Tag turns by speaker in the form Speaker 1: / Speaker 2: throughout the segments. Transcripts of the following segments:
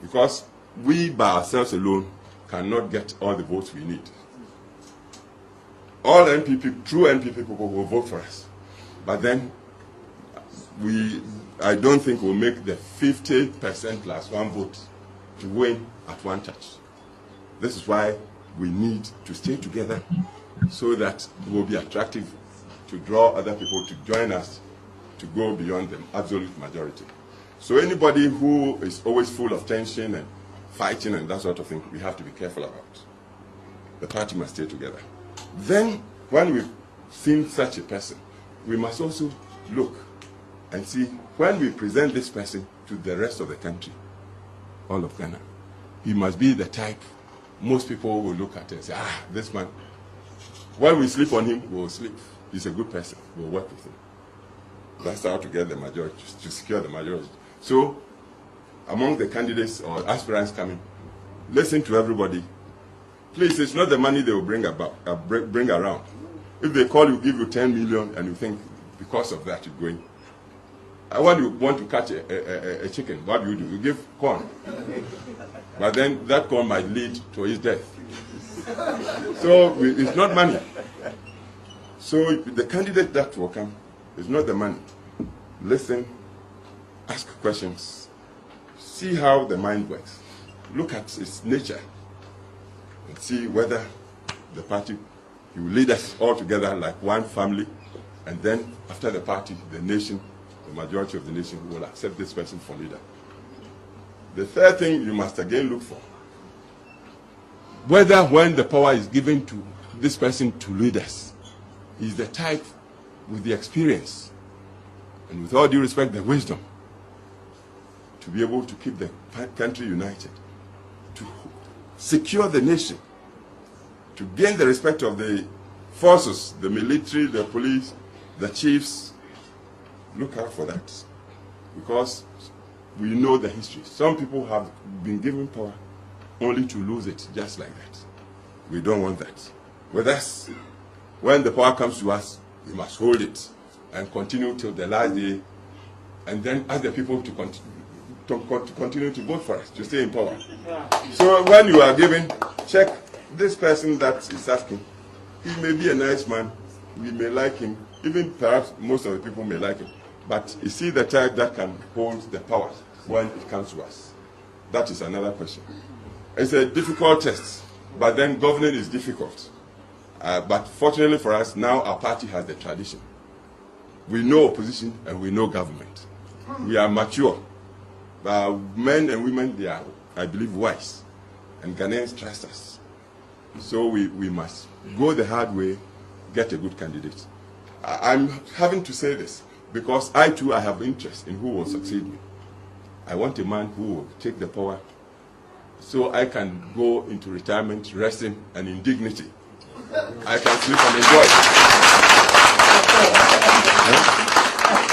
Speaker 1: because we by ourselves alone cannot get all the votes we need. All NPP, true NPP people will vote for us, but then I don't think we'll make the 50% plus one vote to win at one touch. This is why we need to stay together so that it will be attractive to draw other people to join us to go beyond the absolute majority. So anybody who is always full of tension and fighting and that sort of thing, we have to be careful about. The party must stay together. Then, when we've seen such a person, we must also look and see when we present this person to the rest of the country, all of Ghana, he must be the type most people will look at and say, this man, when we sleep on him, we will sleep. He's a good person. We'll work with him. That's how to get the majority, to secure the majority. So, among the candidates or aspirants coming, listen to everybody. Please, it's not the money they will bring around. If they call you, give you 10 million, and you think because of that you're going. When you want to catch a chicken, what do? You give corn. But then that corn might lead to his death. So it's not money. So the candidate that will come is not the money. Listen, ask questions, see how the mind works, look at its nature, and see whether the party will lead us all together like one family, and then after the party, the nation, the majority of the nation will accept this person for leader. The third thing you must again look for, whether when the power is given to this person to lead us, he's the type with the experience and with all due respect, the wisdom to be able to keep the country united, to secure the nation, to gain the respect of the forces, the military, the police, the chiefs. Look out for that, because we know the history. Some people have been given power only to lose it just like that. We don't want that. With us, when the power comes to us, we must hold it and continue till the last day, and then ask the people to continue to vote for us, to stay in power. So when you are given, check this person that is asking. He may be a nice man, we may like him, even perhaps most of the people may like him, but is he the type that can hold the power when it comes to us? That is another question. It's a difficult test, but then governing is difficult. But fortunately for us, now our party has the tradition. We know opposition and we know government. We are mature. Men and women, they are, I believe, wise. And Ghanaians trust us. So we must go the hard way, get a good candidate. I'm having to say this because I too, I have interest in who will succeed me. I want a man who will take the power so I can go into retirement, resting and in dignity. I can sleep and enjoy.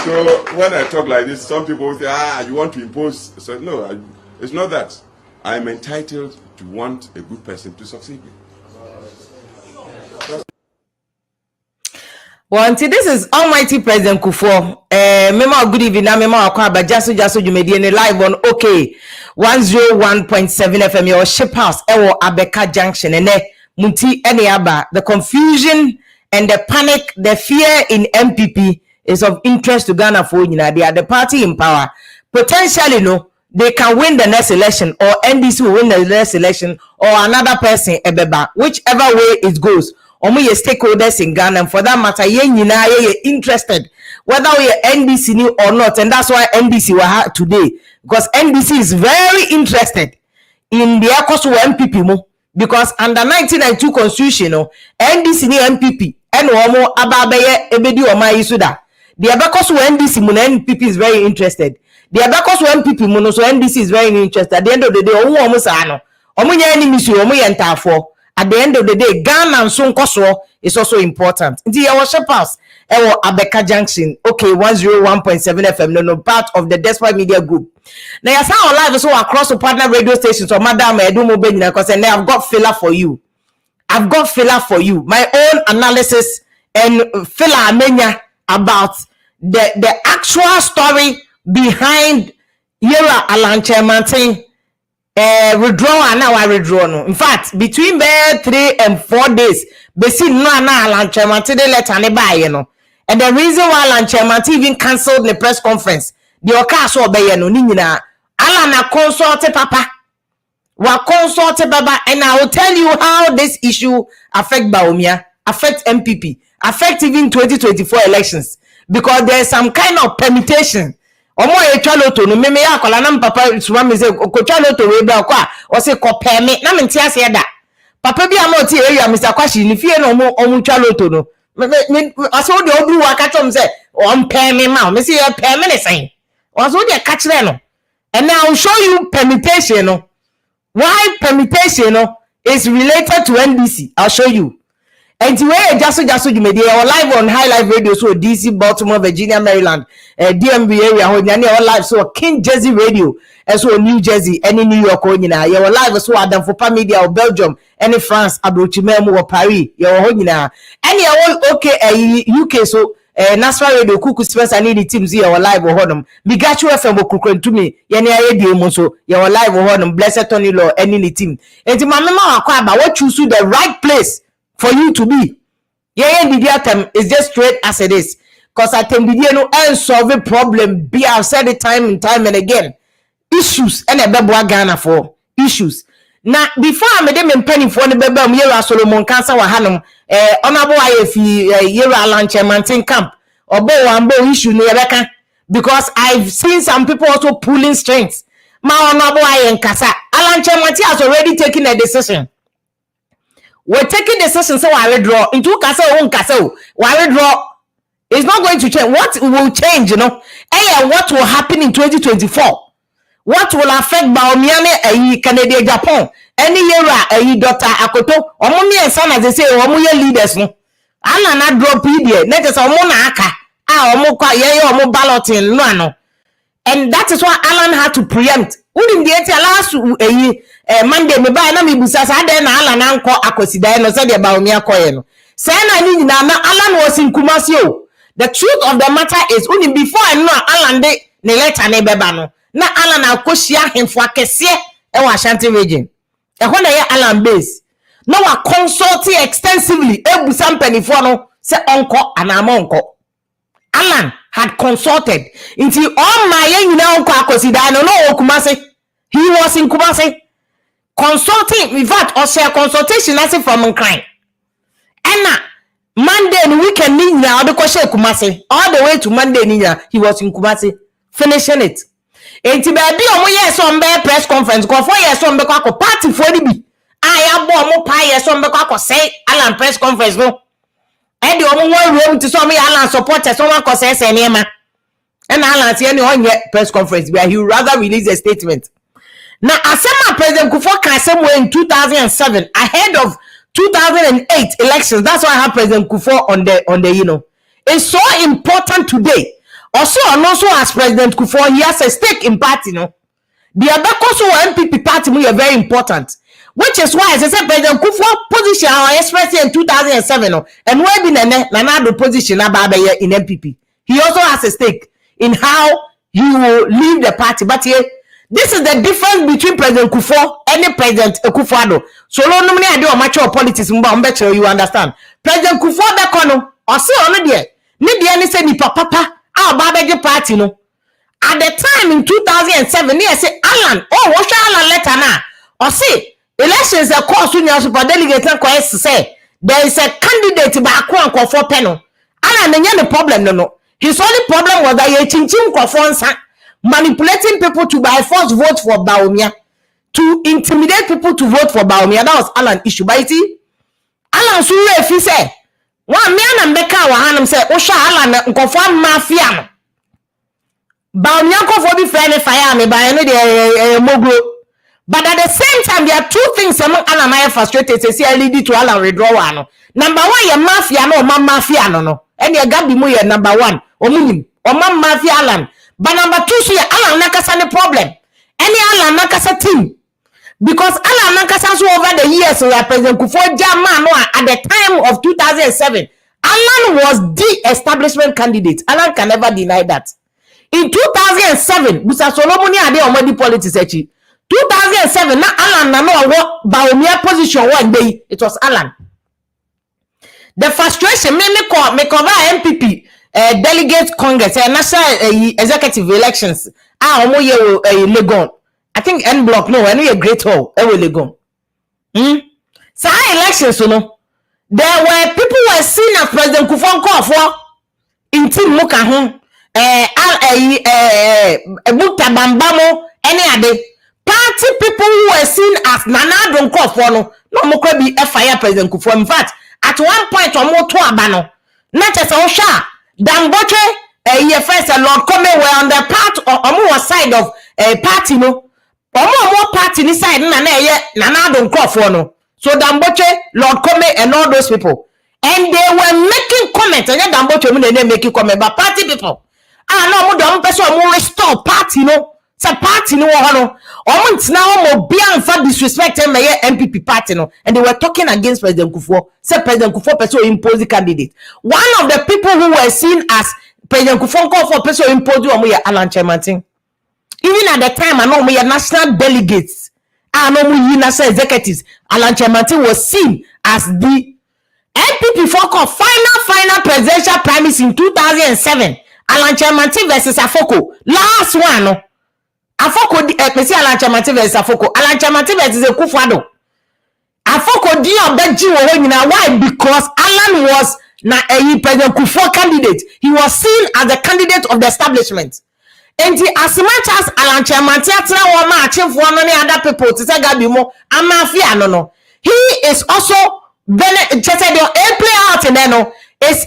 Speaker 1: So when I talk like this, some people say, you want to impose. So no, it's not that. I'm entitled to want a good person to succeed me.
Speaker 2: Well, this is Almighty President Kufo. Mema good evening. Mema akwaba jaso jumediene live on OK 101.7 FM your ship house ewo Abeka Junction ene munti ene aba. The confusion and the panic, the fear in MPP is of interest to Ghana for you. They are the party in power. Potentially, no, they can win the next election, or NDC will win the next election, or another person ebeba, whichever way it goes. Omo ye stakeholders in Ghana, and for that matter, ye interested whether we are NDC new or not, and that's why NDC were here today, because NDC is very interested in the cost of MPP mo, because under 1992 constitution, NDC ni MPP, and omo ababeye ebedi oma isuda. The abacus NDC mo NPP is very interested. The abacus MPP mo so NDC is very interested. At the end of the day, omo sa no, omo nya enemy so omo ye ntafo. At the end of the day, Ghana and Sonkoso is also important. The our shepherds, our Abeka Junction, OK 101.7 FM, no part of the Despite Media Group. Now, you sound live so across the partner radio stations. So, Madam, I do more because and I've got filler for you. I've got filler for you. My own analysis and filler mania about the actual story behind Yera Allan Cash withdraw and now I withdraw no. In fact, between 3 and 4 days, besi no na Allan Chairman the letter ne buy you know. And the reason why Allan Chairman even cancelled the press conference, the oka so obey no ni nyina. Allan na consult papa. Wa consult baba, and I will tell you how this issue affect Bawumia, affect NPP, affect even 2024 elections, because there's some kind of permutation. Omo e twaloto no meme ya akola na papa suma me say ko twaloto we ba kwa o say ko permit na me tia se da papa bi amoti area Mr. Kwashi ni fie no omo twaloto no aso de obru wa ka tom say on permit ma me say permit ne say aso de ka kire no, and now I'll show you permutation no. Why permutation no is related to NBC. I'll show you. And where just you made live on High Life Radio, so DC, Baltimore, Virginia, Maryland, DMV area, or live so King Jersey Radio, and so New Jersey, any New York, you live so Adam for Media or Belgium, any France, Abrochimemo or Paris, any okay, UK so. National Radio Kuku Space and the teams here live or honum. Bigachu FM Kuku to me, Yeni Radio Monso, you're live or honum, blessed Tony Law, any team. And to my mama, what choose the right place for you to be. Yeah, the is just straight as it is. Because I can be no solve a problem. Be I've said it time and time and again. Issues and a bebo Ghana for issues. Now, before I made them in penny for the Bebel Yera Solomon Cancer or Hanum, honorable IFE Yera Allan Chairman camp or Bo issue near Rebecca, because I've seen some people also pulling strings. My honorable and Casa Allan Chairman has already taken a decision. We're taking decision, so I withdraw into Casa own Casa. Why withdraw? It's not going to change. What will change, you know? And what will happen in 2024? What will affect Bawumia Ken Agyapong? Any year Dr. Akoto, Omomi and son as they say, Omoye leaders no. Allan na drop here. Let us omona aka. Omokwa ye omo balloting no. And that is why Allan had to preempt. Unim the last Monday me buy na me busa sa dey na Allan anko akosida no say the Bawumia koye no. Say na ni na Allan was in Kumasi o. The truth of the matter is unim before I know Allan dey ne letter ne beba no. Na Allan akoshia hemfo akese e wa Ashanti region. E ho na ye Allan base. No wa consulting extensively ebusa mpanifo no say onko anama onko. Allan had consulted into all my nyina onko akosida no Kumasi. He was in Kumasi consulting. In fact, also consultation as from crime. And Monday and weekend ninya the question Kumasi all the way to Monday ninya he was in Kumasi finishing it. Enti baby omo yes on be press conference go for yes on be kwa party for the bi aya bo omo pa yes on be kwa say Allan press conference no e de omo one room to so me Allan supporters someone ko say niema and Allan say any on press conference where he would rather release a statement. Now asema President Kufuor can say in 2007 ahead of 2008 elections. That's why I have President Kufuor on the you know. It's so important today. Also, and also as President Kufuor, he has a stake in party, no. The Abekoso NPP party is very important, which is why, as I said, President Kufuor position our express in 2007, no, and where been another position about in NPP. He also has a stake in how he will leave the party. But here, this is the difference between President Kufuor and President Kufuor. So, no, I do a mature politics. You understand? President Kufuor Bekono, also on there. Need any say ni papa. Our Babaji party no. At the time in 2007, I say Allan, what's Allan letter now? Or say elections are course when your super delegate say there is a candidate back one for panel. Allan the problem no. His only problem was that he chinchim manipulating people to by force vote for Bawumia, to intimidate people to vote for Bawumia. That was Allan issue. But Allan sure if he say one man and Becca wa hanum say Osha Allan nkofo mafia no Bawumia nkofo bi friend fire me by no the mogro. But at the same time there are two things among Allan I frustrated say lead to Allan withdrawal no. Number one, your mafia no man mafia no. And your gabi mo your number one. Omunim o man mafia Allan. But number two, so Allan nakasa the problem. Any Allan nakasa team. Because Allan nakasa so over the years so President Kufuor Jama no at the time of 2007, Allan was the establishment candidate. Allan can never deny that. In 2007, Mr. Solomon ade omadi politics echi. 2007 na Allan na no Bawumia position one day. It was Allan. The frustration me cover NPP delegate congress national executive elections omo ye Legon. I think N block no any a great hall e Legon. So elections no there were people who were seen as President Kufuor for in team muka ho Bambamo any ade party people who were seen as Nana Addo for no mo kwa bi fire President Kufuor. In fact at one point omo to abano not just osha Damboche ye first Lord Come were on the part of omo side of party no omo party ni side Nana Addo for no. So Damboche, Lord Come and all those people, and they were making comments. And Damboche they making comment, but party people, no more don't person more restore party no, so party no hono. Now more beyond for disrespect NPP party no, and they were talking against President Kufuor. Say President Kufuor person impose the candidate. One of the people who were seen as President Kufuor call for person impose the Allan Cash. Even at the time, I know we are national delegates. National executives, Allan Cash was seen as the NPP Foko final presidential primaries in 2007. Allan Cash versus Afoko. Last one. Afoko Allan Cash versus Afoko. Allan Cash versus Akufo-Addo. Afoko di obeji wo nyina. Why? Because Allan was na President Kufuor candidate. He was seen as the candidate of the establishment. And as much as Allan Cash other people to say Gabi mo amafia no he is also just say the play out in there no it's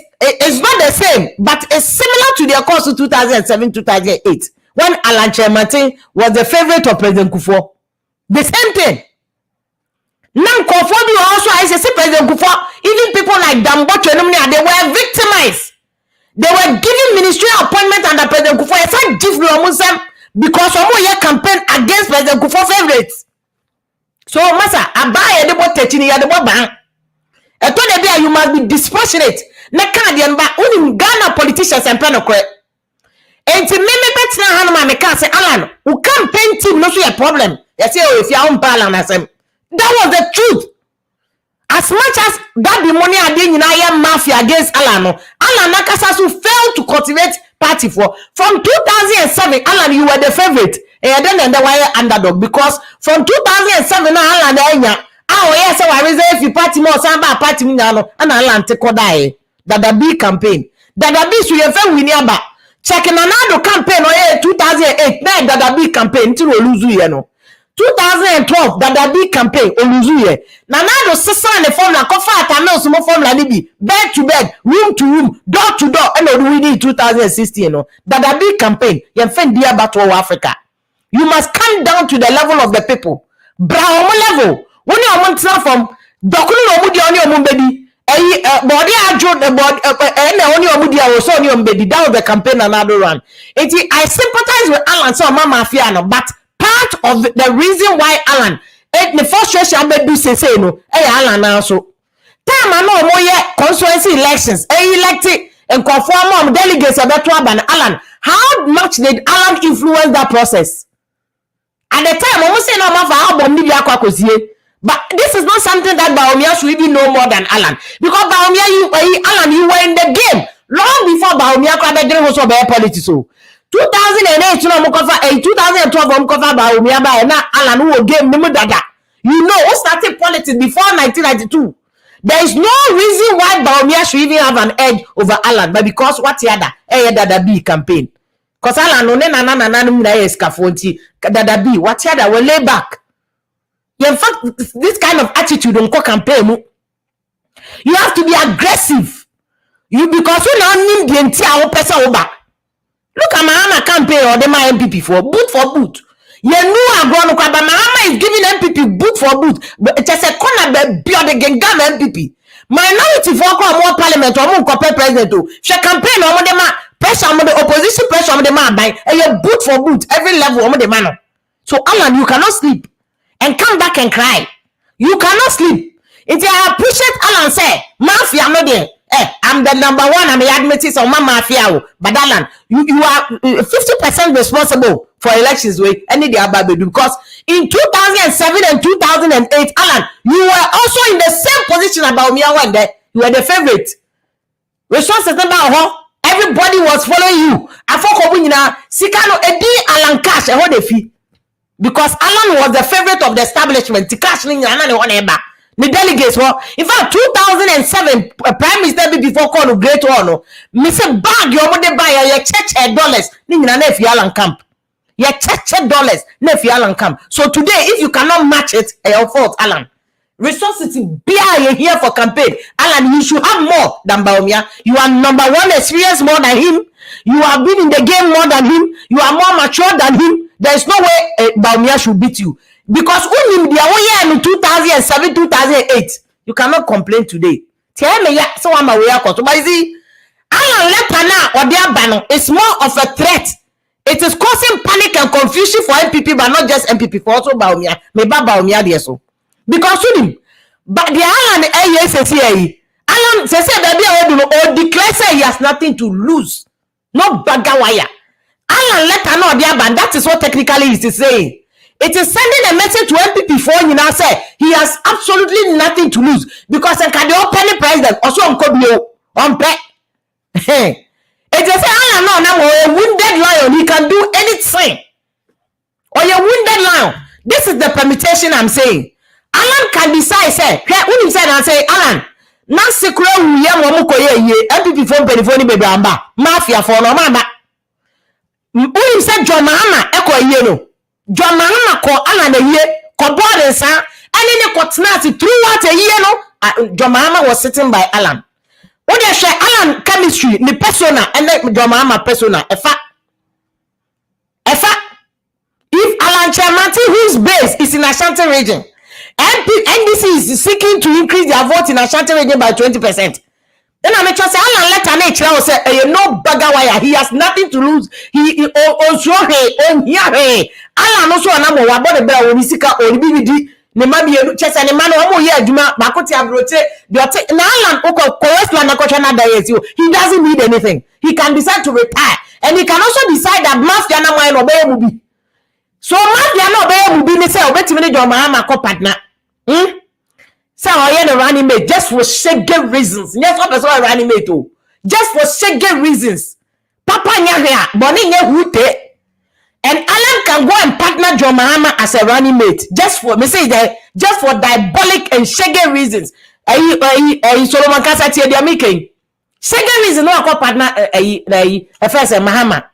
Speaker 2: not the same but it's similar to the course of 2007-2008 when Allan Cash was the favorite of President Kufuor. The same thing. Now Kufuor also I say President Kufuor, even people like Damboche they were victimized. They were giving ministerial appointment under President Kufuor. It's not different because some campaign against President Kufuor favorites. So, Masa, Abaya the what teaching you the ban. I told you you must be dispassionate. Nakadian ba unim Ghana politicians and penokwe. And to me better Hanuma Meka say Allan, who campaign team no a problem. They say oh if you own balance that was the truth. As much as that the money are doing in mafia against Allan, Allan Nakasasu failed to cultivate party for. From 2007, Allan, you were the favorite. And then the wire underdog. Because from 2007, Allan, yes, so I reserve if party more, samba party, and Allan take die. That the big campaign. That the big, so you have winning back. Checking another campaign, 2008, that the big campaign, to lose you know. 2012 that big campaign oluzuye na do sesa the formula kofa atamel sumo formula ni bi bed to bed room to room door to door and we need 2016 no that big campaign you find dear battle Africa. You must come down to the level of the people brown level when you want from dokunu no mudi oni omumbedi body ajo the body oni omudi awoso oni omumbedi that was the campaign another run. I sympathize with Allan so mama mafia no but part of the reason why Allan the first session do say no Allan also time I know more constituency elections elected and conform delegates about Allan. How much did Allan influence that process? At the time almost say no matter but this is not something that Bawumia should even know more than Allan because Bawumia Allan you were in the game long before Bawumia could also be politics. 2008 no cover 2012 cover Bawumia by na Allan who game nimu dada. You know who started politics before 1992. There is no reason why Bawumia should even have an edge over Allan, but because what yada dada B campaign. Cause Allan no na escafonti dada B what yada will lay back. In fact, this kind of attitude on campaign, you have to be aggressive. You because you now need the entire person over. Look at Mahama campaign or the NPP for boot. You know Agrono but Mahama is giving NPP boot for boot. But it's a corner beyond the Gengam NPP. Minority for more parliament or more corporate president. She campaign on the pressure on the opposition pressure on the man by and you boot for boot every level on the man. So Allan, you cannot sleep and come back and cry. You cannot sleep. If I appreciate Allan say, mafia no there. I'm the number one. I'm admitting so mama mafia. But Alan, you are 50% responsible for elections way any the baby because in 2007 and 2008, Alan, you were also in the same position about Bawumia one day. You were the favorite. Resources number everybody was following you. Afoko bunyina sikano edi Allan Cash e ho de fi. Because Alan was the favorite of the establishment. The cash ni na ne one eba. The delegates were in fact 2007 prime minister before call great one. Me say bag your money buy your church dollars. Ni na fi Allan camp. Your church dollars na fi Allan camp. So today if you cannot match it, your fault Alan. Resources be here for campaign. Alan, you should have more than Bawumia. You are number one experience more than him. You have been in the game more than him. You are more mature than him. There is no way Bawumia should beat you. Because when in the year in 2007, 2008, you cannot complain today. Tell me, so I'm aware of but see, Alan Lepana or their banner is more of a threat. It is causing panic and confusion for NPP, but not just NPP, for also Bawumia. Maybe Bawumia there so. Because but the Alan Alan says baby or declare say he has nothing to lose. No bagawaya. Alan let her know there, but that is what technically he is saying. It is sending a message to NPP for you now say he has absolutely nothing to lose because can the open president also on pay. It is say Alan no a wounded lion, he can do anything. Or a wounded lion. This is the permutation I'm saying. Alan can decide say when he said and say Alan na sekura wuye mo mo koye ye NPP phone telephone baby amba mafia for no mama when he said John Mahama ekoye no John Mahama ko Alan ye ko board sa ani ne ko tnati throughout a year no John Mahama was sitting by Alan when they share Alan chemistry ni persona and John Mahama persona efa if Alan Chamati whose base is in Ashanti region NDC is seeking to increase their vote in Ashanti region by 20%. Then I make sure say Alan let an HL say no bagawaya. He has nothing to lose. He also on here. Alan also anamo about the bell when he seek out or BBD. Ne mabi chess and man omo here juma bakoti abrote. Na Alan oko correspond na kochana diet you. He doesn't need anything. He can decide to retire and he can also decide that mafia na mine obey mubi. So mafia na obey mubi ni say obetimi John Mahama ko partner. So I the running mate just for shaggy reasons. Yes, what person running mate too. Just for shaggy reasons. Papa nya boni nya hute. And Alan can go and partner John Mahama as a running mate. Just for me say that just for diabolic and shaggy reasons. Solomon Kasa tie dia making. Shaggy reason no akọ partner first Mahama.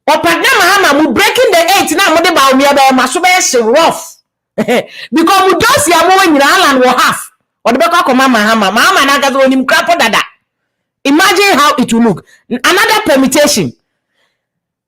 Speaker 2: Or partner Mahama mu breaking the 8 na mo de Bawumia be maso be rough. Because we just see a moment in Alan will have or the back of Mahama na gazo nim crapo dada. Imagine how it will look. Another permutation.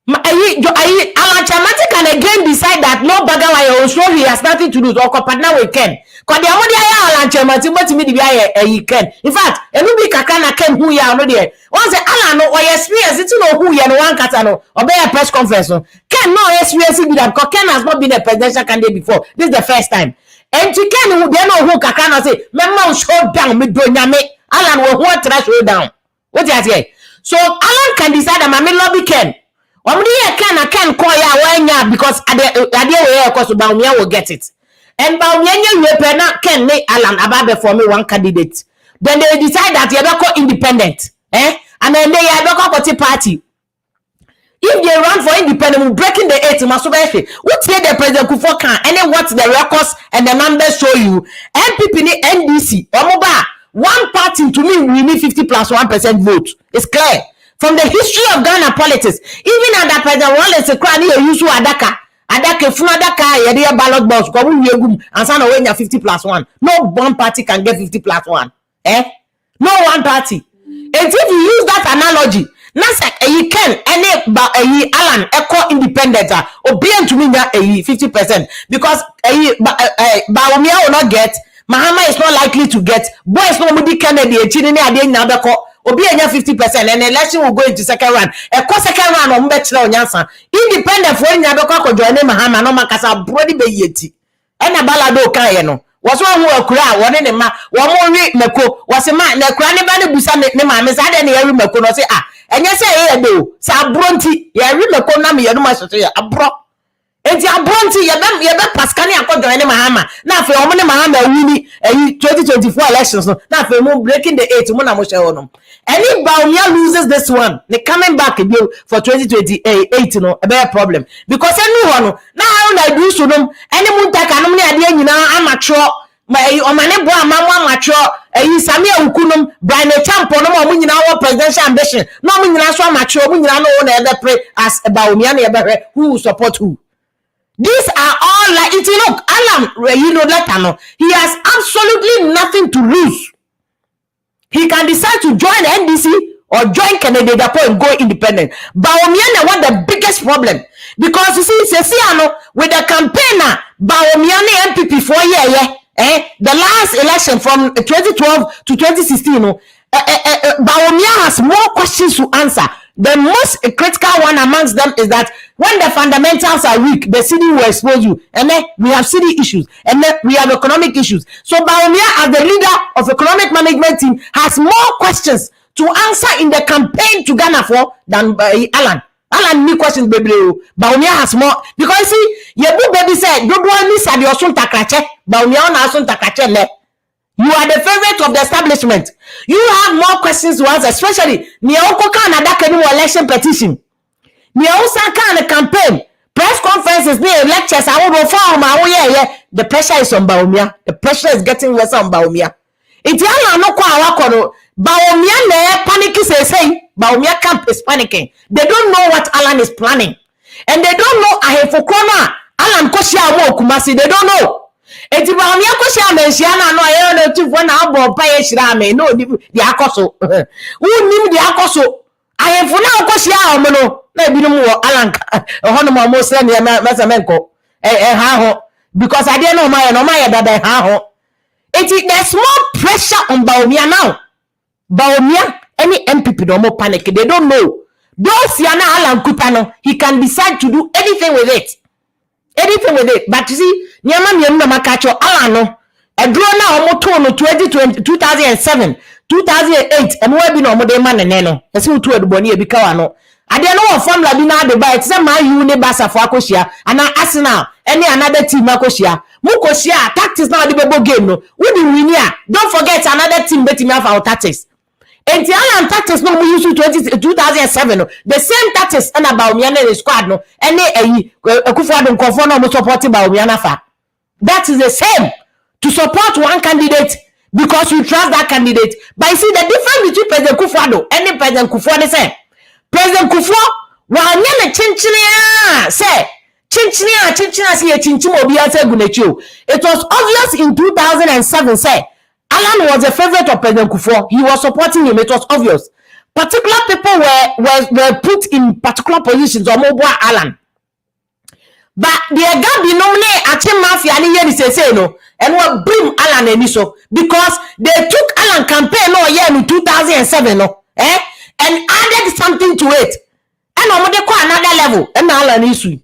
Speaker 2: Alan Chamati can again decide that no bagawaya will show he has nothing to lose or partner with Ken. Because the amount Alan Chamati but me the Ken. In fact, and we be kakana Ken who ya no there. Once Alan or experience it know who ya no one katano or be a press conference. Ken no experience that because Ken has not been a presidential candidate before. This is the first time. And to Ken who they know who kakana say, "Mema show down me do nyame." Alan will want to show down. What you say? So Alan can decide that my lobby Ken. Ken call ya because at the way of course Bawumia will get it. And Bawumia Ken make Alan Ababe for me one candidate. Then they decide that you go independent. And then they go party. If they run for independent, breaking the 8 Masubeshi, what here the President Kufuor can and then what the records and the numbers show you. NPP NDC Omoba, one party to me we need 50 plus 1% vote. It's clear. From the history of Ghana politics, even under President Wallace Krani use Adaka Funadaka Yadia ballot box, and son of 50 plus 1. No one party can get 50 plus 1. No one party. And if you use that analogy, Nasa you can any Alan echo independent or be to me 50% because Bawumia will not get, Mahama is not likely to get, boys nobody Kennedy Chinini Ade Nabeko. Obi enya 50% and election will go into second round. Second round on betla onyansa. Independent for nya be kwa join Mahama no makasa brody be yeti. Ena balado kan ye no. was one who akura one ne ma wo mo wi mako was ma na akura ne ba ne busa ne ma me sa de ne yari mako no say enye say e do sa abronti yari mako na me yanu ma so ya abro enti abronti ye be paskani akojo ne mahama na afi omo ne mahama wini 2024 elections no na afi mo breaking the 8 mo na mo share no any Bawumia loses this one they coming back again for 2028 no a big problem because anyone no na how na do so no any muntaka no ne ade nyina amature omane bo amamwa amature sami awukunum Brian Champo no mo nyina wo presidential ambition no mo nyina so amature mo nyina no na ebe pray as Bawumia na ebe who support who. These are all like it. Look, Allan, he has absolutely nothing to lose. He can decide to join the NDC or join Ken Agyapong and go independent. Bawumia want the biggest problem because you see, with the campaigner, Bawumia NPP 4 year, the last election from 2012 to 2016, Bawumia has more questions to answer. The most critical one amongst them is that when the fundamentals are weak, the city will expose you. And then we have city issues. And then we have economic issues. So Bawumia, as the leader of economic management team, has more questions to answer in the campaign to Ghana for than Allan. Allan need questions, baby. Bawumia has more. Because see, Yebu baby said, don't want me said your son takrache. Bawumia on our son takrache le. You are the favorite of the establishment. You have more questions to answer, especially Niaoko Canada election petition. Niaosa can campaign, press conferences, lectures. I will form the pressure is on Bawumia. The pressure is getting worse on Bawumia. It's no kwa Bawumia le panic say Bawumia camp is panicking. They don't know what Allan is planning. And they don't know Ahefokona, Allan Koshia Wo Kumasi. They don't know. Eti Bawumia Koshia mensiana no ayo no tifo na abo pa ye shira me no di akoso. Who nim di akoso? Ahefuna Koshia omo no na ebinom wo Allan hono mo sra ne mesamenko ha ho because I dey no my dada ha ho. There's more pressure on Bawumia now. Bawumia, any MPP no more panic. They don't know. Those yana Allan Kupano, he can decide to do anything with it. Anything with it. But you see, Nyama Makacho Allan no. A grown now almost 2020, 2007, 2008, and where be no more man and neno. That's who to the boni bikawano. I don't know what formula be now the buy. It's a my uni basa for Akoshia, and I ask now any another team Akoshia. Mukoshia tactics now the bebo game no. We be win here. Don't forget another team betting me our tactics. And the Allan tactics no we use 2007 no. The same tactics and about me and the squad no. Any Akufo-Addo confirm no supporting Bawumia nafa. That is the same to support one candidate because you trust that candidate. But you see the difference between President Akufo-Addo and President Kufuor is say President Kufuor wa nyane chinchinia say chinchinia say chinchimo obi ase gunecho. It was obvious in 2007 say Allan was a favorite of President Kufuor. He was supporting him. It was obvious. Particular people were put in particular positions or more Allan. But the Gabi nominate Achim Mafia and here say no and what bring Allan and so because they took Allan campaign no year in 2007 no and added something to it. And on the another level and Allan issue.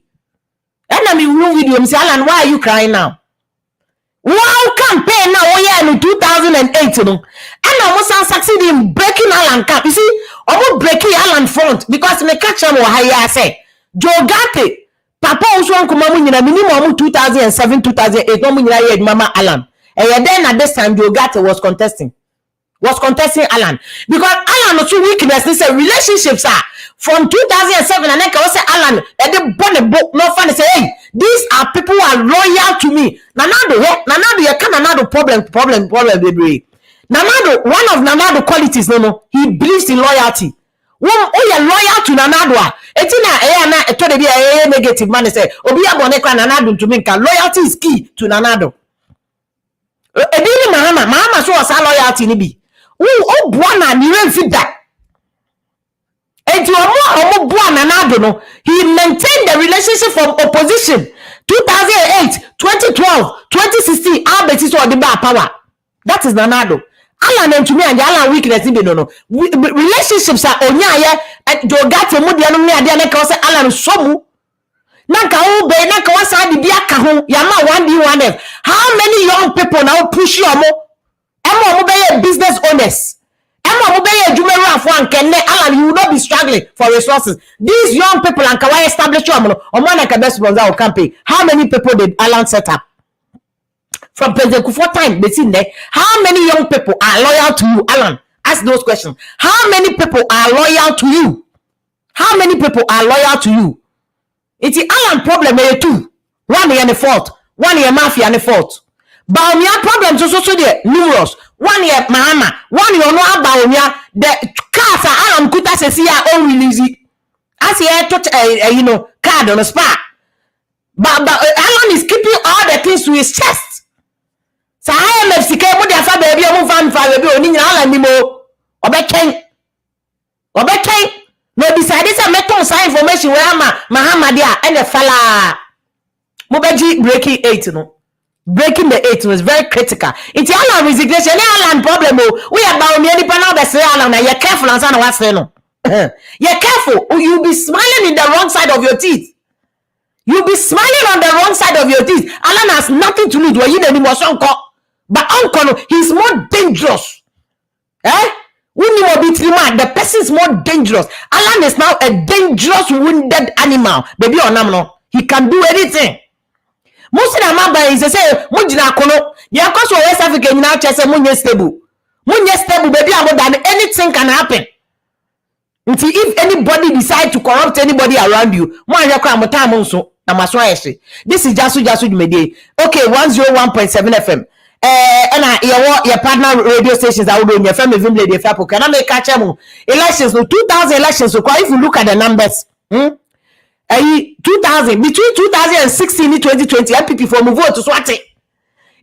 Speaker 2: And I mean video say Allan, why are you crying now? One campaign now in 2008 no, and almost succeed in breaking Allan camp. You see, almost breaking Allan front because me catch him higher say Joe Gate, Papa also come minimum 2007, 2008. No munyina Mama Allan. And then at this time Joe Gate was contesting Allan because Allan no two weakness. They say relationships are from 2007 and then can say Allan and they burn a book no fun say hey these are people who are loyal to me. Nanado you can Nanado problem baby. Nanado one of Nanado qualities no he believes in loyalty. One you loyal to Nanado etina na to dey be negative man say obi abone kwa Nanado to me can loyalty is key to Nanado. Ebini mama so was loyalty ni bi. O buana ni remfi that. And to Nanado no, he maintained the relationship from opposition 2008, 2012, 2016. Albert is all the bar power. That is Nanado. Allan and to me and the Allan weakness no. Relationships are onya and Jogate Mudiano me Adiana say Allan somu. Nanka ube, nanka wasa di biya kaho, yama 1D1F. How many young people now push you mo? Emo be business owners. Emo be jumero afo ankenne, Allan, you will not be struggling for resources. These young people and kawa establish you omo na ka best sponsor campaign. How many people did Allan set up? From President Kufuor time, they see there. How many young people are loyal to you, Allan? Ask those questions. How many people are loyal to you? How many people are loyal to you? It's the Allan problem here too. One year the fault. 1 year mafia and the fault. Bawumia problems also there numerous. 1 year Mahama. 1 year no Bawumia. The cars are Allan Kuta says here own release. As he touch card on the spot. But Allan is keeping all the things to his chest. So I am FCK mo dia fa baby mo fan fa baby oni nyina Allan ni mo. Obeken. No decide say meton sa information where Mahama dia and the fella. Mo beji breaking 8 no. Breaking the 8 was very critical. It's Allan resignation. Allan problem. We are Bawumia ni panel be say Allan na you careful and say no what say no. You're careful. You'll be smiling in the wrong side of your teeth. You'll be smiling on the wrong side of your teeth. Allan has nothing to do with you anymore. But uncle, he's more dangerous. The person is more dangerous. Allan is now a dangerous wounded animal. Baby or no, he can do anything. Most of them is say, Mujina Kono, your cost of West Africa now chess munye stable. Munye stable, baby, than anything can happen. Until if anybody decide to corrupt anybody around you, this is Jasu Medie. Okay, 101.7 FM. And your partner radio stations are doing your family lady fapo. Can I make catch them? Elections, 2000 elections. So if you look at the numbers, 2000 between 2016 and 2020, NPP for move to Swati.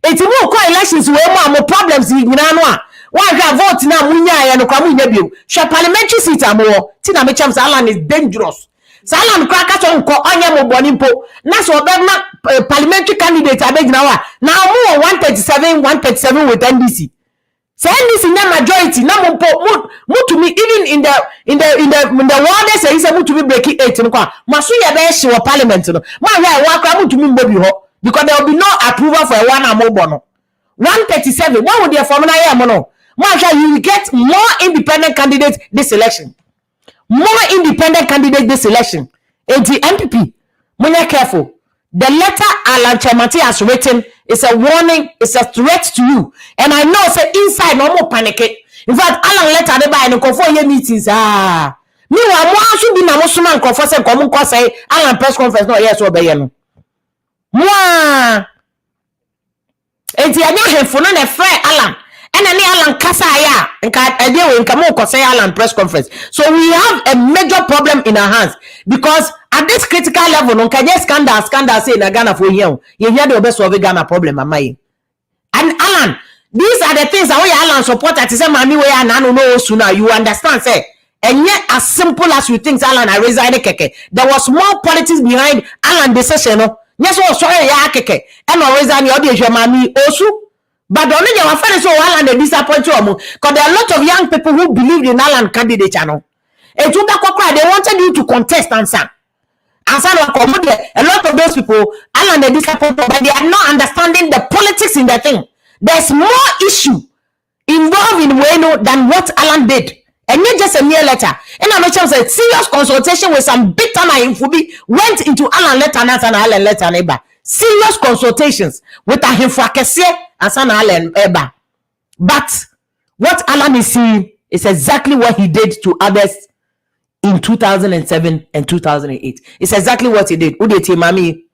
Speaker 2: It's more elections where more problems in Ghana. Why you vote now? Munya and Kamunya. Shall parliamentary seats are more. Tina Mechams Allan is dangerous. Allan crackers on Onyamo Bonimpo. That's what parliamentary candidates are making now. Now more 137 with NDC. So NDC in the majority. Now more to me even in the world they say is able to be breaking 8. Masuya Beshi or parliament. My to me because there will be no approval for one or more bono. 137. What would your formula mono? Masha, you will get more independent candidates this election. More independent candidates this election. And the MPP, when you're careful, the letter Allan Chamati has written is a warning, it's a threat to you. And I know, say inside, no more panic. In fact, Allan letter they buy and go for your meetings. Meanwhile, more should be now soon and confess and come and say Allan press conference. No, yes, obey you. More. And the other for none a fair Allan. And any Allan Kasaya and idea when come say Allan press conference. So we have a major problem in our hands because at this critical level, on can scandal say in Ghana for you. You hear the best of a Ghana problem, am I? And Allan, these are the things that we Allan support at the money where I know sooner. You understand, say, and yet as simple as you think Allan I resign keke. There was more politics behind Allan decision. Yes, oh sorry, ya keke. And I resign your dear mommy also. But only your friends so Allan they disappoint you because there are a lot of young people who believed in Allan candidate channel. And to that they wanted you to contest answer. A lot of those people Allan they disappoint, but they are not understanding the politics in the thing. There's more issue involved in Weno than what Allan did. And not just a mere letter. And I'm sure a serious consultation with some big time infobi went into Allan letter and Allan letter neighbor. Serious consultations with a Himfrakese and San Allan Eba. But what Allan is seeing is exactly what he did to others in 2007 and 2008. It's exactly what he did. Udeti mami.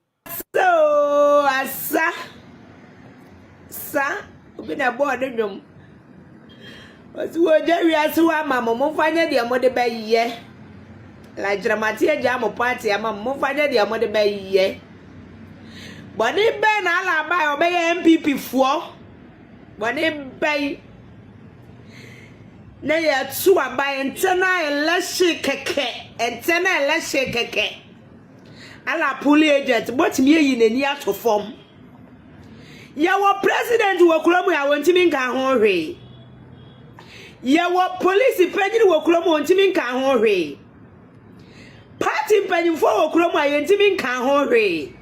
Speaker 3: So, sa, open a board room. But we Jerry as well, Mamma, Mofanya, the Amode Bay, ye. Like Dramatia Jam or party, I'm a Mofanya, the Amode Bay, ye. But if Ben Allan by obey MPP for, but if by nay, two are by and tena election keke, and tena election keke. Alla pulley agent, but me in a near to form. Your president will club I want to make a hurry. Your police president will club want to make a hurry. party mpanyimfo okuro mu ayentimi nka ho hwe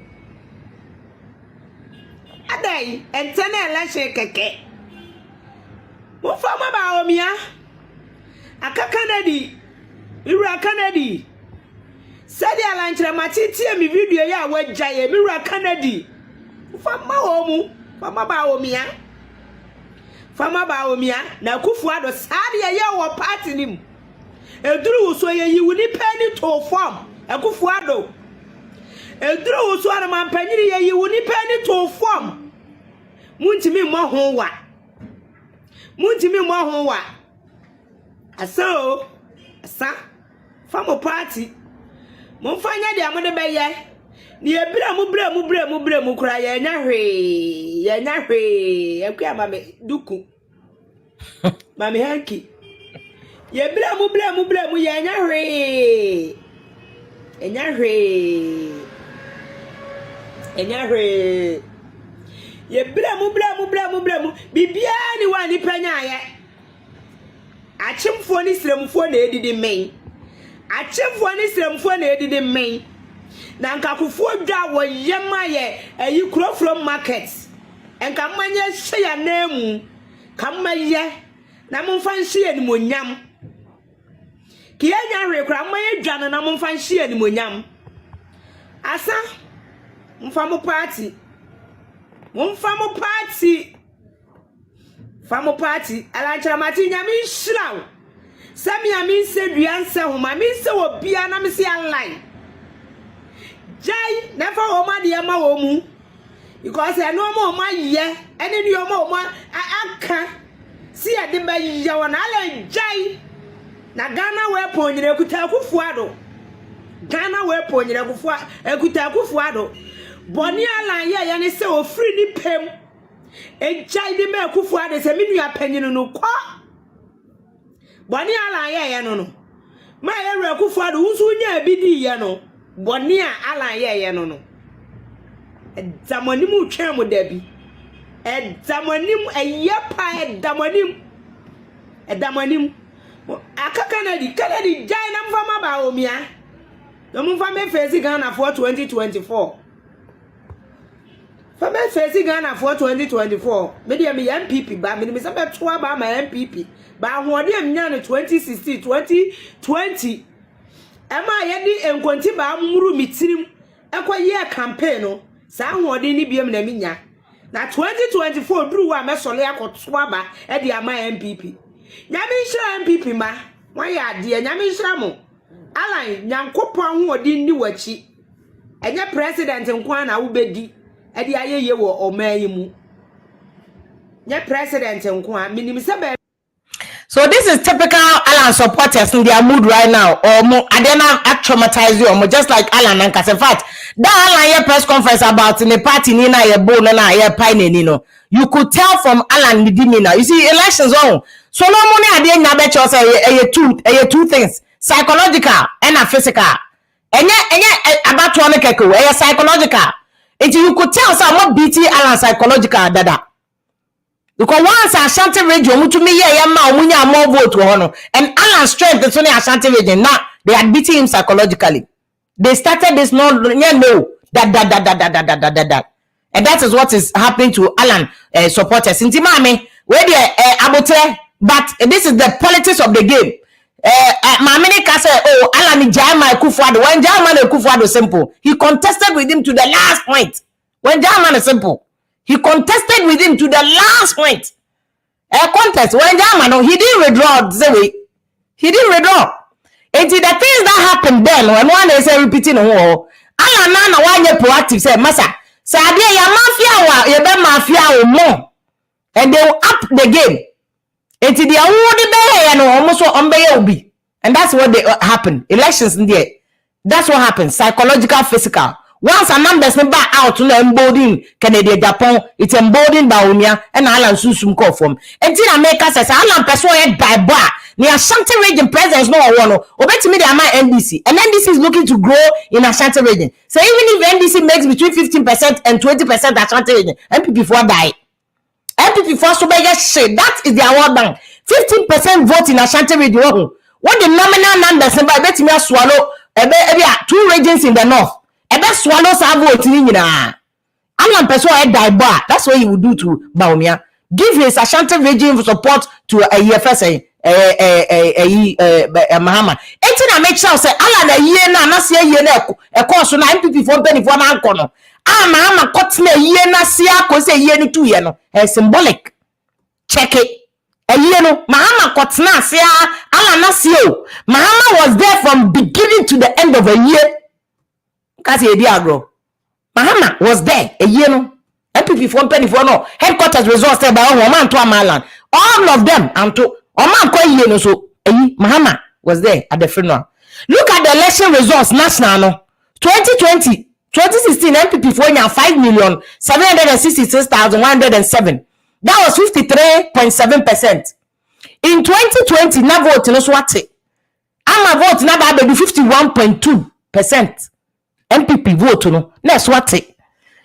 Speaker 3: adai entene election keke mo fama Bawumia akaka nadi miwura kanadi sadi alanchira matiti mi video ya wajaye miwura kanadi fama homu fama Bawumia na Kufuado sadi ya wo party nim eduru so ye yi wuni pani to form Kufuado eduru so ana mampanyiri ye yi wuni pani to form muntimi mo ho wa asa famo party mo fanya de amode beye ni ebira mu kura ye nya hwe akua mame duku mame hanki ye bira mu ye nya hwe ye bira mu bibia ni wa ni panya ye achimfo ni sremfo na edidi men na nkakufuo dwa wo yema ye ayi kuro from market enka manye hye ya namu kamaye na momfa nhye ni monyam kiya nya hwe kura manye dwa na momfa nhye ni monyam asa mfa mo party famo party alanchara mati nyami nhyiraw sami ami nse duanse homa mi nse wo bia na mi se online jai never homa de ma wo mu because eno ma homa ye ene ni homa aka si ade ba ye wona ala jai na Ghana we ponyere kuta Kufuado Ghana we ponyere kuta Kufuado boni ala ye ne se o free ni pem ejai de me Kufuado se minu apanyinu no kwa boni ala ye no ma ye re Kufuado unsu nya bidi ye no boni ala ye no edamoni mu twa mu dabi edamonim eyepa edamonim akaka Kanadi jai na mfama Bawumia no mfama face Ghana for 2024 fama face Ghana for 2024 media me NPP ba me se beto ba ma NPP ba hoode amnya no 2016 2020 ema ye di enkonti ba muru mitirim ekoye campaign no sa hoode ni biem na minya na 2024 duru wa mesole akoto ba e di ama NPP nyame nhira NPP ma wan ya de nyame nhira mo Allan nyankopon hoode ni wachi enye president nkwa na wobedi e di ayeye wo oman mu nye president nkwa minim se be.
Speaker 2: So this is typical Allan supporters in their mood right now. Or more, I don't traumatize you, or just like Allan and Cash. In fact, that Allan press conference about in the party Nina Nino. You could tell from Allan Nidimina. You see, elections on. So no money at the end of the two things: psychological and physical. And about to a psychological. If you could tell someone beating Allan psychological, dada. Because once Ashanti region, to me, more vote and Allan strength is only Ashanti region. Now they are beating him psychologically. They started this that. And that is what is happening to Allan supporters. Intimame, where they but this is the politics of the game. Mamini can say, oh, Allan Jama Kufuado. When Jama Kufuado simple, he contested with him to the last point. When Jama is simple. He contested with him to the last point. A contest. When German, he didn't withdraw. He didn't withdraw. And the things that happened then, when one is repeating, oh, Allan Nana, one year proactive, said, Massa, Sadia, ya mafia, more. And they will up the game. And the award, and almost on. And that's what happened. Elections in there. That's what happened. Psychological, physical. Once a numbers back out to embolden Ken Agyapong, it's emboldened Bawumia and Allan Susum call from. And then America says, Allan persuaded by bar. Near Ashanti region presence no one. Obey to me, they are my NDC. And NDC is looking to grow in Ashanti region. So even if NDC makes between 15% and 20% Ashanti region, MPP for die. MPP for so big shit. That is their World Bank. 15% vote in Ashanti region. What the nominal numbers and by bet me swallow two regions in the north. Swallow sa vote ni nyina. Allan person die bar. That's what he would do to Bawumia. Give his Ashanti region support to a EFS Mahama. Enti make sure say Allan a year na see a year na e course na NPP for penny for na anko no. Mahama cut na year na see a ko say year ni 2 year no. Symbolic. Check it. A year no Mahama cut na see Allan na see o. Mahama was there from beginning to the end of a year. Kasi e di agro. Mahama was there a year no. NPP for penny for no. Headquarters results there by one to Amalan. All of them and to Oman ko year no so Mahama was there at the funeral. Look at the election results national no. 2020 2016 NPP for 5,766,107. That was 53.7%. In 2020 na vote no so what? Ama vote na ba be 51.2%. NPP vote no. Let's what?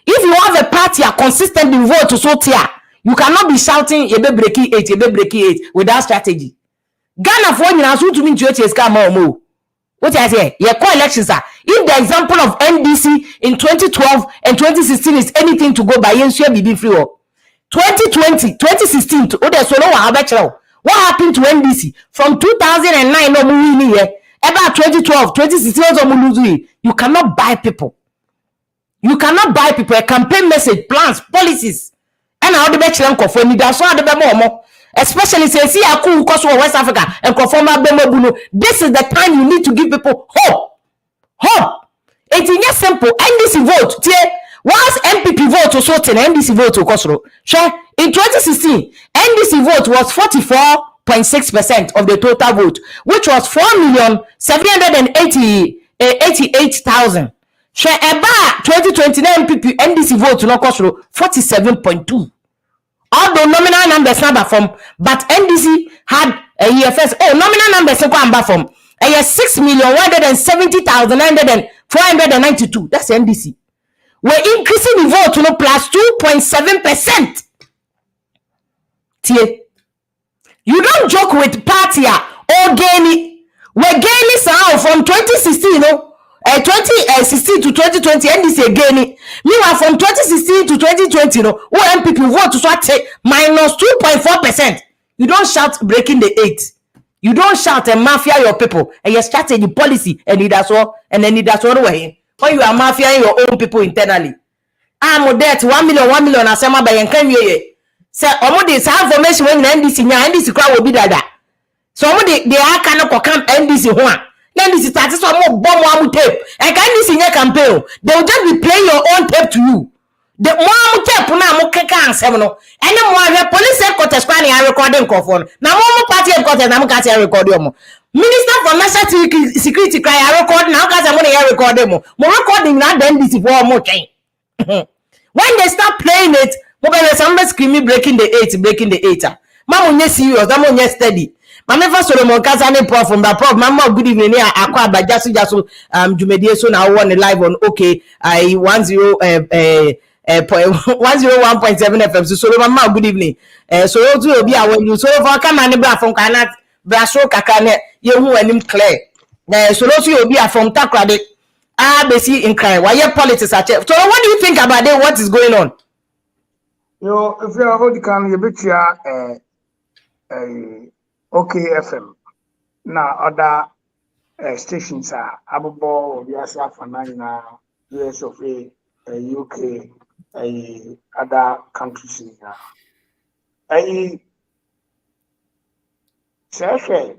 Speaker 2: If you have a party a consistently vote to so tier, you cannot be shouting you be breaking 8 without strategy. Ghana for nyina so to mean to scam more. What I say? Your co-elections are. If the example of NDC in 2012 and 2016 is anything to go by, be free. 2020, 2016 to what happened to NDC from 2009 no movie here about 2012 2016 you cannot buy people. You cannot buy people. A campaign message, plans, policies, and how the best for me. That's why the more, especially say see a cool cost for West Africa and conform. This is the time you need to give people hope. Hope. It's just simple. NDC vote. Once MPP vote to sort in NDC vote to Kosro. Sure. In 2016, NDC vote was 44.6% of the total vote, which was 4,788,000. Sure. About 2029 MPP NDC vote to no Kosro 47.2. Although nominal numbers number from, but NDC had a EFS. Nominal numbers number from. 6,170,492. That's NDC. We're increasing the vote to no plus 2.7%. You don't joke with party or gaining. We're gaining somehow from 2016, 2016 to 2020, NDC gaining. Meanwhile, from 2016 to 2020, MPP vote to start minus 2.4%. You don't shout breaking the 8. You don't shout and mafia your people and your strategy policy and that's all and then that's all way. When you are mafiaing your own people internally. I'm debt 1 million as by and can you say this information when NDC crowd will be that. So they are kind of come NDC one. Then this is some more bomb tape. And can this in your campaign? They will just be playing your own tape to you. The one tape na mo keka ansem no. Ene mo ahwe police headquarters kwa na recording confon. Na mo party headquarters na mo ka say record mo. Minister for National Security cry record na ka say mo na record mo. Mo recording na then this for mo twen. When they start playing it, mo be somebody screaming breaking the 8. Ma mo nye serious, ma mo nye steady. Ma never Solomon Kasa ne prof from that prof. Mama good evening here. Akwa abajasu jumedie so na one live on okay. I 101.7 FM. So mama good evening. So you to be aware you so for come and bra from kana braso kaka ne ye hu anim clear. So you be from Takrade. Besi in cry. Why your politics are check. So what do you think about it? What is going on?
Speaker 4: Yo, if you are holding can you bet ya okay FM. Now other stations are Abubo, Biasa Fanana, US of A, UK, other countries. Say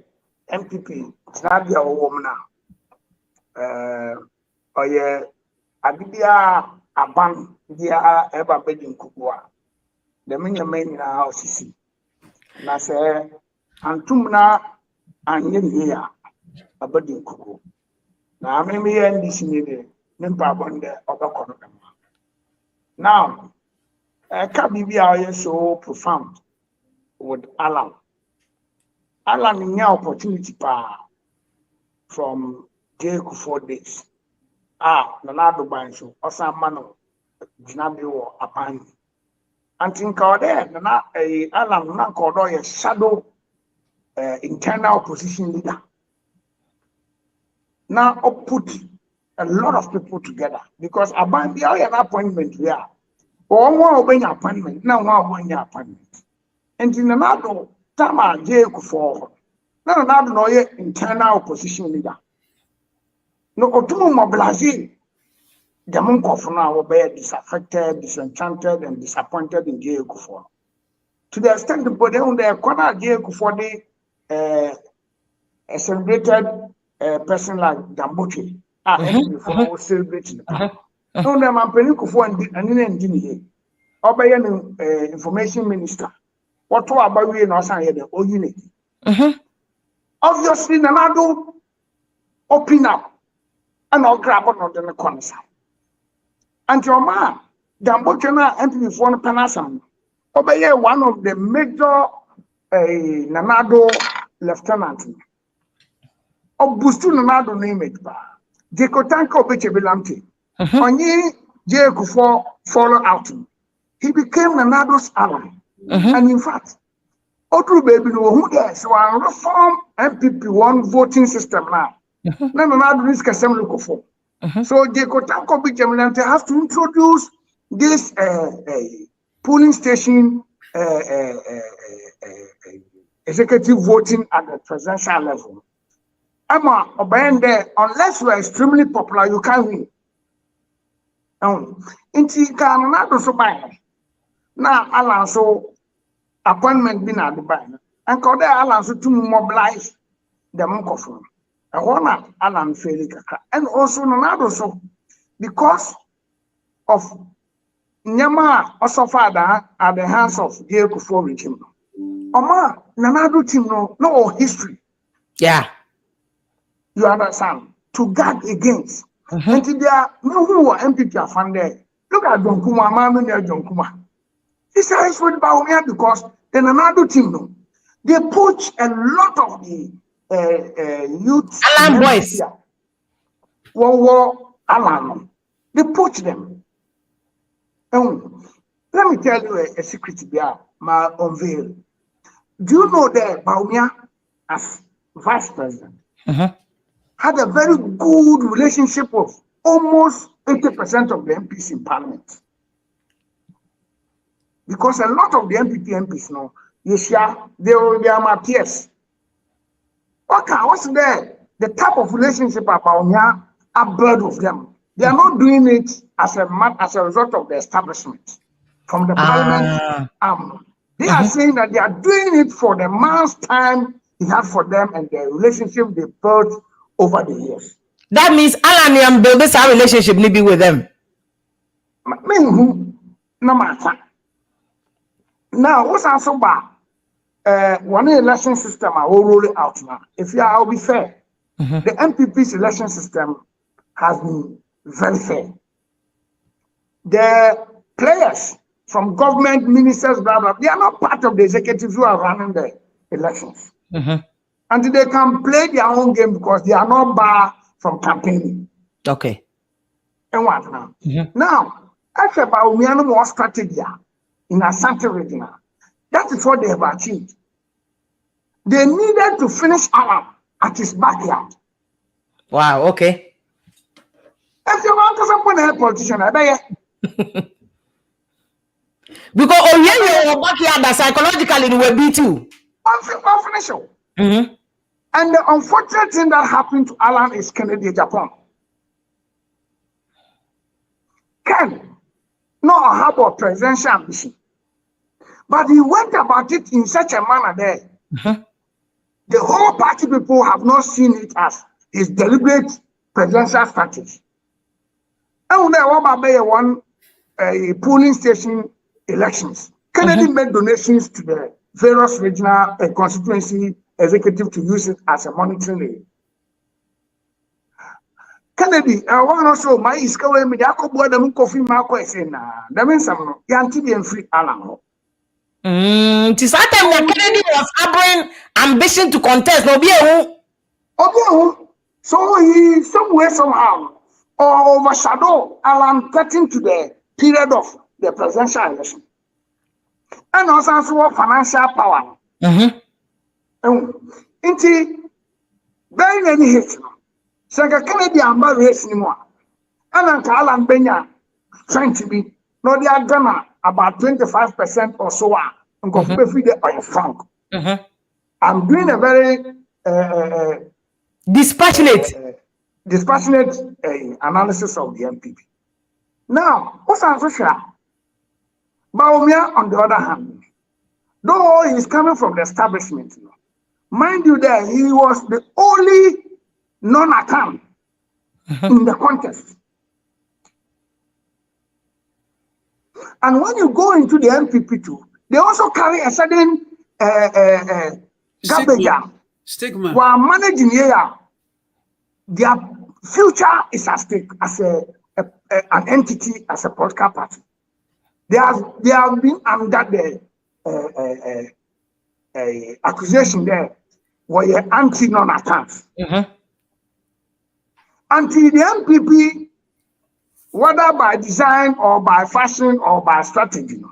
Speaker 4: MPP, it's not your woman now. Abibia Aban, dia ever bedding Kukua. The many men in our house. Na say Antumna and here a bedding Kuku. Now, I may end this meeting, Nimpabonde of a corner. Now, Kabibia is so profound with Allan. Allan in your opportunity from Jake 4 days. Nanado Bancho, or some mano, Jinabio, upon. And think out there, Allan Nanko, a shadow internal opposition leader. now put a lot of people together because about the appointment here. Or one appointment, now one appointment. And in another time, I gave for another no internal opposition leader. No, to mobilize the monk of now be disaffected, disenchanted, and disappointed in J. Kufuor. To the extent the body on the corner J. Kufuor, a celebrated person like Damboche, before was celebrating. No, the man Penny Kufuor and in engineer, or by an information minister. What about we in Osaka or unity? Obviously, Nanado open up and I'll grab on the corner side. And your man, Dambochena NPP for Panasam, obey one of the major Nanado lieutenant. Obustu Nanado name it. Jekotanko Bechebelamti. Onye Jekufor follow out. He became Nanado's ally. And in fact, Otru baby no who there so I reform NPP one voting system now. Nanado is kasem look for. So Jekotanko Bechebelamti has to introduce this polling station executive voting at the presidential level. Emma obeying there, unless you are extremely popular, you can't win. Inti can not so buy. Now, Allan so appointment been at the buy. And call there Allan so to mobilize the microphone. I want Allan fairly. And also, Nanado so because of Nyama also father at the hands of J. Kufuor regime. Oma Nanado team no history.
Speaker 2: Yeah.
Speaker 4: You understand? To guard against. And there are no who are MPP are funded. Look at John Kuma, Mamma John Kuma. This is what Bawumia because the Nanado team they poach a lot of the youth
Speaker 2: Allan boys.
Speaker 4: One war Allan. They poach them. Let me tell you a secret here, my unveil. Do you know that Bawumia as vice president had a very good relationship with almost 80% of the MPs in parliament? Because a lot of the NPP MPs now, they are my peers. Okay, what's there? The type of relationship about here are bird of them. They are not doing it as a result of the establishment from the parliament. They are saying that they are doing it for the man's time he had for them and the relationship they built over the years.
Speaker 2: That means Allan and build this relationship maybe with them.
Speaker 4: No matter. Now, what's also bad? One election system I will roll it out now. If I'll be fair, the MPP's election system has been very fair. The players from government, ministers, blah, blah, they are not part of the executives who are running the elections. And they can play their own game because they are not barred from campaigning.
Speaker 2: Okay.
Speaker 4: And what now? Now, after Bawumia more strategy in Asante region, that is what they have achieved. They needed to finish Allan at his backyard.
Speaker 2: Wow, okay.
Speaker 4: If you want to support a politician, I bet
Speaker 2: because you're backyard that psychologically it will be too.
Speaker 4: And the unfortunate thing that happened to Allan is Ken Agyapong. Ken, not have a presidential ambition, but he went about it in such a manner that the whole party people have not seen it as his deliberate presidential strategy. And there was one polling station elections. Kennedy made donations to the various regional constituency executive to use it as a monitoring aid. Kennedy, I want also my iskawe me yako boy them coffee mako ese na. That means I'm yanti be free Allan.
Speaker 2: To that time when Kennedy was harboring ambition to contest, no be
Speaker 4: so he somewhere somehow or overshadow Allan getting to the period of the presidential election. And also financial power. Inti very many hits. Sanga Kennedy amba race ni mo. Ananka Allan Benya strength to be no they are gonna about 25% or so on. I'm doing a very
Speaker 2: dispassionate
Speaker 4: analysis of the NPP. Now, what's our social? Bawumia, on the other hand, though he is coming from the establishment, mind you that he was the only non-account in the contest. And when you go into the NPP too, they also carry a certain garbage
Speaker 5: stigma.
Speaker 4: While managing here, their future is at stake as an entity, as a political party. They have been under the accusation there were anti-non-attacks. Until the NPP, whether by design or by fashion or by strategy,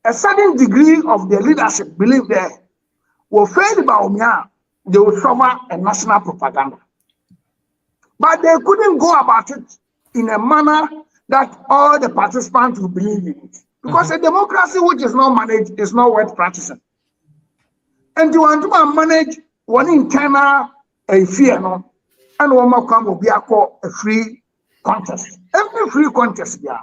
Speaker 4: a certain degree of the leadership believe there will fail Bawumia, they will suffer a national propaganda. But they couldn't go about it in a manner that all the participants will believe in it. Because a democracy which is not managed is not worth practicing. And you want to manage one internal fear, no? And one more come will be a free contest. Every free contest, yeah.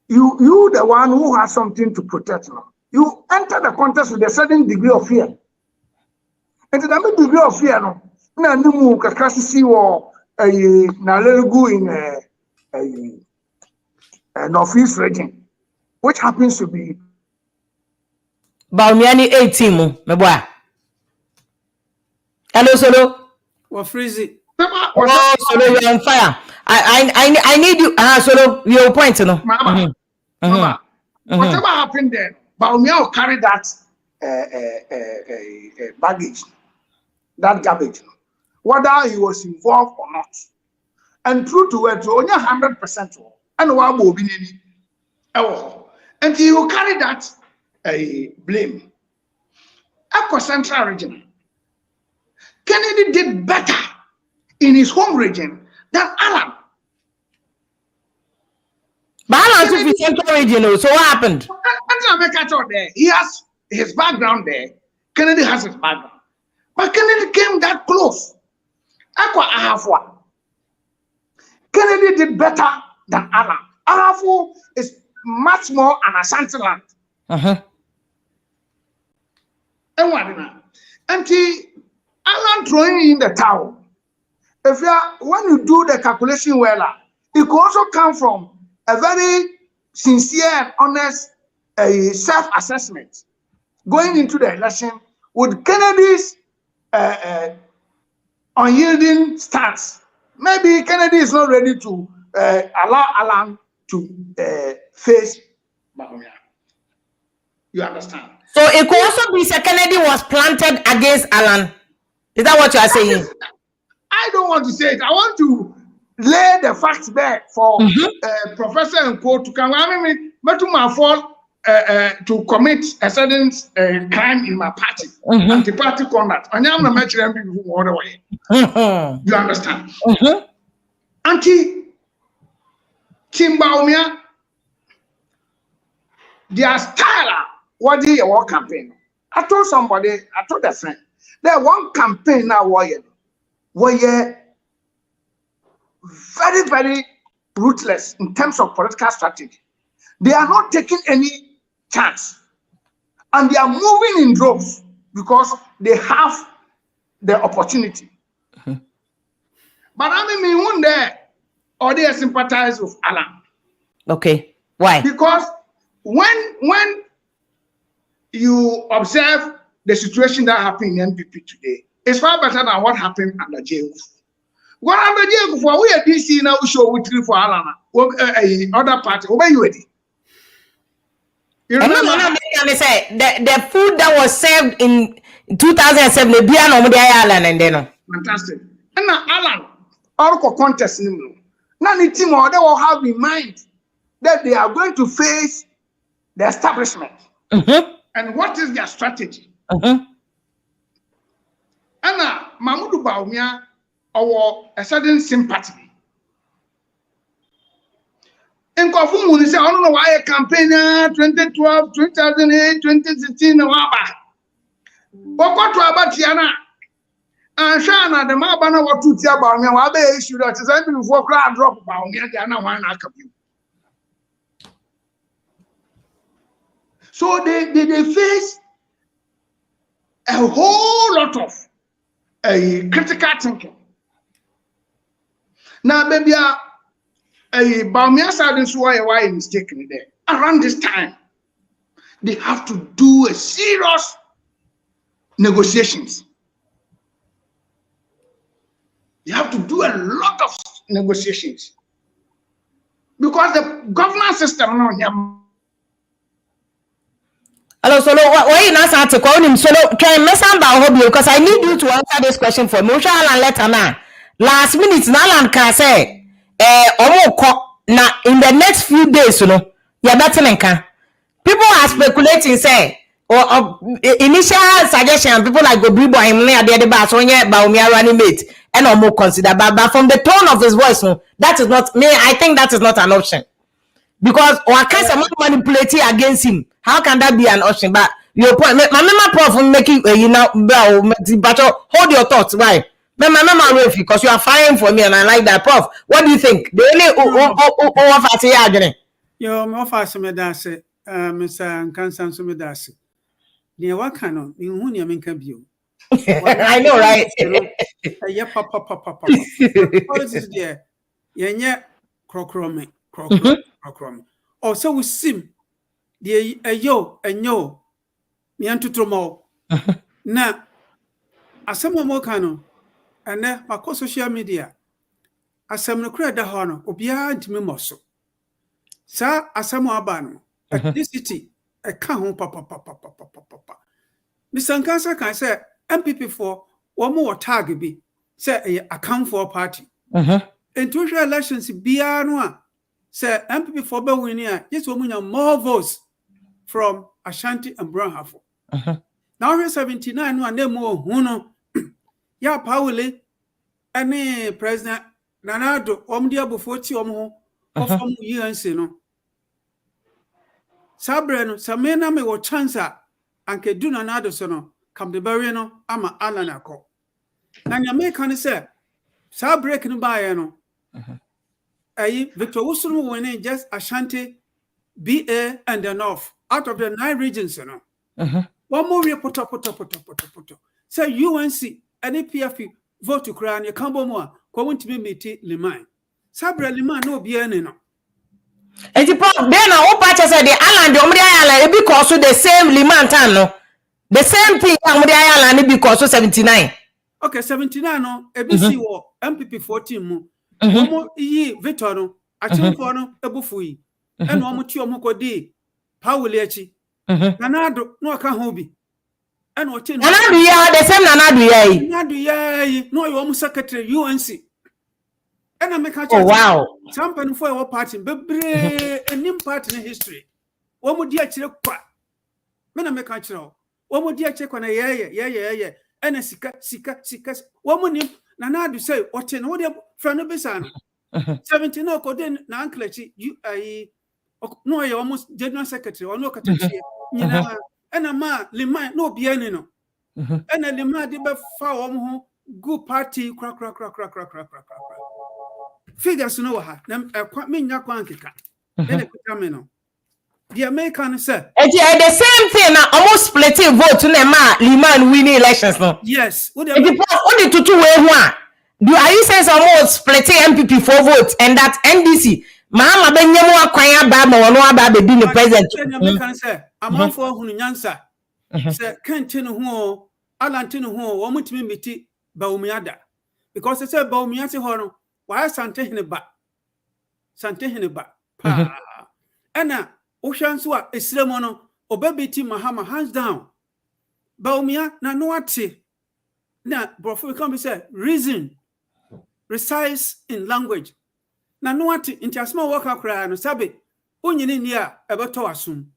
Speaker 4: You the one who has something to protect now. You enter the contest with a certain degree of fear. And the degree of fear, no, na nimu kakasi wo na lelgu in northeast region, which happens to be
Speaker 2: Bawumia ni 18 mo meboa. Hello Solo.
Speaker 5: What freezy?
Speaker 2: Oh, Solo, you're on fire. I need you. Solo, your point, no.
Speaker 4: Mama. Whatever happened there, Bawumia will carry that baggage, that garbage, whether he was involved or not. And true to it, only 100%. And one will be and he will carry that blame. Aqua Central region, Kennedy did better in his home region than Allan.
Speaker 2: But Allan took the Central region, so what happened?
Speaker 4: He has his background there. Kennedy has his background. But Kennedy came that close. Aqua Ahafwa. Kennedy did better than Allan. Ahafwa is much more an Ashanti land. And what? Until Allan throwing in the towel. If when you do the calculation well, it could also come from a very sincere and honest self-assessment going into the election with Kennedy's unyielding stance. Maybe Kennedy is not ready to allow Allan to face Bawumia. You understand?
Speaker 2: So it could also be that Kennedy was planted against Allan. Is that what you are saying?
Speaker 4: I don't want to say it. I want to lay the facts there for Professor Nko to come. I mean, but to my fault to commit a certain crime in my party, anti-party conduct. And I'm not matching them all the way. You understand? Team Bawumia, their style, what did your campaign? I told a friend, there one campaign now were very, very ruthless in terms of political strategy. They are not taking any chance. And they are moving in droves because they have the opportunity. But I mean, one day, or they sympathize with Allan.
Speaker 2: Okay. Why?
Speaker 4: Because when you observe the situation that happened in NPP today, it's far better than what happened under jail. What under jail for we are DC now show with for Allan, other party. Where you ready? You remember?
Speaker 2: Say the food that was served in 2007, the beer no Allan and then.
Speaker 4: Fantastic. And now Allan, all contest now the team or they will have in mind that they are going to face the establishment. And what is their strategy? And Mahmoud Bawumia a certain sympathy. In Kofumu, they say, I don't know why a campaign 2012, 2008, 2016, no waba. Boko to Abatiana. And Shana, the Mabana, what to tell about me, what they issue that is I before crowd drop about me, and I want to you. So they face a whole lot of critical thinking. Now, baby, Bawumia side is why mistaken there. Around this time, they have to do a serious negotiations. They have to do a lot of negotiations because the governance system now here.
Speaker 2: Hello, Solo. Why you not start to call him Solo? Can I mess about hobby? Because I need you to answer this question for me. Allan letter now. Last minute, Allan Cash say, na in the next few days, you know, yeah, that's an encounter. People are speculating, say, or initial suggestion, people like Gobribo and Mia, the other bus, when you're Bawumia running mate, and or more consider, but from the tone of his voice, no, that is not me. I think that is not an option. Because or can someone manipulate against him? How can that be an option? But your point, my mama prof making but hold your thoughts. Why? Mama because you are firing for me and I like that, prof. What do you think? The only offer say again.
Speaker 5: Your offer some medase, Mr. Kansan some medase. Near what canon, in whom you can be.
Speaker 2: I know, right?
Speaker 5: Yeah, papa. What is there? Yeah, crocrome. Or so we sim the yo and yo miantu tromo na asamo mo kano and then my social media asam no kra da ho no obia ntimi moso sa asamo abano ethnicity e ka ho papa Mr. Nkansa kan say NPP for one more tag bi say account for party in two elections bia no a say NPP for Bawumia, yes, woman more votes from Ashanti and Brownhafo. Now we're 79 one name more huno. Ya Pauli, any President Nanado, Omdia before Tiomo, or from UNC no. Sabreno, Samena me or chancer, and Keduna Nado sono, come the Barino, ama Alanako. Now you make on say, Sabrekin Bayano. Victor Usumu winning just Ashanti, BA, and the North out of the 9 regions. You know. One more put. Say UNC and APF vote to crown your combo more. Going to be meeting Liman. Sabra Liman no be any no.
Speaker 2: And the prof then our patch said the Allan the Omri because the same Liman time no. The same thing Omri Allan because 79.
Speaker 5: Okay, 79 no. ABC war MPP 14 mo. Omo yi Victor no achimfo no ebufuyi ena omo ti omo kodi Pauli echi nanado no aka ho bi ena o ti
Speaker 2: nanado ya the same nanado
Speaker 5: ya no yo omo secretary UNC ena me ka
Speaker 2: cha wow
Speaker 5: champion for your party bebre enim party in history omo di akire kwa me na me ka kire omo di akire kwa na ye ena sika omo ni nanado say o ti no de friend besano 17 no ko den na anklechi no you almost general secretary or no katachi nyina ena ma Liman no bia ni no ena Liman de be fa wo ho good party kra figures no ha na me nya kwa nkeka ena kuta me no the American say
Speaker 2: the same thing na almost splitting vote na ma Liman winning elections no
Speaker 5: yes
Speaker 2: what the tutu we ho a are you saying someone splitting MPP for votes and that NDC Mama benyemu akwan aba ma wono aba be the president
Speaker 5: me can say among for hunu nyansa say kente no ho Allan no ho wo mutimi meti Bawumia da because say Bawumia te ho no why sante hene ba pa ana wo hwanso a esremo no obabeti mahama hands down Bawumia na no ate na brofo can be say reason resides in language. Na no ati inti asma waka kra no sabe onyini ni a ebeto asum.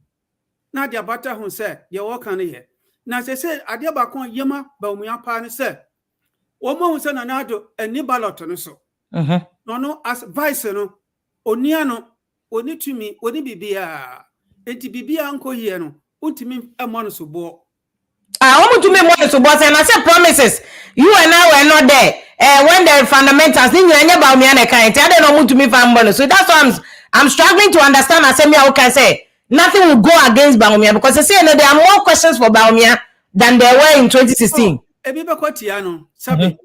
Speaker 5: Na dia bata hu se dia waka ne ye. Na se ade ba kon yema Bawumia pa ne se Woman was an anado and Nibaloton so. No, as vice no, Oniano, Oni to me, Oni Bibia, Enti Bibia uncle here no, Ultimate a monosubo.
Speaker 2: I want to make more to boss, and I said promises. You and I were not there. When the fundamentals, then you ain't about me and I can't. I don't know to me from bonus. So that's why I'm struggling to understand. I say me, I can say nothing will go against Bawumia because I say no, there are more questions for Bawumia than there were in 2016.
Speaker 5: Ebiba Kotiano, Sabi,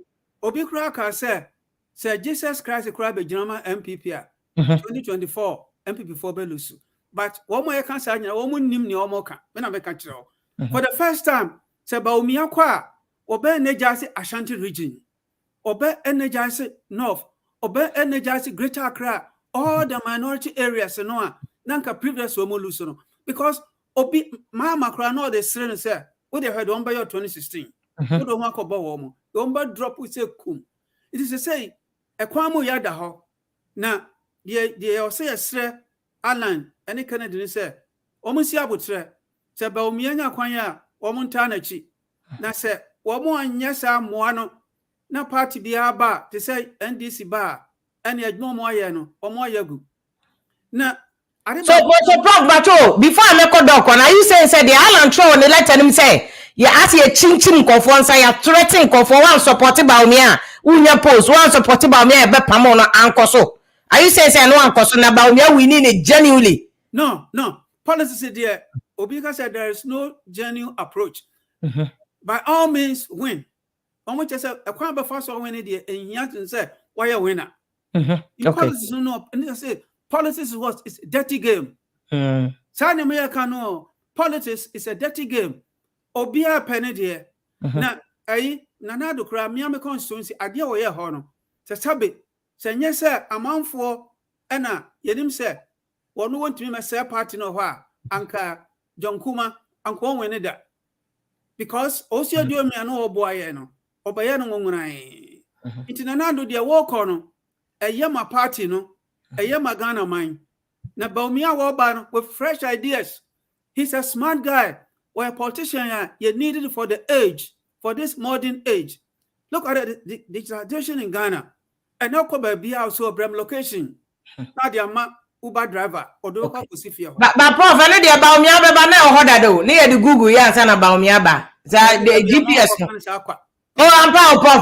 Speaker 5: Obikra can say Jesus Christ, crab a German MPP 2024 MPP for Belusu. But one more can say, a woman named Niomoka, when I make a for the first time, say Bawumia Kwa, Obe Nejasi Ashanti region, Obe Energize North, Obe Energize Greater Accra, all the minority areas and no Nanka previous Womolusono. Because Obi Mama Crano, the Sren say, what they heard on by your 2016. What don't want about woman, don't drop with a kum. It is to say, a Kwamo Yadaho. Now, they say a Sre Allan, any Canadian say, Omusia would say. Se Bawumia kwanya womuntanachi na se womu anyesa moano na party bia ba te say NDC ba ene admo mo aye no omo ayagu na
Speaker 2: so Prof Bacho, before I make a doc on, are you saying the Allan Troll on the letter him say you ask a chin confront say you threatening for one supported Bawumia unya post one supported Bawumia be pamo no ankoso. Are you saying no ankoso na Bawumia we need it genuinely?
Speaker 5: No policy said there Obika said there is no genuine approach. By all means, win. On which I said, a crime before so win it, and you say, why a winner? Politics, no, and I say, politics is a dirty game. San America, no, politics is a dirty game. Obia penny dear. Now, Nanado cry, Miami constituency, idea or your honor. Sabi, say, yes, sir, among for Anna, Yedim said, one want to be my sir party no wha, Anka. John Kuma and Kwoneda because also do me no boy no obayano ngunai itinanado dia walk on a yama party no a yama Ghana mine na Bawumia woba with fresh ideas. He's a smart guy or a politician you needed for the age, for this modern age. Look at the digitalization in Ghana and now come be also a location now the Uber driver or do but
Speaker 2: Prof, I know the Bawumia ba na ohoda do near the Google ya answer na Bawumia ba the GPS oh I'm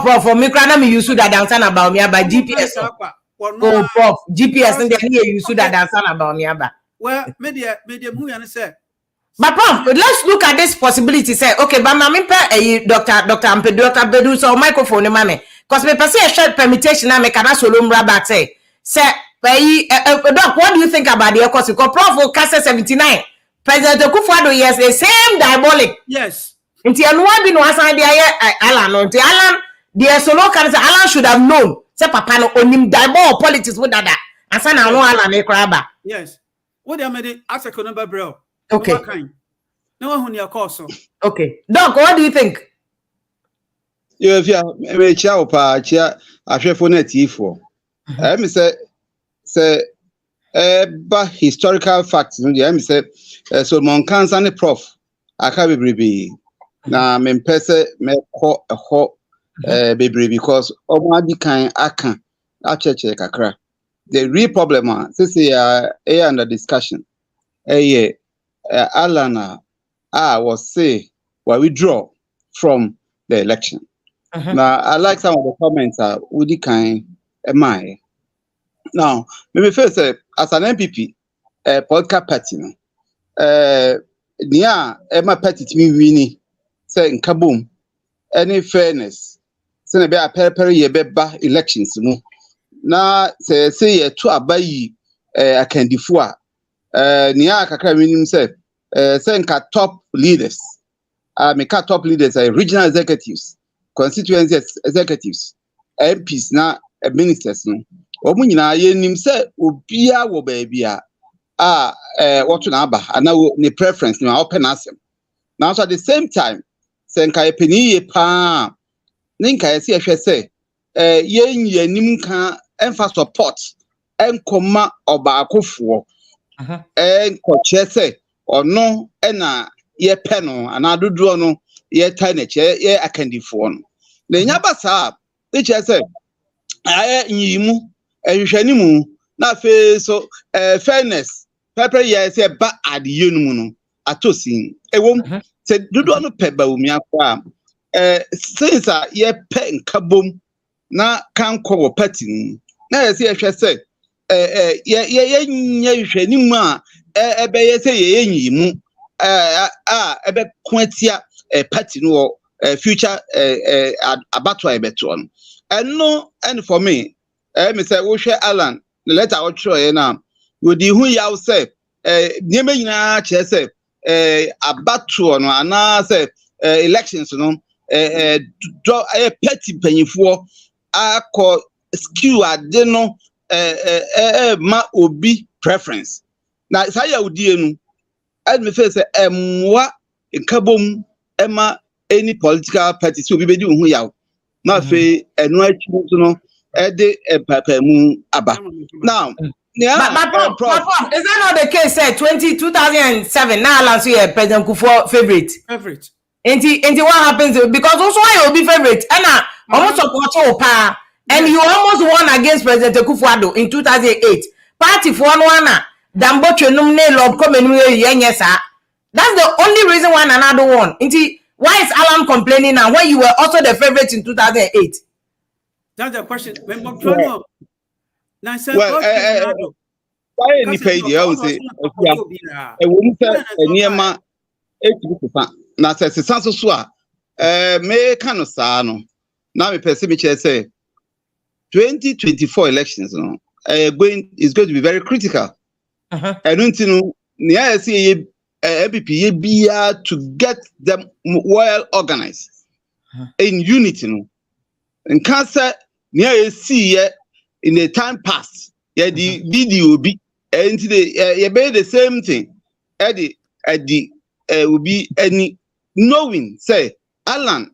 Speaker 2: prof for me crana me use that answer na Bawumia ba GPS oh prof GPS and then you use that answer na Bawumia ba
Speaker 5: well media who you say
Speaker 2: but Prof, let's look at this possibility say okay but ma me pe Dr. Ampedu so microphone ma me cause me person a short permutation na me kana solo mra back say Doc, what do you think about the economy? Because Prof. Kase 79, President Akufo-Addo, yes, the same diabolic.
Speaker 5: Yes.
Speaker 2: Until no one be no answer Allan. Until Allan, the solo can say Allan should have known. Say Papa no onim diabolic politics with that. Answer now no Allan e kraba.
Speaker 5: Yes. What they made ask a number, bro.
Speaker 2: Okay.
Speaker 5: No one who near course.
Speaker 2: Okay. Doc, what do you think?
Speaker 6: You if you me chia pa chia ahwefo na tifo. Me say ba historical facts no dey me say so mon cancer ne prof aka bebrebe na me pese me ko ho bebrebe because omadi kan aka acheche kakra the real problem say under discussion Allan was say well withdraw from the election. Now I like some of the comments Udi kan am now, maybe first as an MPP, political party, near Emma Petty to me winning, say in Kaboom, any fairness, send a bear peri beba elections. Now, say to a bayi a candy four, near Kaka winning said, send top leaders, make top leaders, regional executives, constituency executives, MPs, now ministers. Omunyina yenim se obia wo baabia what na aba ana ne preference na open asem now so at the same time se nka epeni ye pa ninka ye se ehwe se yenyanim ka emfa support enkoma obaakofo enkoche se ono na ye pe no ana dodo no ye tai na che ye akandifo no na nya ba sa which I said, I yimu, ehwehwanimu, na fe so fairness, pepper ye say ba ade no mu no atosin. Ewom se dodo no pe Bawumia kwa since ye pe nkabom na kan wo party ni. Na ye say ehwe say ye nya hwanimu a ebe ye say ye yimu ebe kwatia party no future abatwa ebeto no. And no, and for me, me say we share Allan. The letter I show now. Would you who you say? Nyeme nyina che say abatwa no ana say elections no do petty panyifo akọ skew ade no ma obi preference. Na say ya odie no. And me say emwa nkabom ema any political party so obi be di who ya. Ma fe enu achi no de papa mu aba. Now
Speaker 2: but is that not the case? 2007 now Allan so your President Kufuor favorite. And what happens because also I will be favorite and almost support pa and you almost won against President Kufuor in 2008. Party for one dambo twenum ne lord come yesa. That's the only reason why another one. Why is Allan complaining now when you were also the favorite in 2008?
Speaker 5: That's the question. When
Speaker 6: why any pay the house say e wo say eniema etukufa na say sense so a me kan no saa no na me pese me che say 2024 elections no is going to be very critical. No near say NPP bia to get them well organized in unity no. And cancer near see in the time past, the video be and the be the same thing. Eddie will be any knowing say Allan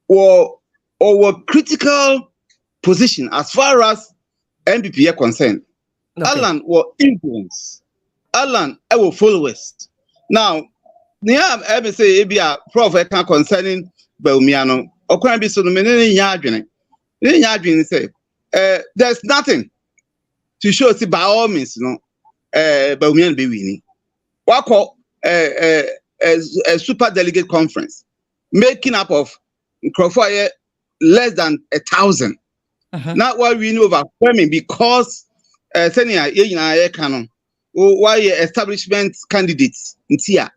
Speaker 6: or critical position as far as NPP are concerned. Okay. Allan will influence. Allan will followers. Now, near I say a prof concerning Bawumia no. Okwan bi so no menene nya adwene say there's nothing to show see by all means no Bawumia be winning. Wako a super delegate conference making up of Crawford less than 1,000. Not why we know overwhelming because senior ye canon why establishment candidates ntia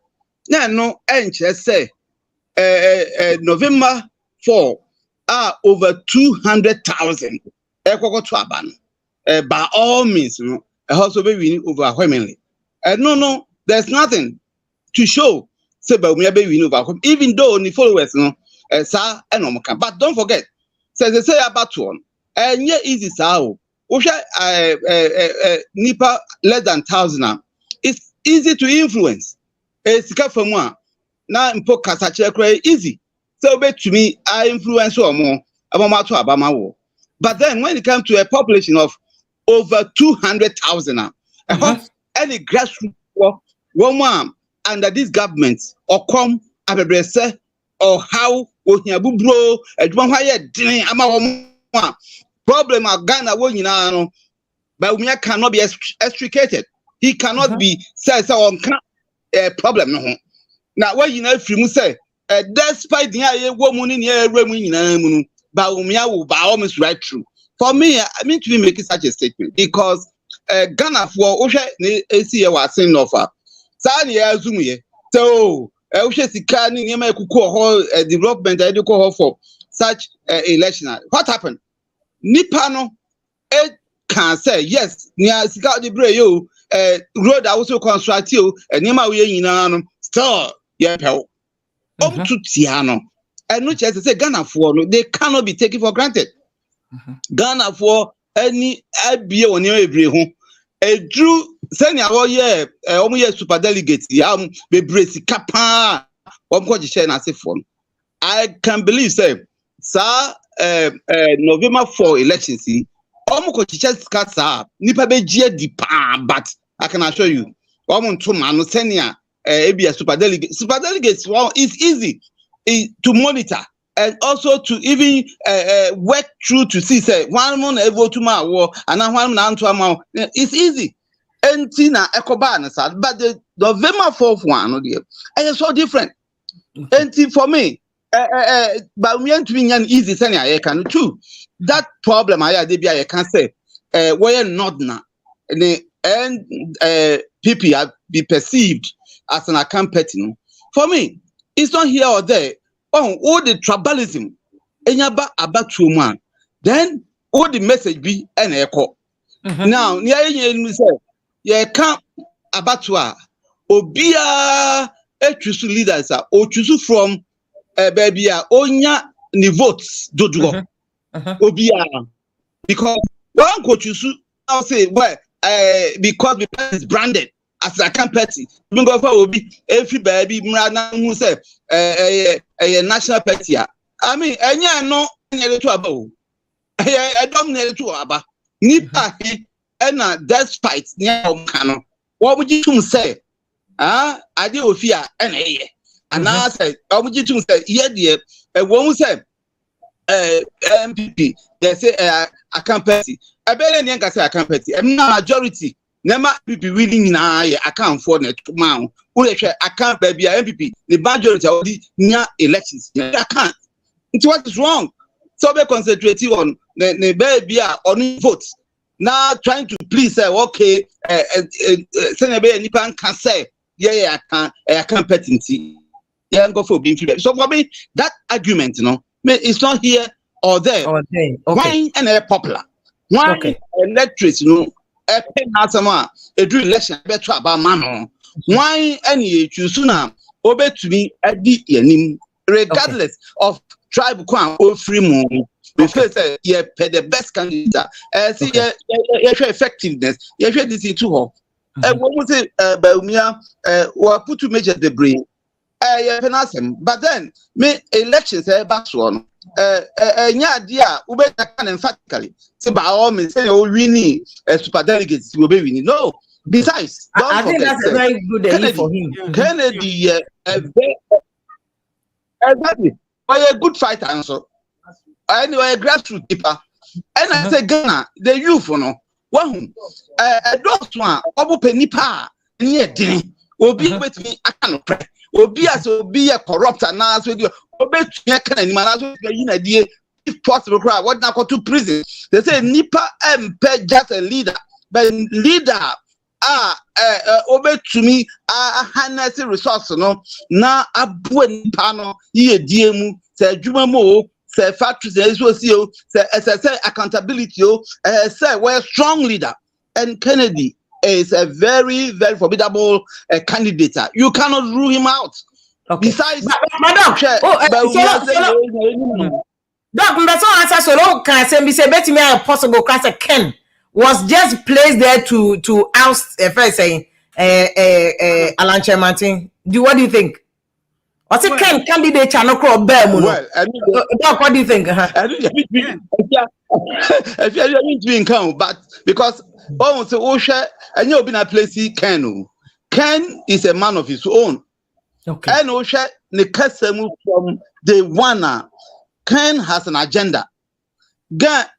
Speaker 6: na no enche say November 4 are over 200,000 by all means no also be winning overwhelmingly no there's nothing to show say Bawumia be winning overwhelmingly even though the followers no sa enomoka. But don't forget say about one and yeah easy sao nipa less than 1,000 it's easy to influence sika famwa na mpo kasa kire easy so bet to me I influence or more abama to abama wo. But then when it comes to a population of over 200,000 any grassroots one under this government or come abebrese or how ohiabu bro adwuma hwa ye den ama wo problem of Ghana wo nyina no Bawumia cannot be extricated. He cannot be said on problem no. Now what you know if you say despite the aye woman in here mu Bawumia will by almost right through. For me, I mean to be making such a statement because Ghana for ohwe ne esi ye wa sin offer. Sa ne ya zoom ye. So ohwe sika ni nyema ekuko ho development I do call for such election. What happened? Nipa no can say yes near sika de bre yo road also construct you nyema we nyina no still ye pew to tiano and no chance say Ghana for no they cannot be taken for granted. Ghana for any abie oni ebre ho edru senior wo ye omo ye super delegate ya be brace kapa omko je na se for. I can believe say sir November 4 elections omko chiche skata nipa be gie di pa but I can assure you omo to man senior be a super delegate. Super delegates well it's easy to monitor and also to even work through to see say one man able to my war and one man to amount. It's easy. Entina ekoba sad, but the November 4th one, it's so different. Enti for me, but we to be an easy thing I can too. That problem I can say, we're not now, and people have be perceived as an accompanying. For me, it's not here or there. Oh, all the tribalism, enyaba about 2 months. Then all the message be an echo. Now, near you say, yeah, come about to obia choose leaders or choose from baby onya ni votes dodo obia because one could choose I'll say well because the party is branded as a campaign even go for obi every baby mrana who say a national party I mean enya no nyere to aba o I don't nyere to aba nipa he na despite near omkano what would you say I did ofia and and I said, I would you say, yeah, a woman said, MPP, they say, a campaign. I bet any can say a campaign. I'm not majority. Never people willing I account for it. Man, who I can't be a MPP. The majority of the near elections. I can't. It's what is wrong. So we concentrating on the baby on votes. Now trying to please say, okay, Senator Nipan can say. Yeah, I can't patent. Yeah, go for being free. So for me, that argument, it's not here or there.
Speaker 2: Okay.
Speaker 6: Why and popular? Why electric, a pen as a do election better about man. Why any choose now? Obey to me at the regardless of tribe crown or free moon. We first say, yeah, pay the best candidate. See, effectiveness. Yeah, this is too hot. What was it, Bawumia, or put to measure the brain? But then, me elections, back one. Yeah, dear, Ube can emphatically say by all means, say, oh, we need super delegates will be winning. No, besides,
Speaker 2: I think that's a very good idea for him.
Speaker 6: Kennedy, exactly, by a good fighter, and so anyway, a grassroots people. And I say, Ghana, the youth, one, those one, open nipa, near dinner, will be with me. I cannot pray. Will be as will be a corrupt and as with you. Obey to can man, idea if possible. Cry what now go to prison. They say nipa just a leader, but leader obey to me harness resource no na abu nipa no ye diemu say adwuma mo. Say factories, say accountability, say we're a strong leader. And Kennedy is a very, very formidable candidate. You cannot rule him out. Okay. Besides,
Speaker 2: Madam, that's all answer. So, can I say, bet me a possible class Ken was just placed there to oust, first saying, Allan Cash. What do you think? What's a candidate channel called Belmo? Well, what do you think?
Speaker 6: If you need to income, but because almost Osha and you've been a place Ken is a man of his own. Okay. And Osha Nikasemu from the one. Ken has an agenda.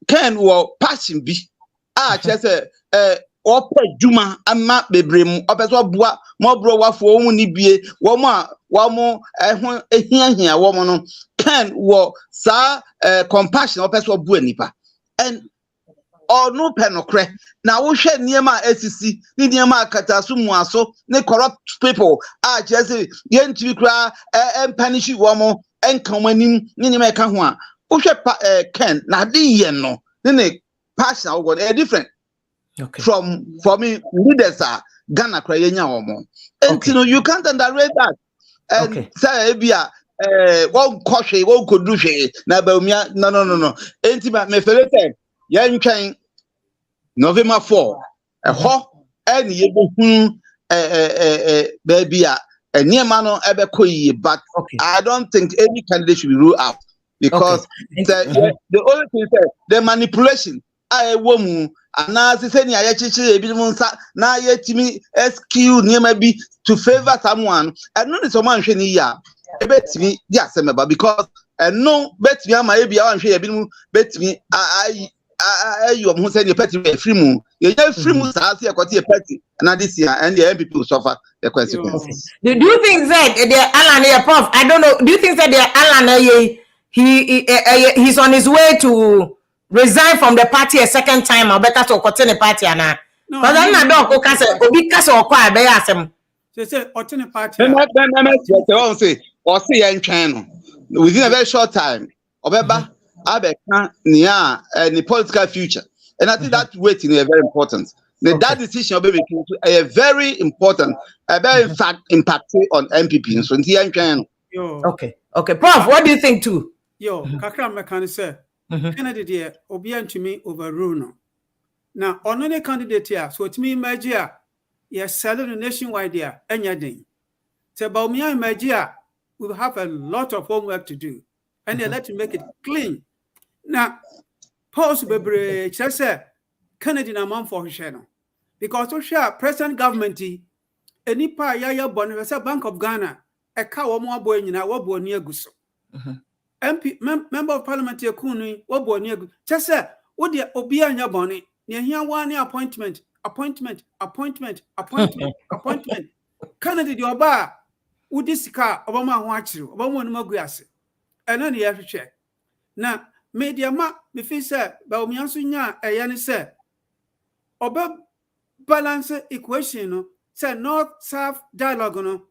Speaker 6: Ken will passion be just ope juma ama bebrem opeso bua mo bro wafo mu ni bie wo mo ehun ehia wo mo no Ken wo sa compassion opeso bua nipa and no penokre na wo hwe niema asisi ni niema akatasu mu aso ne corrupt people just ye ntwi kra punish wo mo enkanwanim ni niema ka ho a wo hwe Ken na de ye no ne passion wo go different. Okay. From for me, leaders are Ghana Krayenya Omo. And you can't underrate that. And say one caution, one could do she na Bawumia. No. Intimate me feel say, yeah, train November 4. A ho and ye baby a near mano ebe koyi, but I don't think any candidate should be ruled out because the only thing is the manipulation. I woman and now say I now yet me SQ near maybe to favor someone. I know this someone shiny ya. I bet me yes, because and no bet me ama ebi awan hwe ebi mu bet me you who say the party free mu you free mu sa se ekoti e party na this year and the NPP will suffer the consequences.
Speaker 2: Do you think that the Allan Prof, I don't know, do you think that the Allan he's on his way to resign from the party a second time or better to continue the party na? Because I'm not going to obi kase okwa be asem.
Speaker 5: Say continue party.
Speaker 6: They say or say entwan no within a very short time obeba abeka nia any political future, and I think that waiting is very important. That decision will be making a very important, a very impactful on MPP. So
Speaker 2: okay, Prof, what do you think too?
Speaker 5: Yo, kakra me kan say Kennedy there obi antumi overrule no. Now on any candidate here, so it me imagine yes selling nationwide there anything. Say Bawumia imagine we will have a lot of homework to do, and they let to make it clean. Now, pause bebre say Kennedy na man for his no. Because to share present government any pa ya bon say Bank of Ghana e ka wo mo abo nyina wo bo ni aguso. MP member of parliament e kunu wo bo ni aguso. Che say wo de obi anya boni ne hia one appointment. Kennedy de oba wo disika oba ma ho akire oba mo no magu ase. Ena ne ya hwehwe. Na media ma me fi say Bawumia so nya eya ne say oba balance equation no say north south dialogue no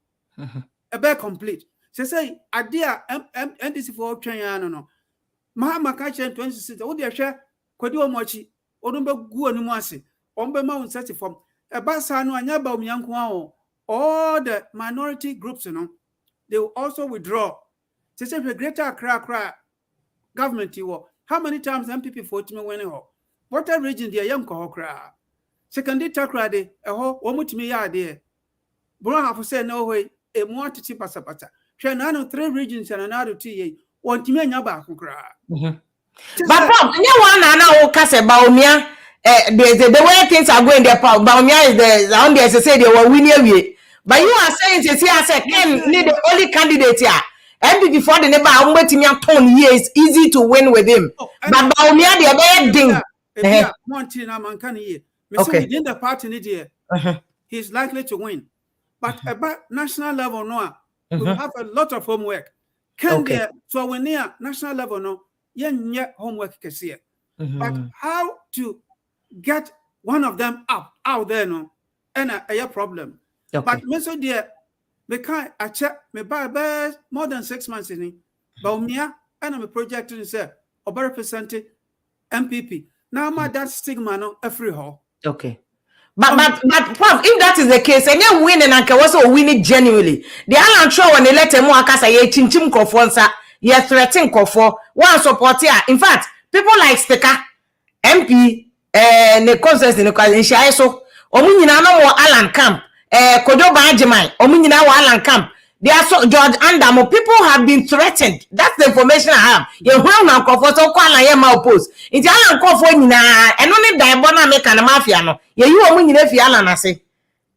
Speaker 5: a be complete say idea NDC for twan no Mahama ka chen 26 wo de hwe kwadi omochi odun be gu onimu ase on be ma won set form e ba sa no anya Bawumia nko a all the minority groups no they will also withdraw say greater Accra government how many times MPP for me winning ho what a region there yam ko kra secondary takrade eho womutimi ya de bro have say no way e mo atiti pasapata hwe na no 3 regions and na do tie wontimi anya ba akokra
Speaker 2: but Prof nye one na wo kase Bawumia the way things are going there Bawumia is the on there say they were winning away but you are saying say Ken need the only candidate here MPP for the neighbor wontimi aton years easy to win with him but Bawumia the be ding
Speaker 5: monti na man kan ye. Okay. Within the party media, he's likely to win. But about national level, no, we have a lot of homework. So when near national level, no, yeah, homework can see it. But how to get one of them out there, no, and a problem. But me so dear, me can't I check me by more than 6 months in it. Bawumia, and I'm a project to say, or represented MPP. Now my that stigma no every hall.
Speaker 2: Okay. But Prof, if that is the case, and you win and can also win it genuinely. The Allan Shaw when they let him walk as a chinchim confonsa, ye threatening for one support here. In fact, people like Steka, MP, the consensus in the Shire so, Omunina no Allan Camp, Kodo Bajimai, Omunina Allan Camp. They are so George Andamo. People have been threatened. That's the information I have. You will not comfort so call I am opposed. It's Allan Comfort and only Diabona make an mafia. No, you are winning if you Allan say.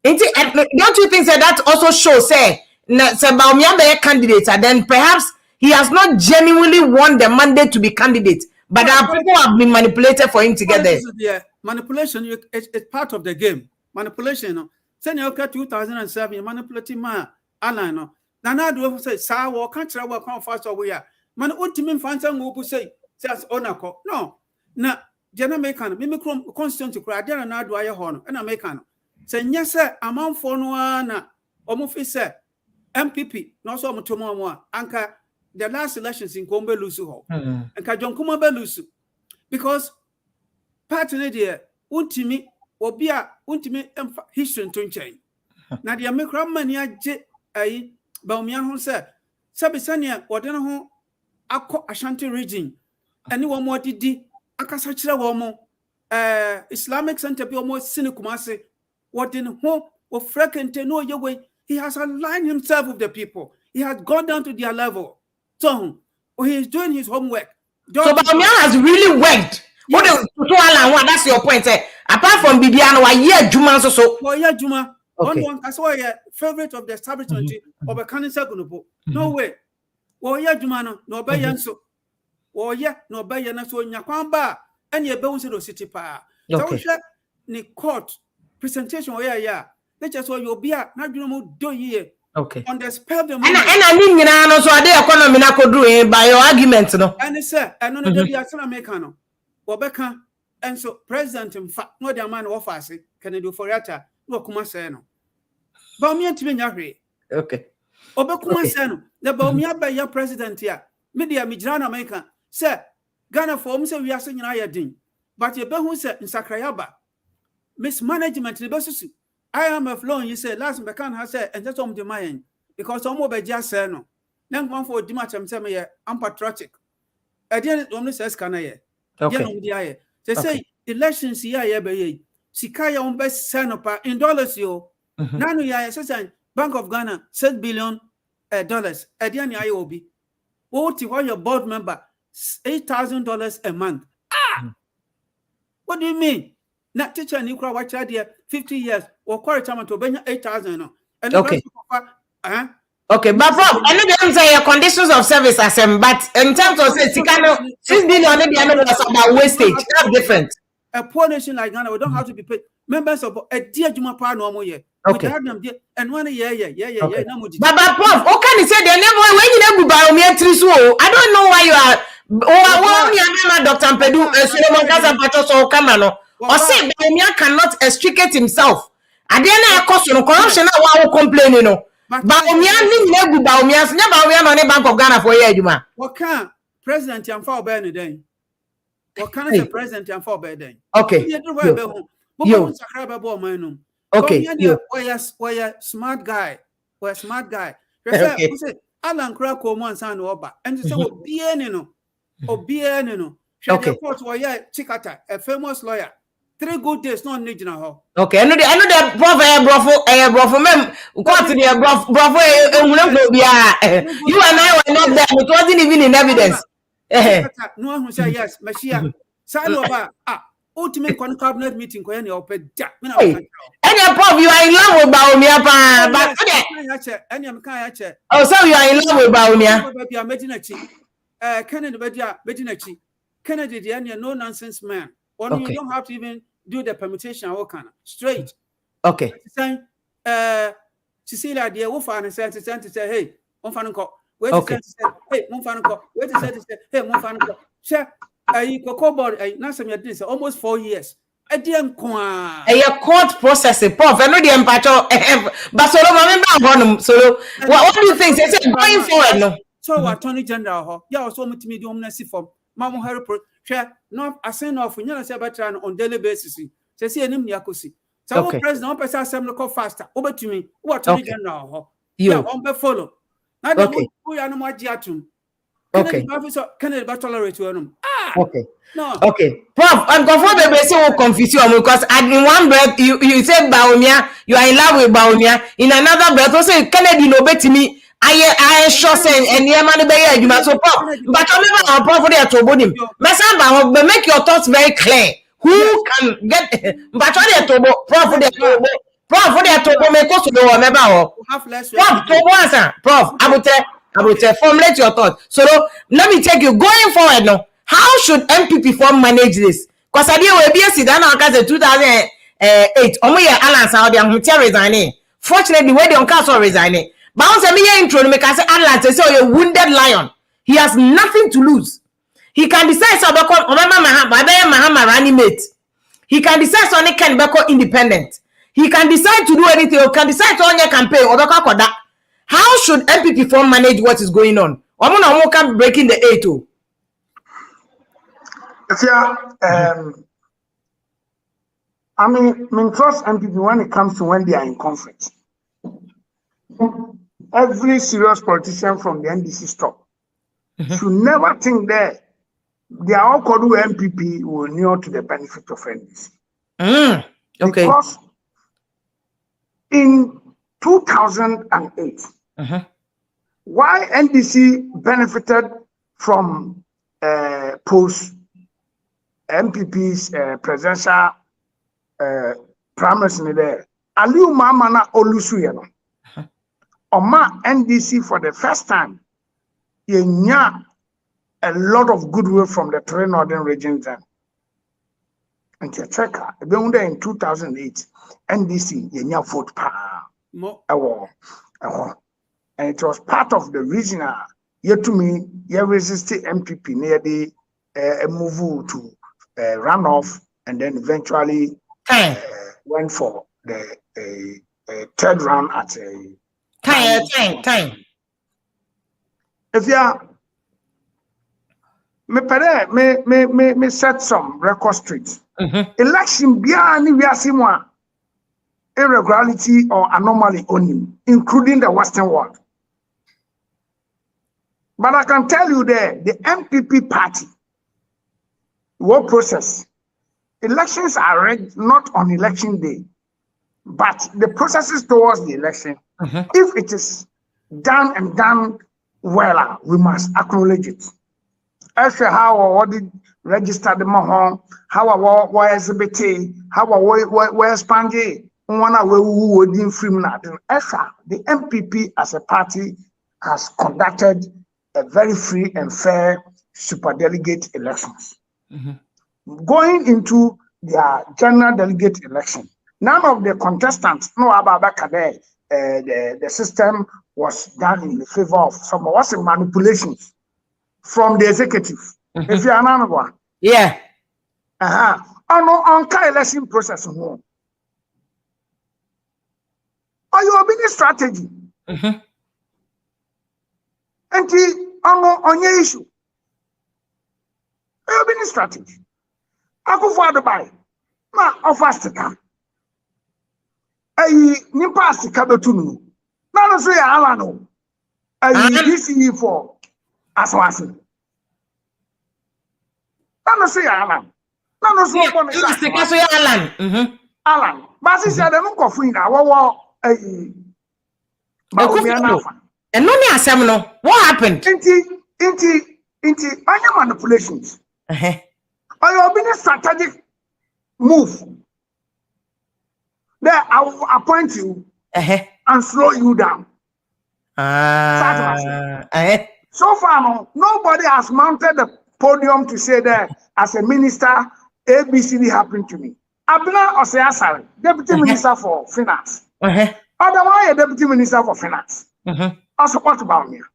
Speaker 2: Don't you think that also shows say Bawumia be candidates and then perhaps he has not genuinely won the mandate to be candidate, but people have been manipulated for him to get there.
Speaker 5: Yeah, manipulation it's part of the game. Manipulation. No, say you 2007 you manipulating man. Allan no na do say sa wo kan kira wo kan fa so we ya man ultimate fansa ngo say says onako no na jena mekan me constituent kura dia na do aye ho no na mekan no say nya say amanfo no na omo fi say MPP no so omo tomo omo anka the last elections in Kombe lusu ho anka jonkuma be lusu because party ne dia ultimate obi a ultimate history to nchen na dia mekra mani age ayi Bawumia ho say sabisania wode no ho akọ Ashanti region ani wo mo didi akasa kire wo mo Islamic center bi wo mo sinikumase wode no ho wo frekente no yewe he has aligned himself with the people. He has gone down to their level. So he is doing his homework.
Speaker 2: So Bawumia has really worked. Yes. What that's your point. Apart from Bibiano, a year Juma so.
Speaker 5: Oh yeah, Juma. Okay. One I saw a favorite of the establishment of a Kanisa Gunupo. No way. Woya Jumano, no bayanso. Woya, no bayana so nyakwamba, and ye bones in the city pa. So we shall ni court presentation ya. Let's just what you'll be at, not you know, do ye.
Speaker 2: Okay.
Speaker 5: On the spur of the moment.
Speaker 2: And I mean, so are they economy na could do by your argument, no?
Speaker 5: And it's and no, there be a son of Mecano. Wabeka, and so President, in fact, no, the man of us can do for yata, no Kumaseno. Bawumia to me,
Speaker 2: okay.
Speaker 5: Obekuma Seno, the Bawumia by your president here. Media Mijana America, sir, Ghana for say we are saying I ding. But your Behu said in Sakrayaba, mismanagement, the best. I am a flow, you say, last Becan has said, and that's on the mind, because I'm over just saying no. Then one for Dimat and tell me, I'm patriotic. I didn't only says, can I? Okay. They say elections here, by Sikaya on best sanopa in dollars, yo. Nanu ya says, Bank of Ghana, $6 billion. Adiani IOB. What your board member, $8,000 a month. What do you mean? Not teacher and you crowd watch idea 50 years or quarter time to bring 8,000.
Speaker 2: Okay. Okay, but Prof, I know them say conditions of service as but in terms of say 6 billion maybe about wastage. That's different.
Speaker 5: A poor nation like Ghana, we don't have to be paid. Members of a dear Juma Pa normal year.
Speaker 2: Okay.
Speaker 5: And one yeah.
Speaker 2: But Prof, what can you say? They never when you never Bawumia Triso. I don't know why you are. Dr. Mpedu, Solomon Gaza Patos or Kamano. Or say Bawumia cannot extricate himself. I didn't cause corruption. I will complain, you know. Bawumia never Bawumia, never on the Bank of Ghana for a year, Juma.
Speaker 5: What can President Yamfa Benny then? What can the President Yamfa Benny?
Speaker 2: Okay. Okay.
Speaker 5: We're a smart guy. We're a smart guy. Okay. Allan Cash and son Oba. And you say, Obieno. Okay. Chikata, a famous lawyer. 3 good days, no need now.
Speaker 2: Okay, I know the bravo, mem. Bravo, you and I were not there. It wasn't even in evidence.
Speaker 5: No one who say yes, Mashia. Sanoba, ultimate cabinet meeting, when you open Jack. And
Speaker 2: Prof, you are in love with Bawumia, but oh, so you are in love with Bawumia.
Speaker 5: Kennedy, the no nonsense man. One you don't have to even do the permutation or kind of straight.
Speaker 2: Okay.
Speaker 5: Cecilia, dear, we'll find a sense to say, hey, one fan call. Wait to say, hey, one fan call. Wait to say, hey, one fan call. Share a cocoa not some years, almost 4 years. A damn qua. A
Speaker 2: court processing, Prof. I know the empathy, but so what do you think? They said going forward, no.
Speaker 5: So, Attorney General, yeah, so much medium for Mamma Harry. No, I send off when you say better on daily basis. Say, any Yakusi. So, President, person assembly call faster. Over to me. What to general? You on follow. I don't know who are no more Giatum.
Speaker 2: Okay.
Speaker 5: Can it tolerate to them?
Speaker 2: Okay. No. Okay. Prof, I'm confused. They say will confuse you because in one breath you say Bawumia, you are in love with Bawumia. In another breath, you say Kennedy no bet me. I sure say and the man be you must so Prof. But remember our Prof there to bodim. But make your thoughts very clear. Who can get but what there to Prof there to Prof there to make us to know remember Prof to answer Prof I will formulate your thoughts. So let me take you going forward now. How should MPP form manage this? Because I did will be a Sidan in 2008. Allan Cash resigning. Fortunately, where the council resigning. But once me intro, make I say Allan say a wounded lion. He has nothing to lose. He can decide so because Mahama reanimate. He can decide so he can become independent. He can decide to do anything. Or can decide to on your campaign or that. How should MPP form manage what is going on? I'm breaking the 8-2.
Speaker 4: I mean, trust MPP when it comes to when they are in conference. Every serious politician from the NDC stop should never think that they are all called MPP will kneel to the benefit of NDC.
Speaker 2: Okay.
Speaker 4: Because in 2008, why NDC benefited from post MPP's presidential primaries in there. Aliu Mamana Olusuyeno. Oma NDC for the first time yenya a lot of goodwill from the three northern regions then. And checker, in 2008, NDC yenya vote pa. And it was part of the reason yet to me, you resisted MPP near the move to run off and then eventually went for the third round at a
Speaker 2: time.
Speaker 4: If you me set some record straight. Election beyond we are seeing irregularity or anomaly only, including the Western world. But I can tell you there, the NPP party, what process? Elections are read not on election day, but the processes towards the election, if it is done and done well, we must acknowledge it. As for how or did register the mahon, how our SBT, how our Spangy, one away who would in free the NPP as a party has conducted a very free and fair superdelegate elections. Going into their general delegate election, none of the contestants know about the system was done in the favor of some was manipulations from the executive. If you are not one,
Speaker 2: yeah,
Speaker 4: on election process, are you being strategy? And on your issue, are you being strategy? I go for the buy. Ma offers to come. Nipa to come to me. None of say Alano. DCE for Aswasin. None of say Alan. None of say
Speaker 2: Alan.
Speaker 4: Alan. But he said, I'm going to Bawumia.
Speaker 2: And no near seminal. What happened?
Speaker 4: Inti, manipulations. Or you been a strategic move. There, I will appoint you and slow you down. So far, nobody has mounted the podium to say that as a minister, ABCD happened to me. Abna Oseasari, Deputy Minister for Finance. Otherwise, a Deputy Minister for Finance. I support Bawumia.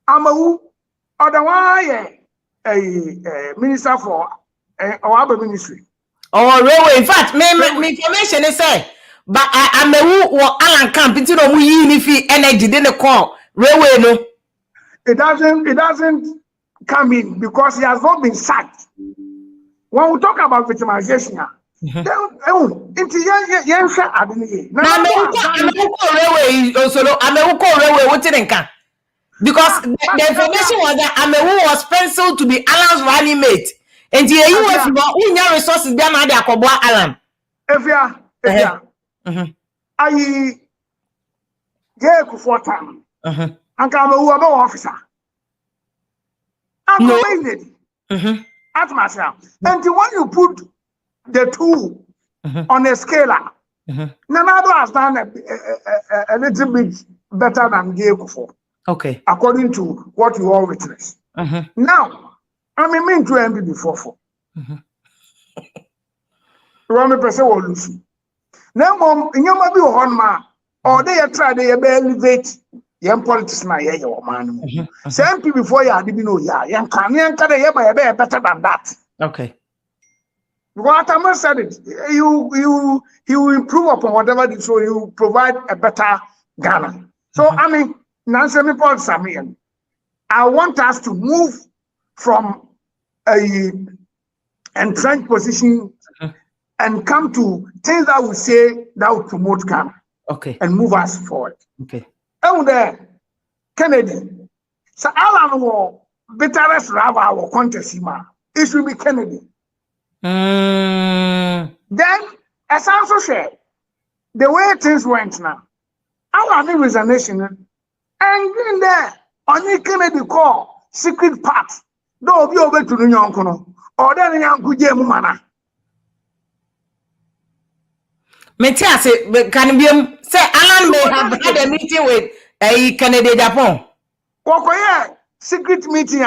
Speaker 4: Amahu, otherwise, a minister for our ministry.
Speaker 2: Oh, railway. In fact, my information is say, but I'm a who Allan Cash into no we energy didn't call railway. No,
Speaker 4: it doesn't come in because he has not been sacked. When we talk about victimization,
Speaker 2: because the information was that Amewu was penciled to be Allan's running mate. And the US no resources be na dey akoboa Allan.
Speaker 4: Efia. Ayi get ku for time. Anka Amewu aba officer.
Speaker 2: No.
Speaker 4: At myself. And when you put the two on a scaler, Nanado has done a little bit better than Gekufo.
Speaker 2: Okay.
Speaker 4: According to what you all witness. Now, I mean to MPP before. Rami person will lose. Now, mom, in your mobile one man, or they try to elevate young politics na your man. Same people before you had been no young can better than that.
Speaker 2: Okay.
Speaker 4: What I said it, you will improve upon whatever it, so you provide a better Ghana. So I mean, Nancy Paul Samian, I want us to move from a entrenched position and come to things that we say that will promote Ghana.
Speaker 2: Okay.
Speaker 4: And move us forward.
Speaker 2: Okay.
Speaker 4: And there, Kennedy. So Allan will bitterest rival our contest. It should be Kennedy. Then, as I also said, the way things went now, Allan resignation, and in there, only Kennedy call secret part. Don't be over to the young or then young good mana.
Speaker 2: Metia say, can be say Allan may have had a meeting with a Ken Agyapong.
Speaker 4: Kokoye, secret meeting.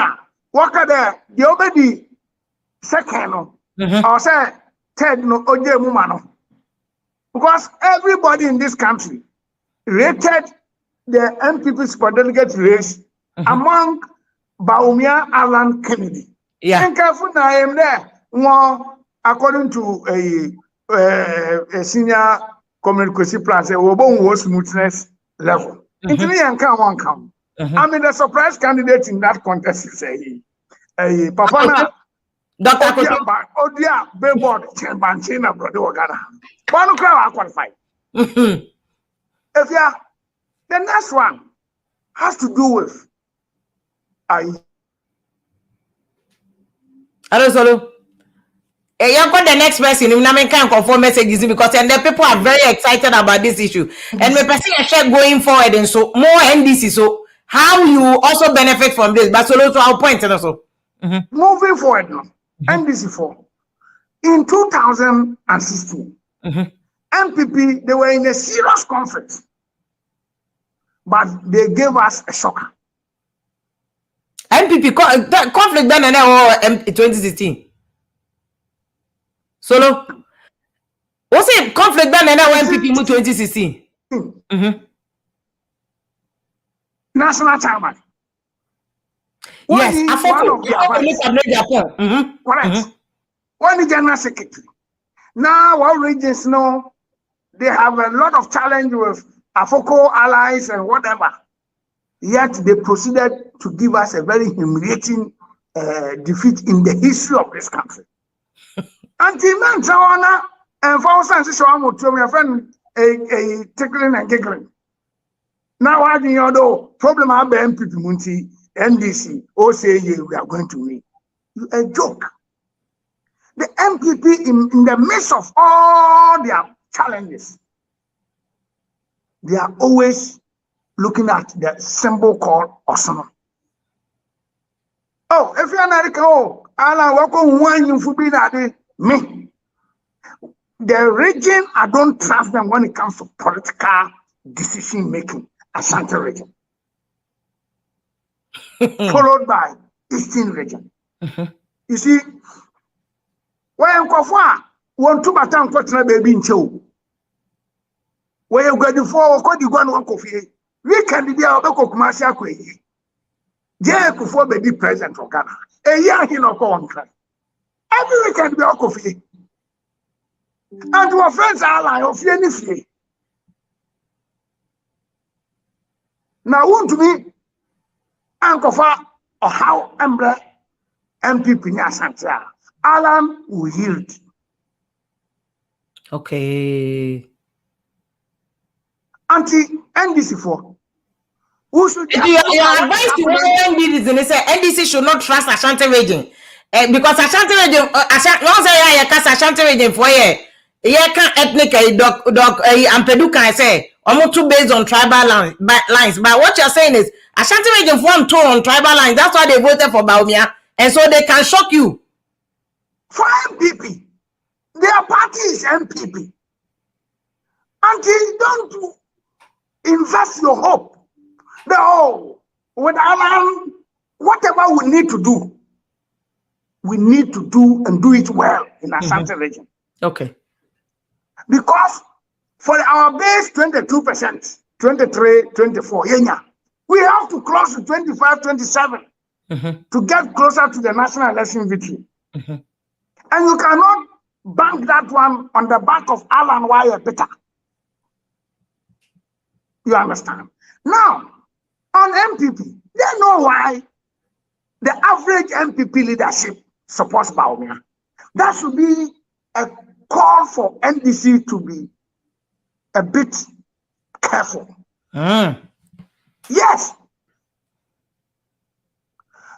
Speaker 4: What are the already second or say third no oje mumano. Because everybody in this country rated the NPP superdelegate race among Bawumia Allan Kennedy.
Speaker 2: Yeah.
Speaker 4: And careful I am there. More according to a senior communication plan, say we smoothness level. Into me and one count. I mean the surprise candidate in that contest is Papa na
Speaker 2: Dr.
Speaker 4: Odia Billboard Chambanchina brother Ogana. One crowd qualified. If yeah, the next one has to do with
Speaker 2: Solo. You got the next person. You can't confirm messages because and the people are very excited about this issue. And the person share going forward and so more NDC. So how you also benefit from this? But Solo to our point and also
Speaker 4: moving forward now. NDC 4 in 2016. NPP, they were in a serious conflict, but they gave us a shocker.
Speaker 2: NPP conflict done in 2016. Solo, what's it conflict done in NPP 2016?
Speaker 4: National chairman.
Speaker 2: Yes,
Speaker 4: correct. One the general secretary. Now our regions know they have a lot of challenge with Afoko allies and whatever. Yet they proceeded to give us a very humiliating defeat in the history of this country. Until then, Tawana and for us, to my friend a tickling and giggling. Now I think you know problem about MPP Munti, NDC, or say we are going to win. A joke. The MPP in the midst of all their challenges, they are always looking at the symbol called Osama. Oh, if you're American, Allan, welcome one you for being at me. The region, I don't trust them when it comes to political decision making. Ashanti region, followed by Eastern region. You see, when Kofa want to batan kwatna baby in show. When you go before ko di gwan wan kofi. We can be our beko kumasi akwe. Je Kufo baby president of Ghana. E ya he no ko on track. Every weekend be kofi. And your friends are like of any fee. Now want to me Uncle Fa or how MPP Nyasanta. Allan will yield.
Speaker 2: Okay.
Speaker 4: NDC 4. Who should
Speaker 2: your advice to NDC should not trust Ashanti region. Because Ashanti region, Ashanti region for can ethnic Ampedu can say almost two based on tribal lines. But what you're saying is Ashanti region formed two on tribal lines. That's why they voted for Bawumia, and so they can shock you.
Speaker 4: For MPP, their party is MPP. Until don't invest your hope. No, with Allan, whatever we need to do and do it well in Ashanti region.
Speaker 2: Okay.
Speaker 4: Because for our base 22%, 23, 24, we have to cross to 25, 27 to get closer to the national election victory. And you cannot bank that one on the back of Allan Wire Peter. You understand? Now, on MPP, they know why the average MPP leadership supports Bawumia. That should be a call for NDC to be a bit careful. Yes.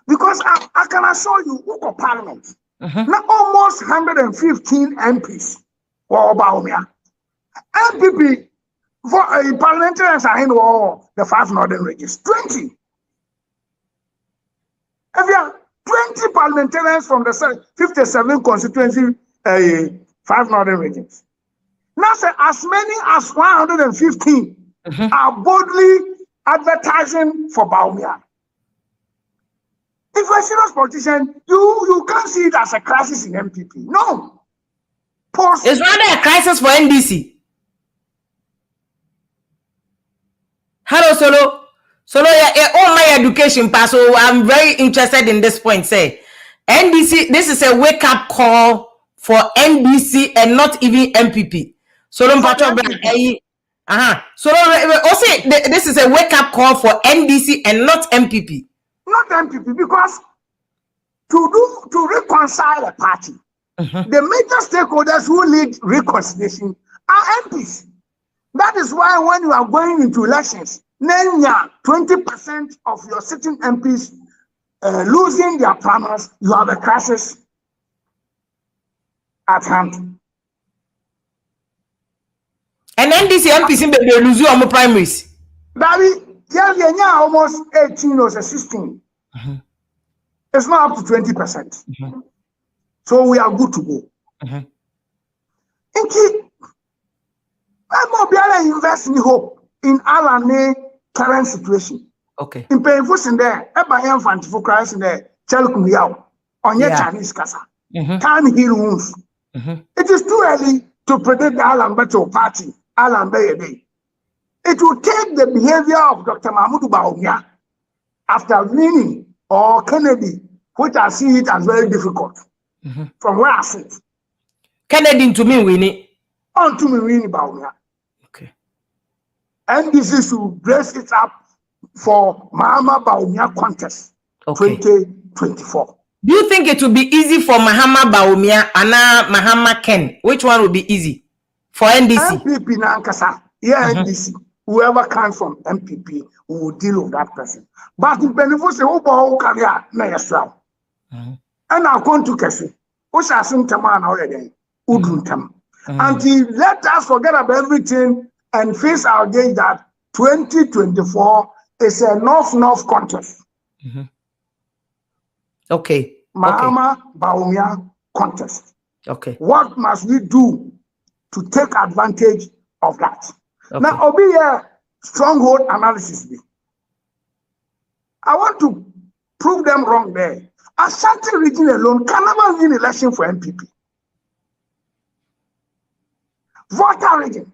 Speaker 4: Because I can assure you, look Parliament. Now almost 115 MPs were Bawumia. MPP for parliamentarians are in all the 5 northern regions. 20. If you have 20 parliamentarians from the 57 constituency 5 northern regions. Now say as many as 115 are boldly advertising for Bawumia. If you're a serious politician, you can't see it as a crisis in NPP. No.
Speaker 2: It's rather a crisis for NDC. Hello, Solo. Solo, all my education pass. So I'm very interested in this point. Say, NDC, this is a wake-up call for NDC and not even MPP. Solo, So also, this is a wake-up call for NDC and not MPP.
Speaker 4: Not MPP, because to reconcile a party, the major stakeholders who lead reconciliation are MPs. That is why when you are going into elections, 20% of your sitting MPs losing their primaries, you have a crisis at hand.
Speaker 2: And NDC MPs they lose your primaries.
Speaker 4: That almost 18 or 16. It's not up to 20%. So we are good to go. I'm invest in hope in Allan's current situation.
Speaker 2: Okay.
Speaker 4: In painful in there, Abraham Fantiful Christ in there, Chelkumyao, on your Chinese Casa. Can heal wounds. It is too early to predict the Allan Beto party, Allan Bay. It will take the behavior of Dr. Mahmoud Bawumia after winning or Kennedy, which I see it as very difficult. From where I sit.
Speaker 2: Kennedy to me winning.
Speaker 4: On to me winning Bawumia.
Speaker 2: Okay.
Speaker 4: And this is to brace it up for Mahama Bawumia contest 2024.
Speaker 2: Do you think it will be easy for Mahama Bawumia and Mahama Ken? Which one will be easy for NDC?
Speaker 4: MPP Nankasa, NDC. Whoever comes from MPP will deal with that person. But in Benefus, who career na yesra. And I'm going to Keshi. Who shall sing Taman already? Uduntam. Until let us forget about everything and face our day that 2024 is a north-north contest.
Speaker 2: Okay.
Speaker 4: Mahama Bawumia contest.
Speaker 2: Okay.
Speaker 4: What must we do to take advantage of that? Okay. Now, I'll be a stronghold analysis. I want to prove them wrong there. Ashanti region alone can never win election for MPP. Volta region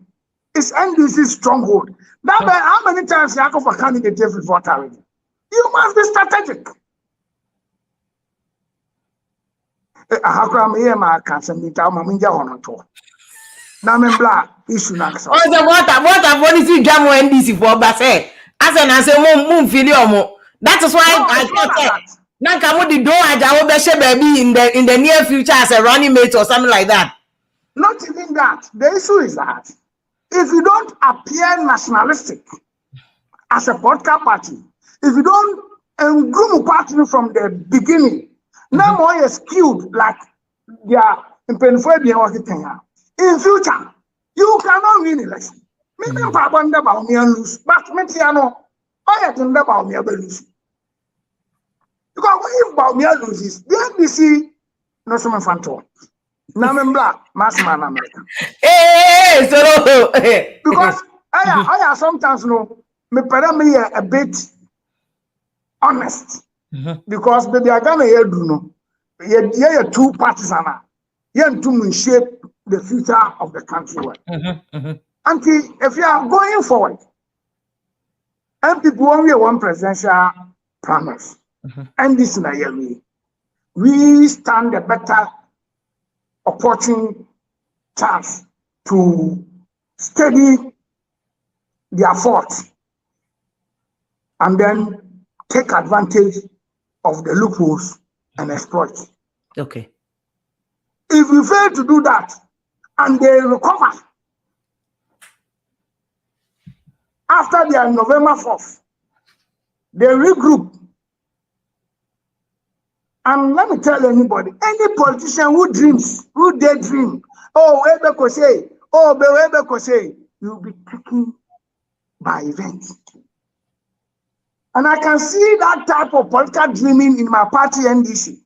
Speaker 4: is NDC's stronghold. That by how many times you have for candidate for Volta region? You must be strategic. How come here my cancer meet our maminja on to? Now me black issue next.
Speaker 2: Oh, the what is it jam NDC for Basse? As an answer, moon filiomo. That is why I thought now come the door I baby in the near future as a running mate or something like that.
Speaker 4: Not even that. The issue is that if you don't appear nationalistic as a podcast party, if you don't groom party from the beginning, now more is skewed like they are in Pennsylvania. In future, you cannot win election. Maybe Papa Bawumia lose, but Metiano, I have to Bawumia lose. Because if Bawumia loses, the NDC no some phantom. Now I'm black, mass man America.
Speaker 2: Hey, so
Speaker 4: because I sometimes know me a bit honest. Because baby I gonna hear do no. Yeah, two parties are to shape the future of the country. Until if you are going forward, and people only one presidential promise, and this is we stand a better opportune chance to study their faults and then take advantage of the loopholes and exploit.
Speaker 2: Okay.
Speaker 4: If we fail to do that and they recover after their November 4th, they regroup. And let me tell anybody, any politician who dreams, who daydream, you'll be taken by events. And I can see that type of political dreaming in my party NDC.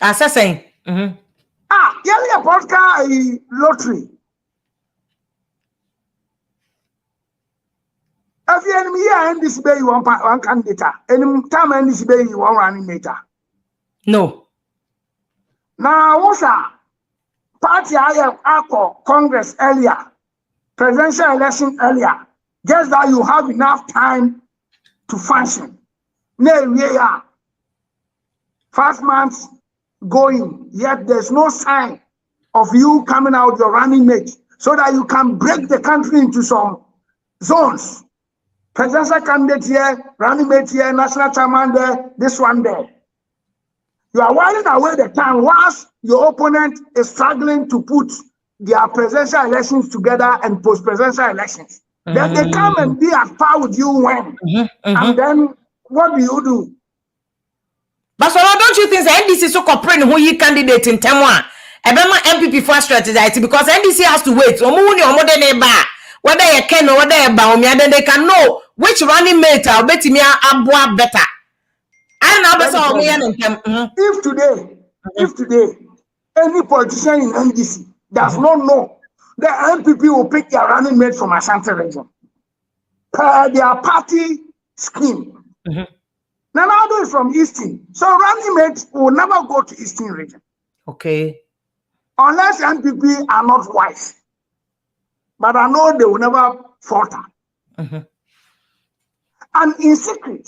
Speaker 2: Assessing.
Speaker 4: Yeah, political lottery. If you enemy and this bay you one candidate, any time and this bay you one running mate.
Speaker 2: No.
Speaker 4: Now what's that? Party I have Congress earlier, presidential election earlier. Just that you have enough time to function. No, yeah. 5 months going, yet there's no sign of you coming out your running mate so that you can break the country into some zones. Presidential candidate here, running mate here, national chairman there, this one there. You are whiling away the time whilst your opponent is struggling to put their presidential elections together and post-presidential elections. Then they come and be at par with you when. And then what do?
Speaker 2: But so don't you think that NDC so cooperating who you candidate in Temwa? Ebema NPP for strategy because NDC has to wait. Whether you Ken or whether you Bawumia, then they can know which running mate will bet me abwa better.
Speaker 4: If today any politician in NDC does not know, the NPP will pick their running mate from Ashanti region per their party scheme. Nanado is from Eastern, so running mates will never go to Eastern region.
Speaker 2: Okay.
Speaker 4: Unless NPP are not wise. But I know they will never falter. And in secret,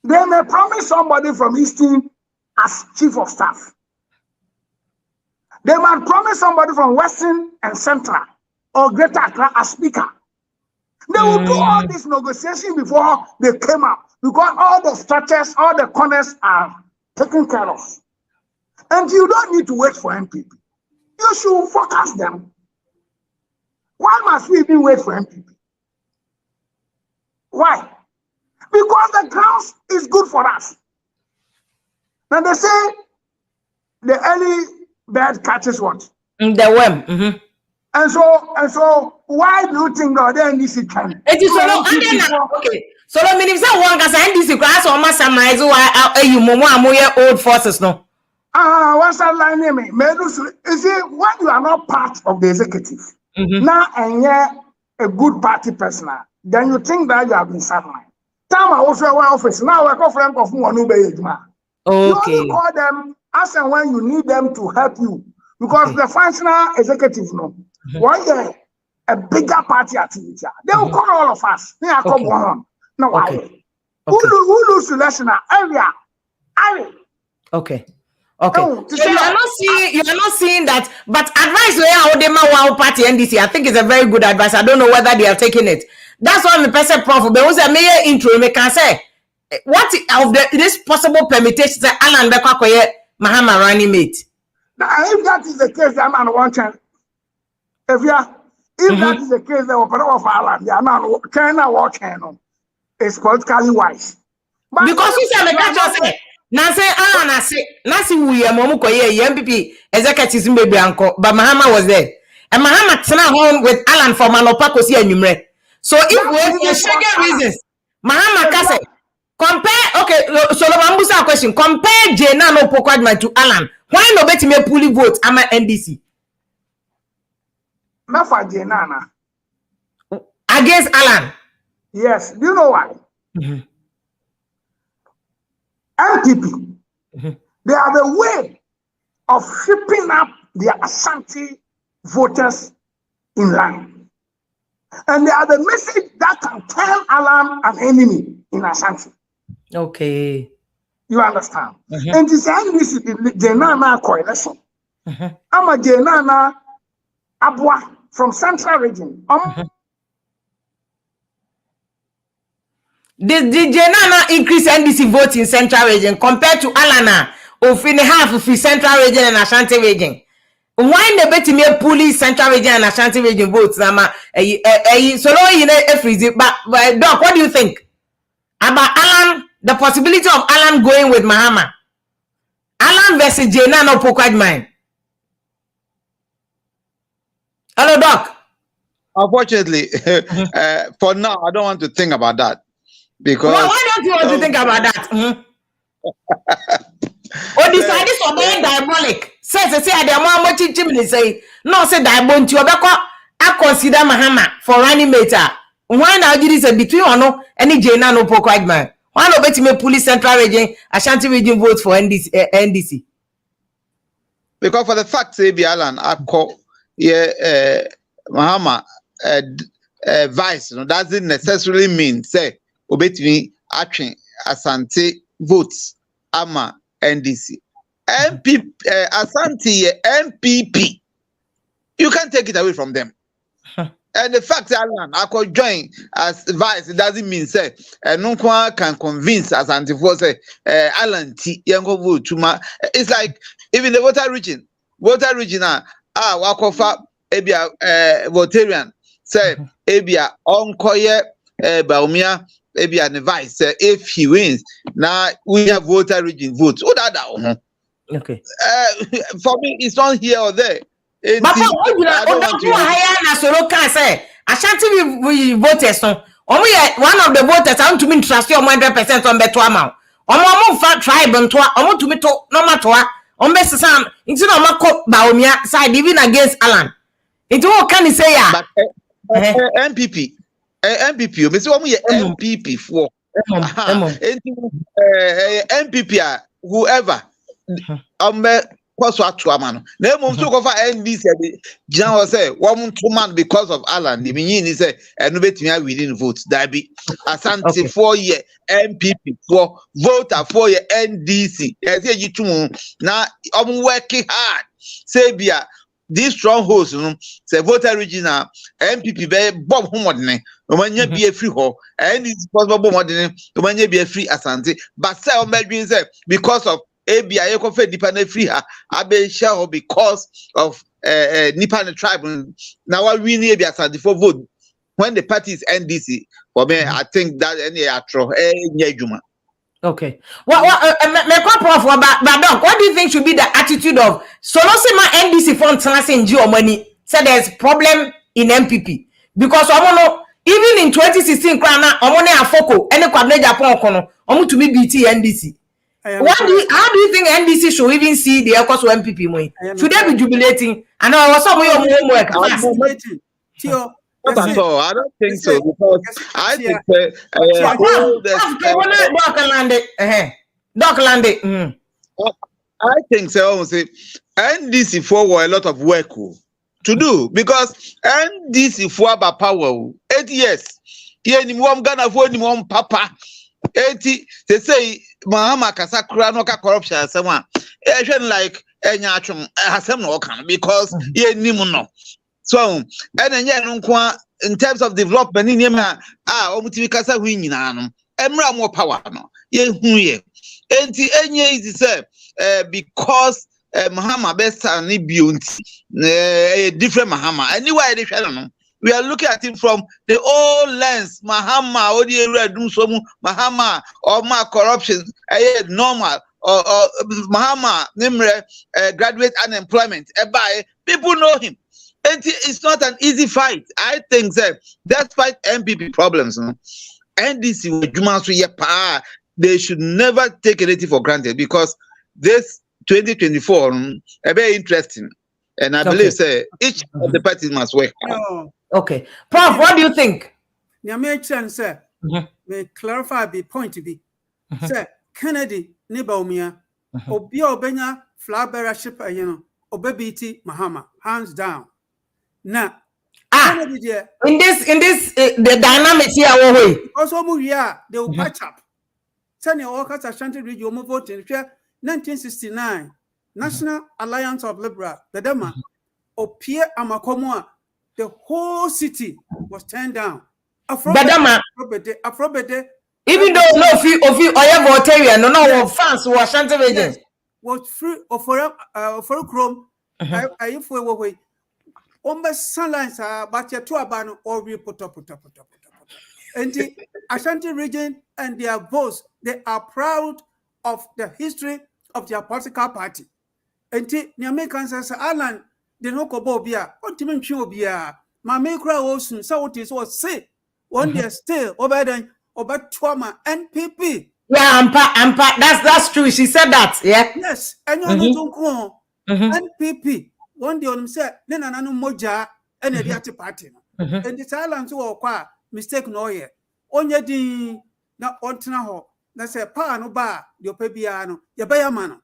Speaker 4: they may promise somebody from Eastern as chief of staff. They might promise somebody from Western and Central or Greater Accra as speaker. They will do all this negotiation before they came up because all the structures, all the corners are taken care of. And you don't need to wait for MPP. You should focus them. Why must we even wait for MPP? Why? Because the grounds is good for us. Now they say the early bird catches what?
Speaker 2: The worm.
Speaker 4: And so why do you think that the NDC can?
Speaker 2: It is so okay. So the minister one can say NDC class or must summarize why you momo old forces no.
Speaker 4: What's that line name? You see, when you are not part of the executive, now and you're a good party person, then you think that you have been sidelined. Time I also one office now I call friend of one who be okay. You only call them as and when you need them to help you because the functional executive no. One year a bigger party activity. They will call all of us. They are come on. No why? Who lose election area?
Speaker 2: Okay. So you are not seeing that, but advice where party NDC, I think is a very good advice. I don't know whether they are taking it. That's why I'm a person prof. But was a mayor intro, me can say what of this possible permutation that Allan Bekwakoye Mahama running mate.
Speaker 4: Now, if that is the case, I'm on one chance. If that is the case, the opera of Allan, they are not China war channel. It's politically wise. But
Speaker 2: because you said the catch say. Now say Allan Nasi we Momukoye MPP executive baby uncle, but Mahama was there. And Mahama tena home with Allan for Manopa Kosi Enyumre. So if we share reasons, Mahama Kase compare so the question, compare Jena no Pokwadman to Allan. Why no bet me pulling vote ama NDC?
Speaker 4: Not for Jena
Speaker 2: against Allan.
Speaker 4: Yes, do you know why? NPP, they are the way of shipping up their Ashanti voters in line. And they are the message that can turn Allan an enemy in Ashanti.
Speaker 2: Okay.
Speaker 4: You understand? And this is the Jenana coalition. I'm a Jenana Abwa from Central region.
Speaker 2: The Jenana increase NDC vote in Central region compared to Allan of in half of the Central region and Ashanti region. Why the bet me police Central region and Ashanti region votes? So no, you know, freeze. But Doc, what do you think about Allan? The possibility of Allan going with Mahama, Allan versus Jenana Pokwadman. Hello, Doc.
Speaker 6: Unfortunately, for now, I don't want to think about that. Because
Speaker 2: why don't you want to think about that? Or decide this for being diabolic. Say the more chimney say no say diabolic. You I consider Mahama for running mate. why now you say between ono any Jena no poko agman. Why no bet me police central region, Ashanti region vote for NDC?
Speaker 6: Because for the fact say be Allan Akko Mahama vice doesn't necessarily mean say obetimi atwen Asante votes ama NDC. NPP Asante NPP. You can't take it away from them. And the fact that Allan Akko join as vice, it doesn't mean say no one can convince Asante for say Allan T yango vote tuma. It's like even the voter region wakofa ebia votarian say ebia onkoye Bawumia ebia ne vice say if he wins now we have voter region vote. Oh that
Speaker 2: okay.
Speaker 6: For me it's not here or there.
Speaker 2: But Ashanti we voters so one of the voters I want to mean trust you 100% on beto amount. Omo tribe nto omo to me to no matter on best sam into no mako Bawumia side even against Allan. Into what can you say ya?
Speaker 6: MPP me say omo ye MPP for MPP whoever man. Name so cover NDC General say one man because of Allan. The meaning is say and within votes. That be Asante 4 year MPP for voter 4 year NDC. Now I'm working hard. Say bia these strongholds, say voter regional MPP be Bob Homodne. Omanya be a free ho and it's possible modern. Omanya be a free Asante. But say on say because of ABI Ecofe Nipa free her Abe share because of Nipa tribe. Now we need be Asante for vote when the party is NDC. For me, I think that any atro juma.
Speaker 2: Okay. What do you think should be the attitude of Solosima NDC fund transing Geo money? Said there's problem in MPP because even in 2016 krana omone afoko any Ken Agyapong kono omu to me BT NDC. How do you think NDC should even see the echoes of MPP money? Should they be jubilating? I know I was some homework.
Speaker 6: I don't think so because I think I think so. NDC for a lot of work to do because NDC for about power 8 years. Here ni mwa Ghana for ni mwa papa 80 they say Mahama kasakura no ka corruption asema like enya atwom asem no kan because ye nim no so enye no nko in terms of development ni ma omutimi kasa hu nyina no emra mo power no ye hu ye enti enye is say because Mahama besta ni bionti different Mahama anyway they no we are looking at it from the old lens. Mahama, Odi Redum Somu, Mahama, or ma corruption, normal, or Mahama, Nimre, graduate unemployment. People know him. And it's not an easy fight. I think that despite MPP problems, NDC, they should never take anything for granted because this 2024 very interesting. And I believe each of the parties must work.
Speaker 2: Okay. Prof, what do you think?
Speaker 5: Sir, may clarify the point to be. Sir, Kennedy, Bawumia, Obia Obenya, flag bearership, Obebiti, Mahama, hands down. Now, Kennedy,
Speaker 2: in this, the dynamics here,
Speaker 5: also, they will patch up. Senior workers Ashanti region voting 1969, National Alliance of Liberal, the Dema, Opie Amakomoa. The whole city was turned down. Afrobede,
Speaker 2: even though no fee of you or Voltaire, no fans who are Ashanti regions
Speaker 5: was free of for Chrome. I for way. Almost sunlights are but your two abano or we put up. And the Ashanti region and their votes, they are proud of the history of their political party. And the Americans say, Allan. The no kobobia, what to mention obia, my macra osun, so what is what say, one day still over then, over trauma, NPP.
Speaker 2: Yeah, that's true. She said that, yeah.
Speaker 5: Yes, and you don't go NPP. One day on him said, then another moja, and a party. And the silence will acquire mistake no ye onye din na ontena ho na say pa no ba de opabia no ye ba ya ma no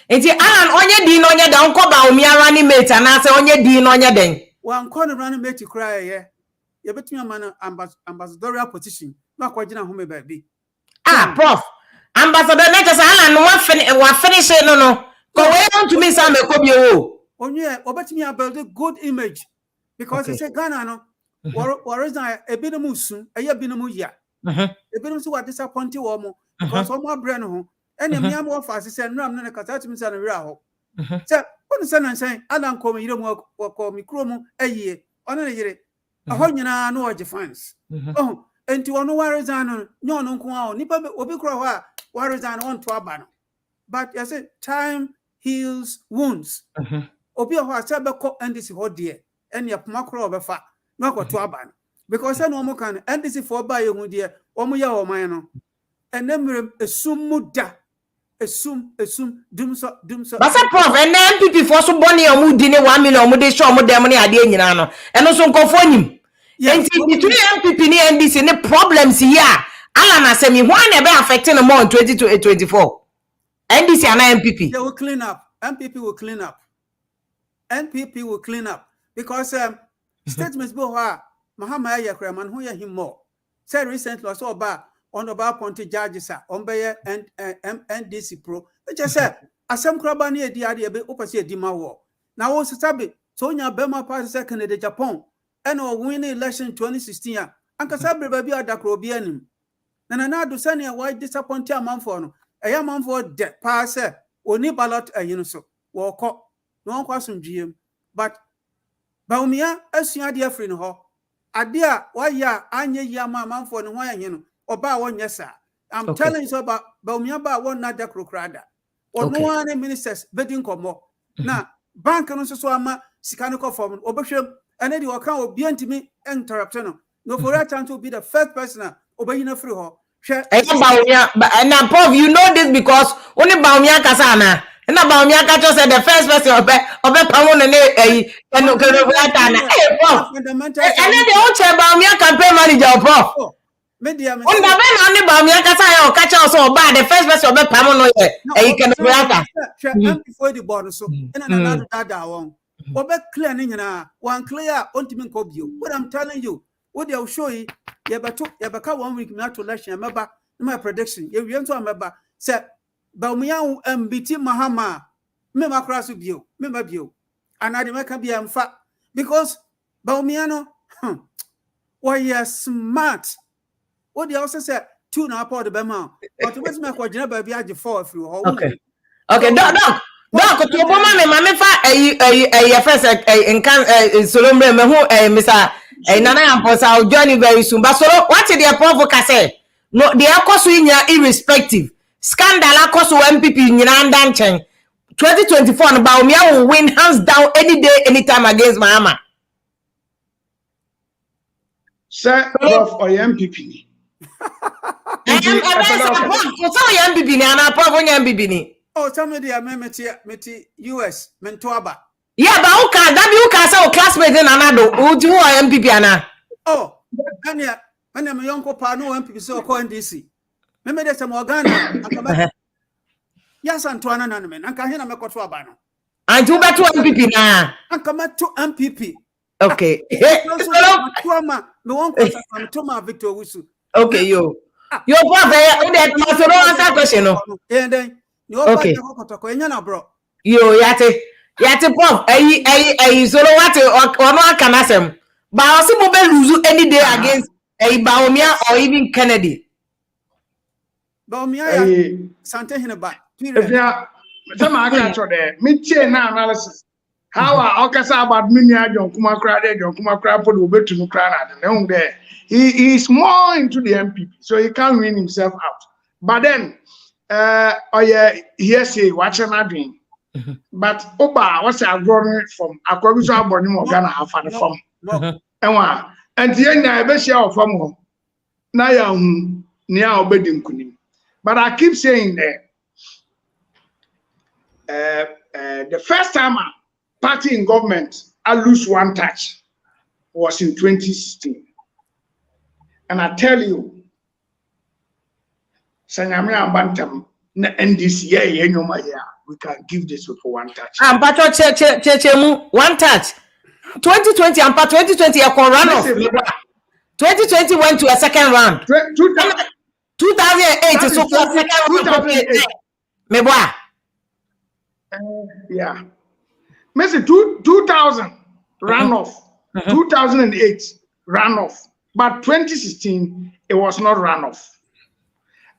Speaker 2: enti Allan onye din onye da nko Bawumia running mate na say onye din onye den
Speaker 5: wan ko no running mate cry ye ye betumi ama no ambassadorial position na kwagina ho me ba bi
Speaker 2: prof ambassador na just Allan no wa finish no ko we want to me say me ko bi o
Speaker 5: onye obetumi build good image because they say Ghana no or reason ebinom sun eye binom ya ebinom so what disappoint wo mo because omo abre no ho ene me am offer say nram no kasa timi say no wira ho say wonu say nan say Allan kom yire mu ko mikro mu ayie ono ne yire aho nyina no oje fans oh enti wono waresan no nyo no nko a nipa obi kro ho a waresan on to aba no but you say time heals wounds obi ho a say be ko NDC ho de ene apoma kro obefa no ko to aba no because say no mo kan NDC for ba ye hu de omo ya o man no enemrem esum muda esum dumso
Speaker 2: but say prof and NPP for so boni omu di ne 1 million omu de show omu dem ne ade nyina no eno so nkofo nim enti between NPP ni NDC ne problems here Allan asem hu an be affecting them more in 2024 NDC and NPP
Speaker 5: they will clean up NPP will clean up NPP will clean up because statements bo ha Mahama ya kraman hu ya him more said recently also ba on the bar ponte judges on be NDC pro just say asem kraba na edi ade be opase edi ma wo na wo sabe so nya bema party second de Japan and or win election 2016 ya anka sabe ba bi adakro bi anim na do sane why disappoint amanfo no eya amanfo de pa say oni ballot ayin so wo ko no kwa somdwiem but Bawumia asua de afri no ho ade a waya anye yi amanfo no ho ayin no oba wonye sa I'm telling you so about Bawumia ba won na dakro krada ono wane ministers bedin komo na bank no so ama sika no ko form obehwem ene di okan obi antimi interrupt no for that time to be the first person obayina free ho hwe
Speaker 2: Bawumia na prof you know this because only Bawumia kasa na na Bawumia ka just say the first person obe pamo ne eno kero na prof ene de o che Bawumia campaign manager prof
Speaker 5: media me
Speaker 2: on da be na ni Bawumia kasa ya o kacha so ba the first person obe pamo no ye keno brata
Speaker 5: hwe before the board so ena na dada won obe clear ni nyina one clear ontimi nko bio what I'm telling you what they will show you yebeka 1 week me to election meba my prediction ye wi nso meba say Bawumia mbiti Mahama me makra so bio me ma bio anade meka bia mfa because Bawumia no why smart what they also say two na part the bema but what me ko gina ba bia je 4 free ho
Speaker 2: okay doc to boma me ma me fa first nkan solombre me hu Mr. Nana Yamposa will join you very soon. But so what the provoke say? No, the akosu inya irrespective. Scandal akosu MPP nyina ndanchen. 2024 no Bawumia will win hands down any day, anytime against Mahama.
Speaker 4: Sir, Prof or MPP.
Speaker 2: MPP ni ana prof onye MPP ni.
Speaker 5: Oh, tell me the meti US mentoaba.
Speaker 2: Yeah, but okay, that you can say classmate in another. Who do MPP ana?
Speaker 5: Oh, anya me yonko pa no MPP so ko NDC. Me de se mo Ghana akaba. Yes Antoine na me. Anka he na me koto aba no.
Speaker 2: Antu beto MPP na.
Speaker 5: Anka meto MPP.
Speaker 2: Okay.
Speaker 5: Tuama me won ko sa Toma Victor Wusu.
Speaker 2: Okay, yo prof that masoro answer question no.
Speaker 5: And then you oba ko kotoko enya na bro.
Speaker 2: Yo yate prof solo what ono aka na sem ba osi mo be lose any day against Bawumia or even Kennedy.
Speaker 5: Bawumia ya sante hine ba.
Speaker 4: Yeah, some I can show there. Me na analysis. How I okasa about mini ajon kuma krade jon kuma krapo do betu no krana na there. He is more into the MPP, so he can't win himself out. But then hearsay watching my dream. But Oba was a grown from Aquabiso Abonim or Ghana have had a form. And the end I bet share of form. Naya near obedim kunim. But I keep saying that the first time a party in government I lose one touch was in 2016. And I tell you, Sanyame Ambantam, NDC, we can give this people one touch.
Speaker 2: Ampato che one touch. 2020 Ampa 2020 a run off. 2020 went to a second round. 2008 is so second round. Me boy.
Speaker 4: Yeah. Messi 2000 ran off. 2008 ran off. But 2016 it was not run off.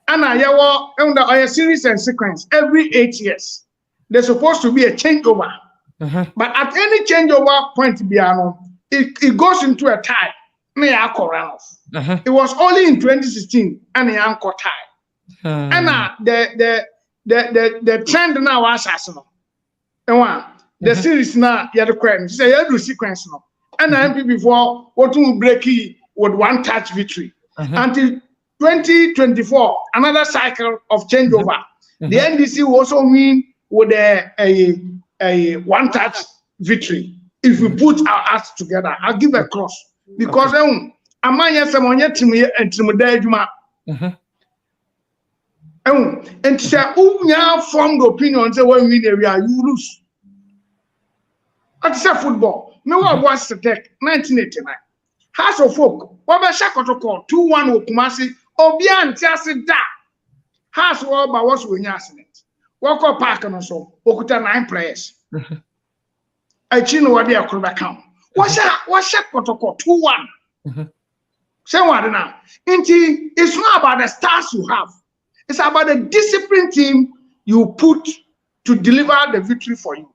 Speaker 4: And under a series and sequence every 8 years there's supposed to be a changeover. But at any changeover point, it goes into a tie. It was only in 2016 and a anchor tie. And the trend now was the series now you the crime. Say you do sequence now. And NPP before what will break with one touch victory until 2024, another cycle of changeover. The NDC will also win with a one touch victory. If we put our hearts together, I'll give a cross because amanya semonye timu and timudejuma. And say unya formed opinion say when we win area you lose. At football, me was the tech 1989. House of Folk, what Shakoto call 2-1 Okumasi, Obian Tiasi da. House war by what's winning accident. Walk up park and so Okuta 9 players. I chino what they are called account. What's Shakoto 2-1? Say what now? It's not about the stars you have, it's about the discipline team you put to deliver the victory for you.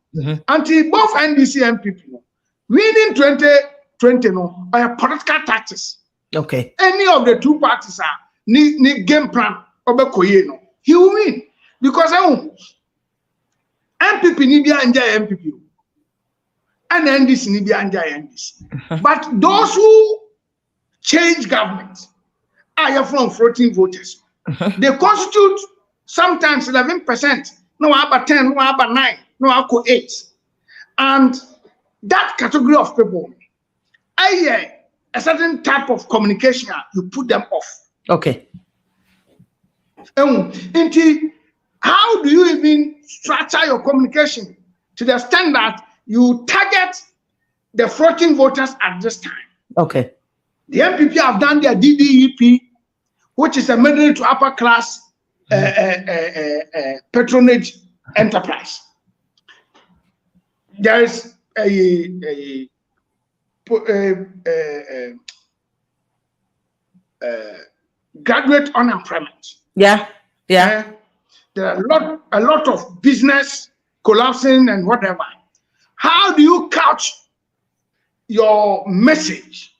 Speaker 4: Until both NDC and NPP winning 2020 no are political tactics.
Speaker 2: Okay.
Speaker 4: Any of the two parties are ni game plan obekoye no. He will win because NPP ni bi anja NPP and NDC ni bi anja NDC. But those who change government are from floating voters. They constitute sometimes 11%, no about 10, no about 9, no about 8. And that category of people, a certain type of communication, you put them off.
Speaker 2: Okay.
Speaker 4: How do you even structure your communication to the extent that you target the floating voters at this time?
Speaker 2: Okay.
Speaker 4: The NPP have done their DDEP, which is a middle to upper class patronage enterprise. There is a graduate unemployment.
Speaker 2: Yeah.
Speaker 4: There are a lot of business collapsing and whatever. How do you couch your message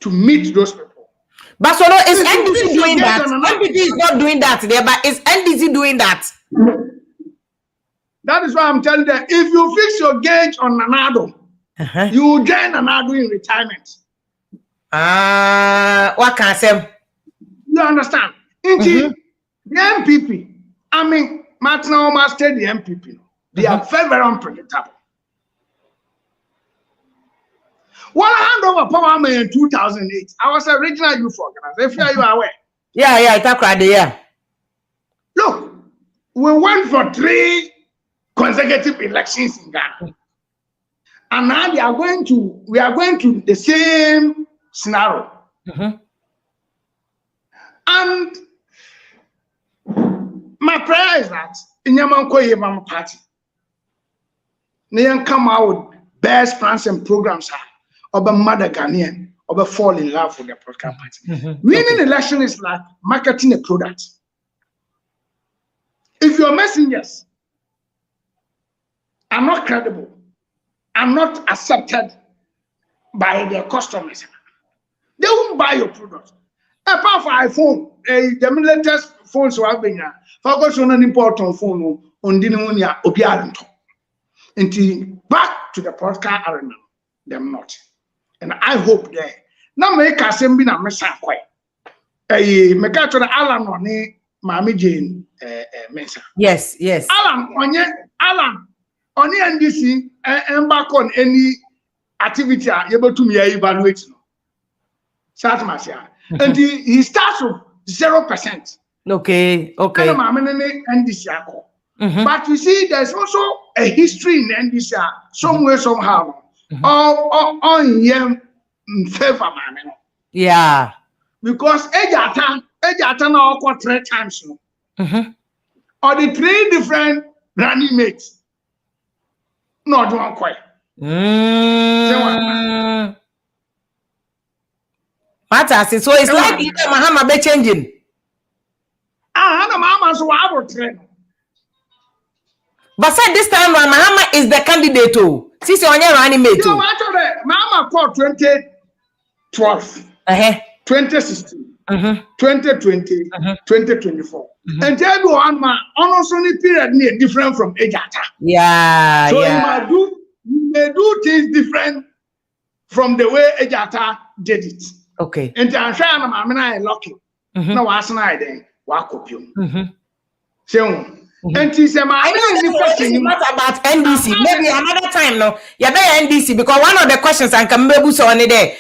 Speaker 4: to meet those people?
Speaker 2: But so no, is NDC doing that? NPP is not doing that there, but is NDC doing that?
Speaker 4: That is why I'm telling you, if you fix your gauge on Nanado, you will join Nanado in retirement.
Speaker 2: What can I say?
Speaker 4: You understand? The NPP, I mean, Martin almost said the NPP, they are very, very unpredictable. When I hand over power in 2008, I was a regional youth organizer. If you are aware.
Speaker 2: Yeah, it's a crowd, yeah.
Speaker 4: Look, we went for 3 consecutive elections in Ghana. And now we are going to the same scenario. And my prayer is that in Yamanko party, they come out with best plans and programs of a mother Ghanaian, of a fall in love with the political party. Winning election is like marketing a product. If your messengers are not credible, are not accepted by their customers, they won't buy your product. Apart from iPhone, the latest phones have been focus on an important phone on Dinonia Obiaranto. Until back to the political arena, them not. And I hope there. Now make us be na mesa kwai. Make to the Allan oni Mami Jane Mensa.
Speaker 2: Yes.
Speaker 4: Allan oni NDC embark on any activity able to me evaluate. Satmasia. And he starts with 0%.
Speaker 2: Okay.
Speaker 4: But you see, there's also a history in NDC somewhere, somehow. On him favor,
Speaker 2: yeah.
Speaker 4: Because Ejata now got 3 times. Or the 3 different running mates. Not one quite.
Speaker 2: Matters. So it's like Mahama be changing.
Speaker 4: No Mama, so I will train.
Speaker 2: But said this time Mahama is the candidate too. Since you're on your running mate too.
Speaker 4: Mama called 2012, 2016, 2020, 2024. And everyone man also any period near different from Ejata.
Speaker 2: Yeah.
Speaker 4: So you may do things different from the way Ejata did it.
Speaker 2: Okay.
Speaker 4: And I'm sure I'm lucky. No, I then walk up you. So, and he said,
Speaker 2: I know not about NDC. Maybe another time, no. Yeah, NDC because one of the questions I can maybe so on there.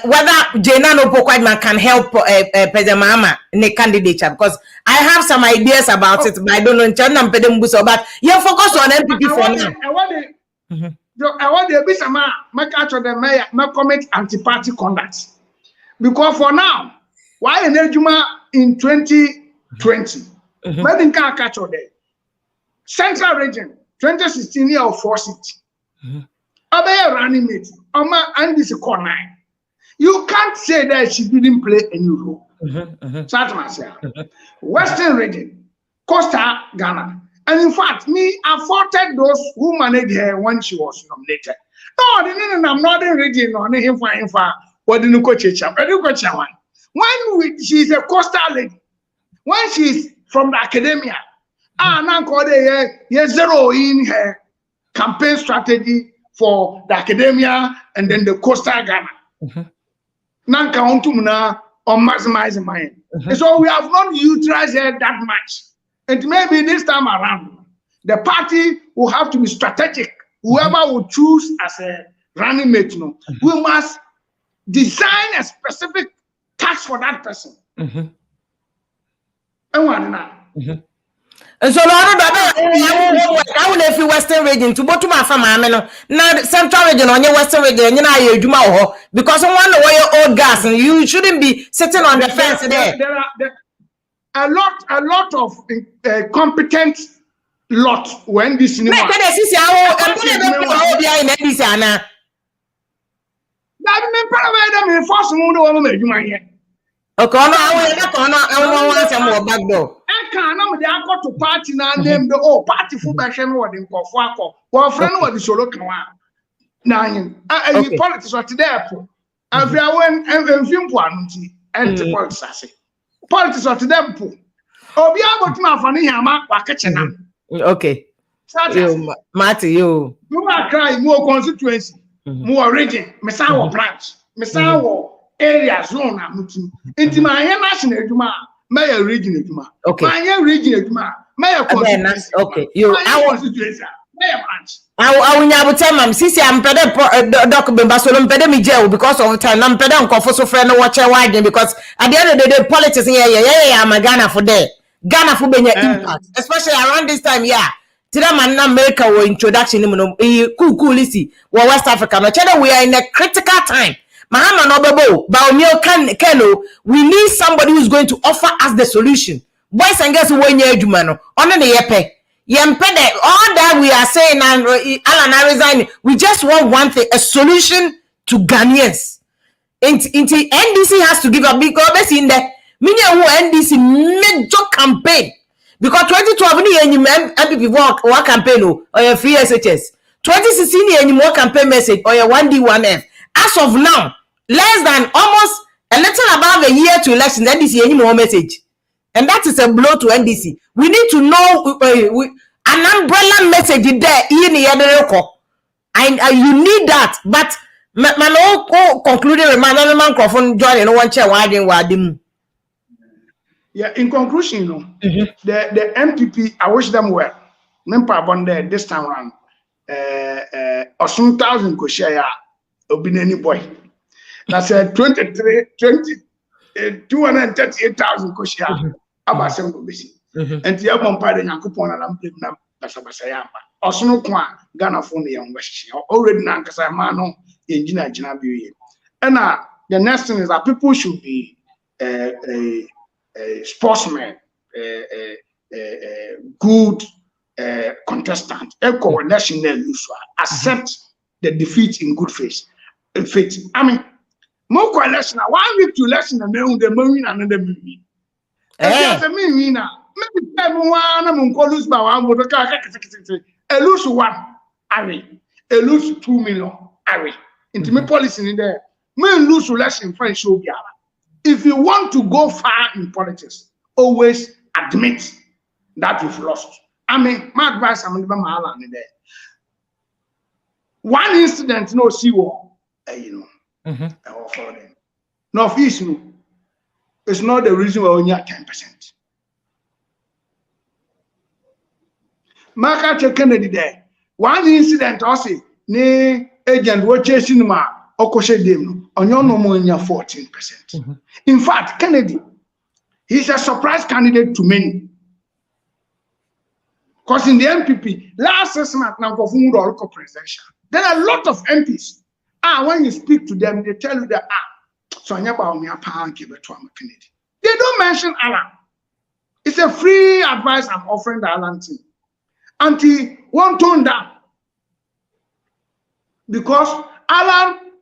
Speaker 2: Whether Jenano Pokwadman can help President Mahama in the candidature because I have some ideas about it, but I don't know. But you focus on NPP for now.
Speaker 4: I want to be some my comment anti-party conduct because for now, why in in 2020, maybe can't catch on there. Central region 2016 year of 4 seats. Abaya running mate, and this is 9. You can't say that she didn't play any role. Western region, Costa, Ghana. And in fact, I faulted those who managed her when she was nominated. No, I'm not in region or him for what the new coach. When she's a Costa lady, when she's from the academia, now called zero in her campaign strategy for the academia and then the Costa Ghana. Nanka ontumuna or maximizing mine. So we have not utilized it that much. And maybe this time around, the party will have to be strategic. Whoever will choose as a running mate, we must design a specific task for that person. And one now.
Speaker 2: And so I will if you Western region to go to my family. Now Central region on your Western region, you know, because I want to wear your old gas and you shouldn't be sitting on the fence there.
Speaker 4: There are a lot of competent lot when this new
Speaker 2: okay, I want back door.
Speaker 4: I can't go to party now name the party for passion word in Kofuako. Well, friend was the solo kawa. Nine. Politics are today. And we are when film and politics. Politics are today. Oh, be able to my funny hammer, Wakachana.
Speaker 2: Okay. You, Marty, you
Speaker 4: are crying more constituency, more region, Messawa branch, Messawa. Area zone amutu into my national juma my region juma
Speaker 2: okay
Speaker 4: my region juma my
Speaker 2: okay you
Speaker 4: I want situation my branch
Speaker 2: I will never tell mam sisi am pede doc bemba so pede mi jail because of time na pede nkofo so friend no watch wide because at the end of the day politics yeah I'm a Ghana for there Ghana for benya impact especially around this time Today man America or introduction cool lisi West Africa no we are in a critical time. Mahama no bebo, Bawumia Keno, we need somebody who's going to offer us the solution. Boys and girls who were near Jumano, on the yepe. Yempede, all that we are saying and Allan resign, we just want one thing, a solution to Ghanaians. Into NDC has to give a big obvious in there. Minya who NDC major campaign. Because 2012 NPP work campaign or your free SHS. 2016 any more campaign message or your 1D1F. As of now, less than almost a little above a year to election, NDC any more message. And that is a blow to NDC. We need to know an umbrella message there in the you need that. But my concluding remark, microphone joining one chair why
Speaker 4: yeah, in conclusion, the NPP, I wish them well. Mempa Bonde this time around, or some thousand Koshaya. Obinany boy. That's 238,000 koshia. Aba sembo besi. And the other part in Yakupon and I'm blaming them. Basayama. Osno Kwa, Ghana phone young West. Already Nankasa Mano, Engineer Jinabi. And the next thing is that people should be sportsmen, good contestant, echo national accept the defeat in good faith. I mean, more election, 1 week to election, and then the marine and the movie. Maybe everyone lose by 1 vote, a lose 1, Ari, a lose 2 million, Ari. Intimate policy in there. May lose election for show. If you want to go far in politics, always admit that you've lost. I mean, my advice, I'm going to in there. One incident, no see war, you know, Northeast, it's not the reason why only at 10%. Mark Kennedy there. One incident, also, ne agent was chasing ma okoshe dem on your no more 14%. In fact, Kennedy, he's a surprise candidate to many. Because in the NPP, last 6 months now for local presidential, there are a lot of MPs. When you speak to them, they tell you that so Kennedy. They don't mention Allan. It's a free advice I'm offering the Allan team. And he won't tone down. Because Allan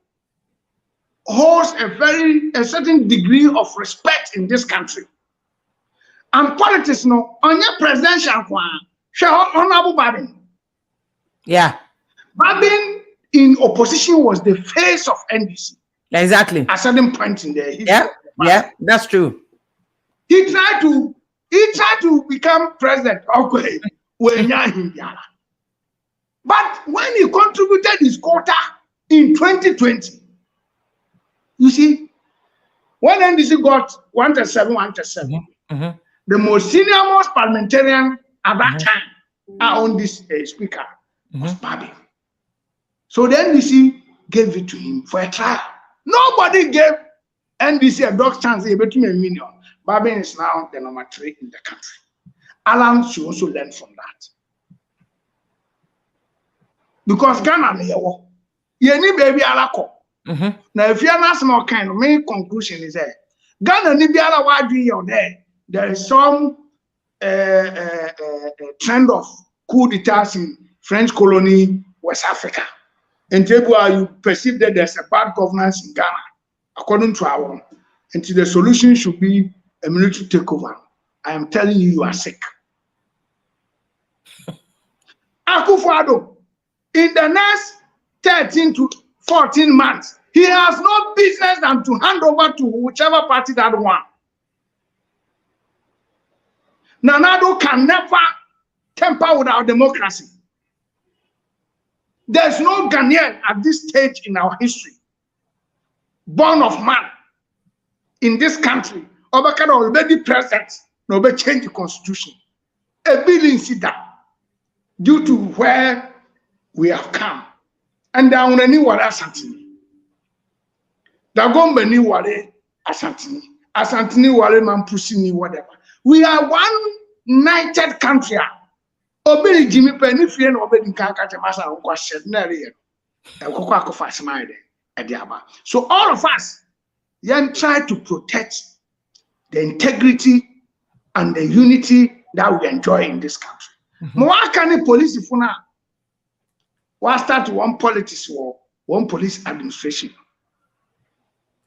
Speaker 4: holds a certain degree of respect in this country. And politics, no, on your presidential honorable Babin.
Speaker 2: Yeah.
Speaker 4: Babin in opposition was the face of NDC.
Speaker 2: Exactly.
Speaker 4: At a certain point in there.
Speaker 2: Yeah, that's true.
Speaker 4: He tried to become president. Okay. But when he contributed his quota in 2020, you see, when NDC got 1-7, the most senior most parliamentarian at that time on this speaker was Babin. So the NDC gave it to him for a trial. Nobody gave NDC a dog's chance to $1 million. Babin is now the number 3 in the country. Allan should also learn from that. Because Ghana, you need baby alako. Now, if you're not small kind of main conclusion is that Ghana need be there is some trend of coup d'etats in French colony, West Africa. And you perceive that there's a bad governance in Ghana, according to our own. And the solution should be a military takeover. I am telling you, you are sick. Akufo-Addo, in the next 13 to 14 months, he has no business than to hand over to whichever party that won. Nana-Addo can never tamper with our democracy. There's no Ghanaian at this stage in our history, born of man, in this country, Obakada already president, no be change the constitution. A billion sida, due to where we have come. And down any wale asantini. Dagombe ni wale asantini. Asantini wale mampusini whatever. We are one united country. Obedi Jimmy Penny Fian obedi Kaka Masa Unqua said Neri. So all of us try to protect the integrity and the unity that we enjoy in this country. Why can't police if now? Why start one politics war, one police administration?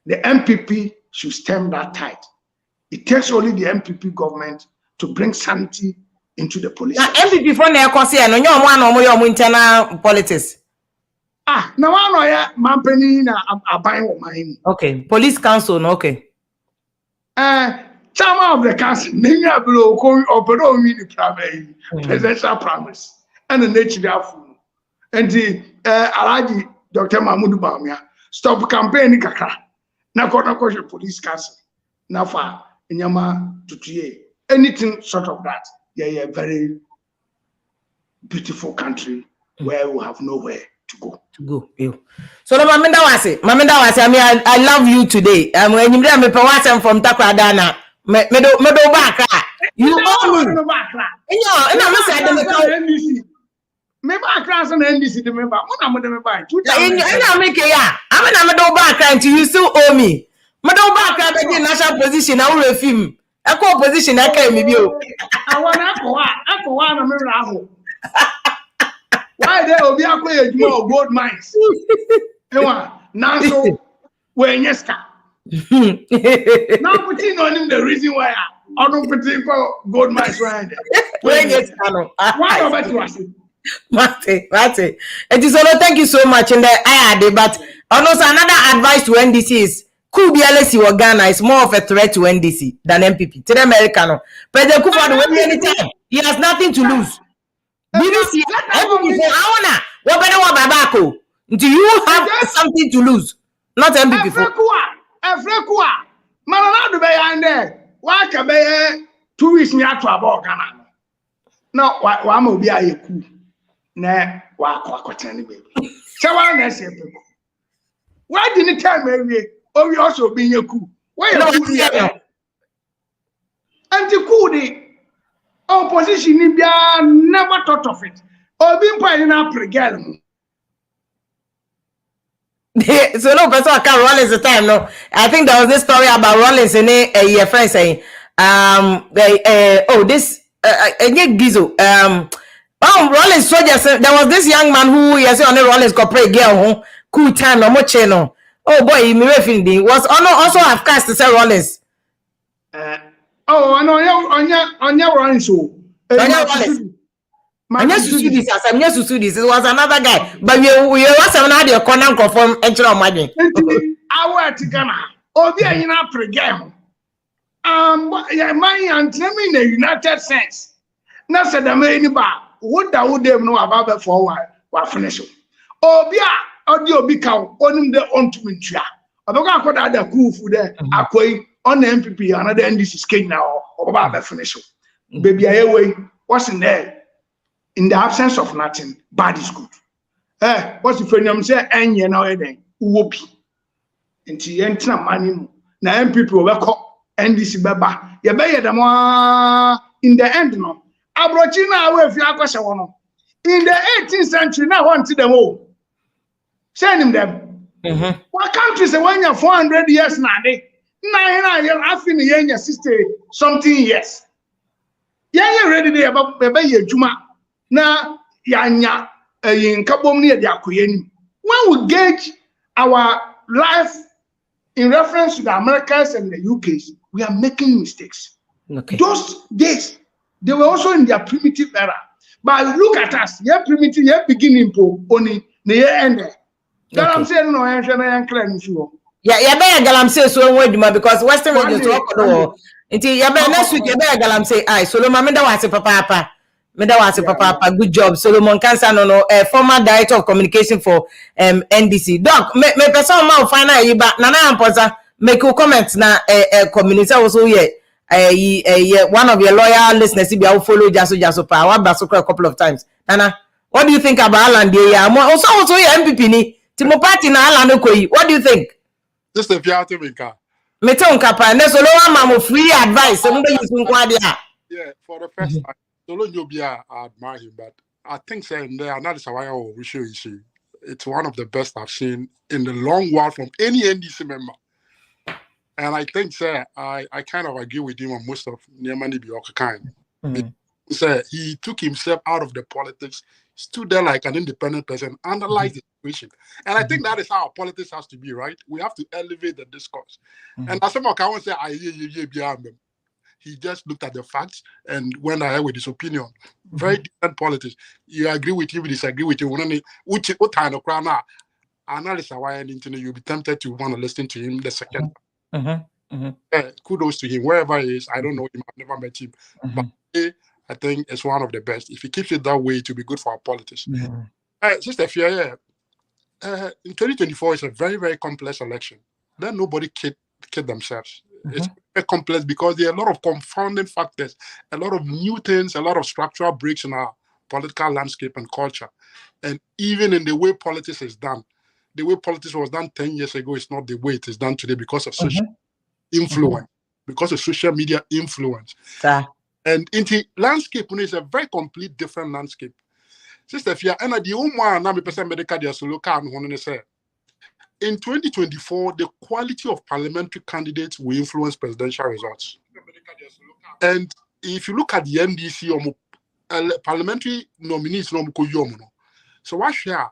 Speaker 4: The MPP should stem that tide. It takes only the MPP government to bring sanity into the police.
Speaker 2: Now, MPP for no internal politics.
Speaker 4: Now I know mampeni na abayin mine.
Speaker 2: Okay, police council, no, okay.
Speaker 4: Chairman of the council, Nenya below Opedo mini primary, presidential promise, and the nature of and the Alaji Dr. Mahmoud Bawumia stop campaigning kakra. Na kona police council. Na fa inyama tutuye. Anything sort of that. Yeah, very beautiful country where we have nowhere to go.
Speaker 2: You. So no, Maminda Wase. I mean, I love you today. When you me pewasem from Takradana. Me do back. You owe me. No, me say
Speaker 4: NBC. Me back class on NBC the member. Mo na me buy.
Speaker 2: I make ya. I me do back until you still owe me. Me do back be national position na we film. I call position I can me bi o.
Speaker 4: I want akwa na me raho. Why there obi akwa ejuma gold mines? Ewa, now so when yeska. Now putting on him the reason why I don't put him for gold mines right there.
Speaker 2: When yeska no.
Speaker 4: Why about you ask?
Speaker 2: Mate. It is all thank you so much in the IAD, but also another advice to NDC is Kubialesi or Ghana is more of a threat to NDC than MPP. To the Americano. President Kufuor will anytime. He has nothing to lose. BBC, what better one Babako? Do you have something to lose? Not MPP.
Speaker 4: Efrekua. Manana do behind there. Why can be 2 weeks near to about Ghana? No, why mo be a ku? Na wa kwatani baby. So why na say people? Why didn't tell me we also be a ku? Why you anti-coup opposition India never thought of it. Or being put in a pre-girl.
Speaker 2: So no, person I can't Rollins the time. No, I think there was this story about Rollins in a year friend saying, this Gizo, Rollins soldiers. There was this young man who yes on the Rollins corporate girl cool time no much no. Oh boy, me refindi was also have cast to say Rollins.
Speaker 4: Oh, no, on your run so.
Speaker 2: I'm just to see this. It was another guy, but we was another corner confirm entry on money.
Speaker 4: I went to Ghana. Oh, they are in a pre-game. Yeah, my and in the United States. Not said the main bar. What that would them know about before what finish? Oh, yeah, audio become on the on to me. I don't know what other cool food there. I on the NPP, another NDC skin now, or about finish. Baby, I away. What's in there? In the absence of nothing, bad is good. What's the friend I'm saying? And you know, whoopee. Until you enter money, now NPP will call NDC Baba. You better them in the end, no. Abrochina away if you are question one. In the 18th century, now want to them all. Send them. What country say when you're 400 years now? You're having a 60 something years. Yeah, ready there, but baby, Juma. Na yanya in kabom near the akuyeni. When we gauge our life in reference to the Americans and the UKs, we are making mistakes.
Speaker 2: Okay.
Speaker 4: Those days, they were also in their primitive era. But look at us, yeah, primitive, yeah, beginning po only the end. That I'm saying no, I'm sure. Yeah,
Speaker 2: Galam say so because Western Radio talk until next week, Galam say I so Mamenda was a papa. Papa, good job. Solomon Kansa no former director of communication for NDC. Doc, me person ma final yi ba nana ampoza make a comment na community also here. One of your loyal listeners be I follow Jaso pa wa basokra a couple of times. Nana, what do you think about Allan dey also here MPP ni Timo party na Allan Okoyi. What do you think?
Speaker 7: Just a few to
Speaker 2: me ton kapa na so lo wa ma free advice so mbe use nkwa dia.
Speaker 7: Yeah, for the first time. Solo Nyobia, I admire him, but I think saying there, that is why we show you. It's one of the best I've seen in the long while from any NDC member. And I think, sir, I kind of agree with him on most of Niamani Bioka kind. Sir, he took himself out of the politics, stood there like an independent person, analyzed the situation. And I think that is how politics has to be, right? We have to elevate the discourse. And as someone can say, he just looked at the facts and went ahead with his opinion. Very different politics. You agree with him, disagree with him. What kind of crown analysis why you'll be tempted to want to listen to him the second. Kudos to him, wherever he is. I don't know him, I've never met him. But I think it's one of the best. If he keeps it that way, it will be good for our politics. Sister Fia, in 2024 is a very, very complex election. Then nobody kid themselves. It's very complex because there are a lot of confounding factors, a lot of new things, a lot of structural breaks in our political landscape and culture. And even in the way politics is done, the way politics was done 10 years ago is not the way it is done today because of social influence, because of social media influence. And in the landscape, it's a very complete different landscape. Sister, if you're the one now, in 2024, the quality of parliamentary candidates will influence presidential results. And if you look at the NDC, parliamentary nominees, so what share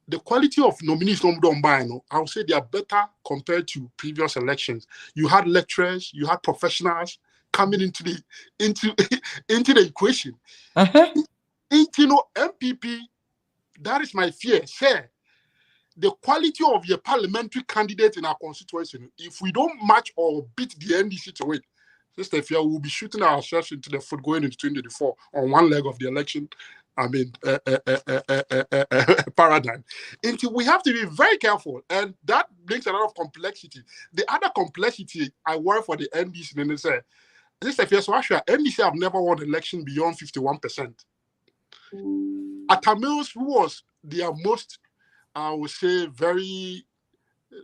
Speaker 7: the quality of nominees I would say they are better compared to previous elections. You had lecturers, you had professionals coming into the equation. MPP, that is my fear. Say the quality of your parliamentary candidate in our constituency, if we don't match or beat the NDC to it, Sister Fia, we'll be shooting ourselves into the foot going into 2024 on one leg of the election. Paradigm. Until we have to be very careful, and that brings a lot of complexity. The other complexity I worry for the NDC, and they say, Sister Fia, so actually, NDC have never won an election beyond 51%. At Tamils, who was their most, I would say, very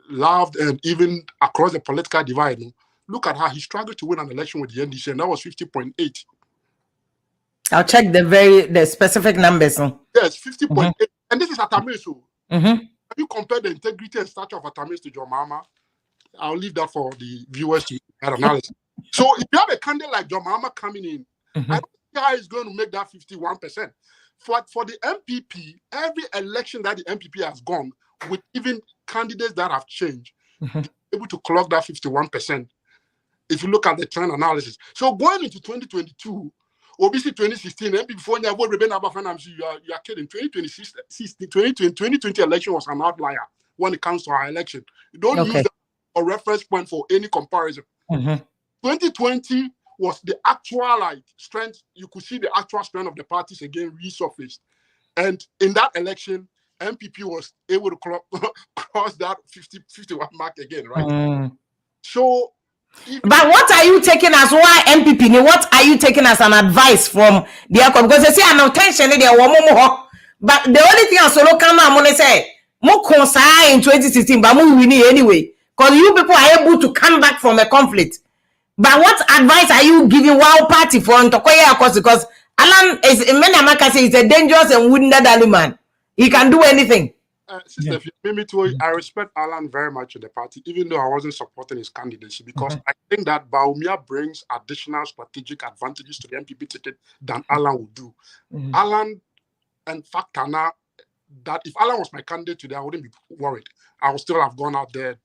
Speaker 7: loved and even across the political divide, look at how he struggled to win an election with the NDC, and that was 50.8.
Speaker 2: I'll check the specific numbers.
Speaker 7: Yes, 50.8. And this is Atamis. If you compare the integrity and stature of Atamis to John Mahama, I'll leave that for the viewers to analyze. So if you have a candidate like John Mahama coming in, I don't see how he's going to make that 51%. For the MPP, every election that the MPP has gone, with even candidates that have changed, able to clock that 51%. If you look at the trend analysis. So going into 2022, obviously 2016, before you are kidding. 2020 election was an outlier when it comes to our election. You don't use that as a reference point for any comparison. 2020 was the actual strength. You could see the actual strength of the parties again resurfaced. And in that election, MPP was able to cross that 51 mark again, right? So,
Speaker 2: but what are you taking as why MPP? What are you taking as an advice from the outcome? Because they say an attention there, but the only thing I solo come out when they say more concern in 2016, but we win anyway. Because you people are able to come back from a conflict. But what advice are you giving Wow Party for Ntokoya? Because Allan is in many Americans say he's a dangerous and wounded man. He can do anything.
Speaker 7: Sister, I respect Allan very much in the party, even though I wasn't supporting his candidacy, because I think that Bawumia brings additional strategic advantages to the MPP ticket than Allan would do. Allan, in fact, that if Allan was my candidate today, I wouldn't be worried. I would still have gone out there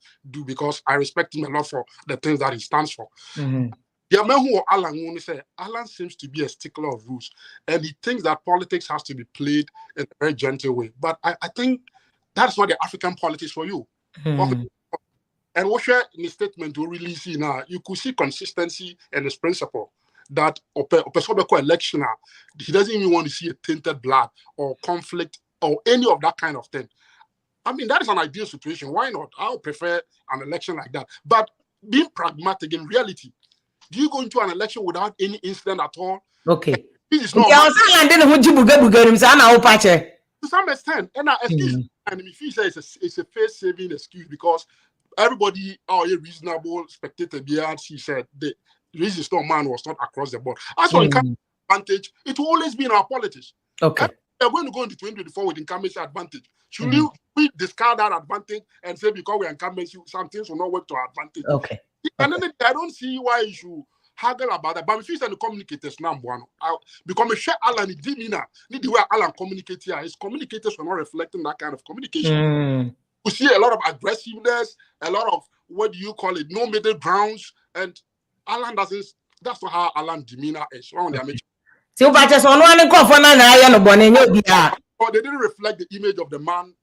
Speaker 7: because I respect him a lot for the things that he stands for. The man who Allan say Allan seems to be a stickler of rules, and he thinks that politics has to be played in a very gentle way. But I think that's not the African politics for you. And what your statement to release now, you could see consistency and his principle that election, he doesn't even want to see a tainted blood or conflict or any of that kind of thing. I mean, that is an ideal situation. Why not? I would prefer an election like that. But being pragmatic in reality, do you go into an election without any incident at all?
Speaker 2: Okay.
Speaker 7: This is not to some extent, and excuse, and if you say it's a face-saving excuse because everybody are reasonable spectator. She said the reason store man was not across the board. As for advantage, it will always be in our politics.
Speaker 2: Okay,
Speaker 7: we're going to go into 2024 with incumbency advantage. Should we discard that advantage and say because we're incumbents, some things will not work to our advantage?
Speaker 2: Okay.
Speaker 7: And then I don't see why you should haggle about that. But if you send the communicators now, because share Allan need the way Allan communicate here. His communicators are not reflecting that kind of communication. You see a lot of aggressiveness, a lot of what do you call it, no middle grounds, and Allan doesn't. That's not how Allan demeanor is.
Speaker 2: So, but just on one
Speaker 7: but they didn't reflect the image of the man.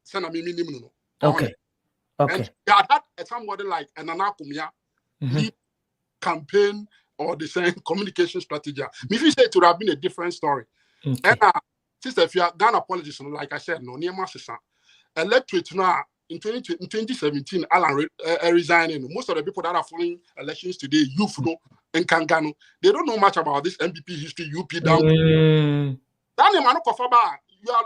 Speaker 2: Okay. Okay.
Speaker 7: And they had somebody like an Anakumia lead campaign or the same communication strategy. If you say it would have been a different story. And sister, if you are Ghana politician, like I said, electorate now in 2017, Allan resigning. Most of the people that are following elections today, youth, and Kangano, they don't know much about this MPP history, UP down. Daniel Manukofaba,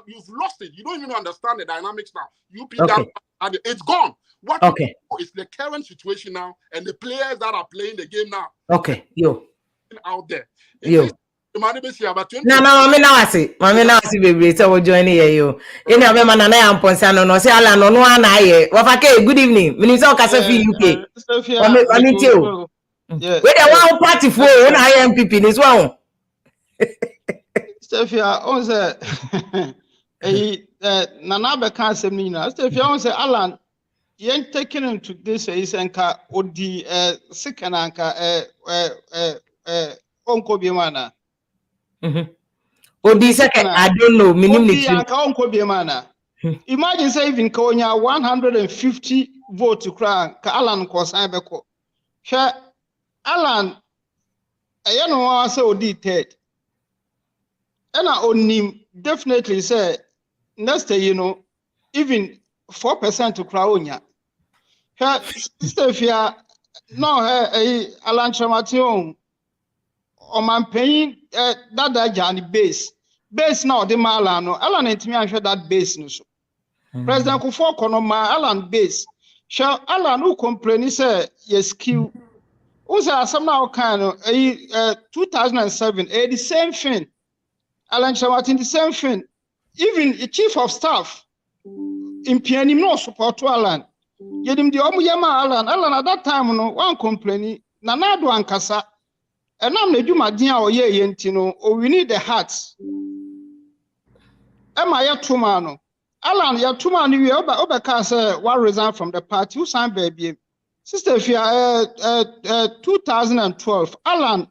Speaker 7: you've lost it. You don't even understand the dynamics now. You pick
Speaker 2: Okay.
Speaker 7: and it's gone. What
Speaker 2: Okay.
Speaker 7: is the current situation now and the players that are playing the game now?
Speaker 2: Okay. Yo.
Speaker 7: Out there.
Speaker 2: Yo.
Speaker 7: No,
Speaker 2: mami na wasi baby so we join here yo. Eni abe mana na ya mponsa no say Allan no no na aye. Wafake good evening. Minister Okasa fi UK. Wami tio.
Speaker 6: Yeah.
Speaker 2: We the one party for na aye NPP ni so won.
Speaker 6: Stefia on say nana be kan asem ni na. Stefia on say Allan yen taking into this is enka odi second anka onko bi mana.
Speaker 2: Odi second I don't know minim ni
Speaker 6: anka onko bi mana. Imagine say even ka onya 150 vote kra ka Allan ko san be ko. Hwe Allan eye no wa say odi third. And I onim definitely say next year, you know, even 4% to Crownia. Her Stefia, no, Allan Chamation, or man paying that Johnny base. Base now, the Malano, Allan and me, I'm sure that base. No, so. President Kufo Konoma, Allan base. Shall Allan who complain, say, yes, Q. Also, somehow kind of 2007, the same thing. Allan Chamation, the same thing. Even the chief of staff in Pianim no support to Allan. Yedim the Omuyama Allan at that time no one complaining. Nanado Ankasa. And I'm the Juma Dia or Ye Yentino, or we need the hearts. Am I a Tumano? Allan, your Tumano, you Obaka one resign from the party, who signed baby. Sister Fia 2012. Allan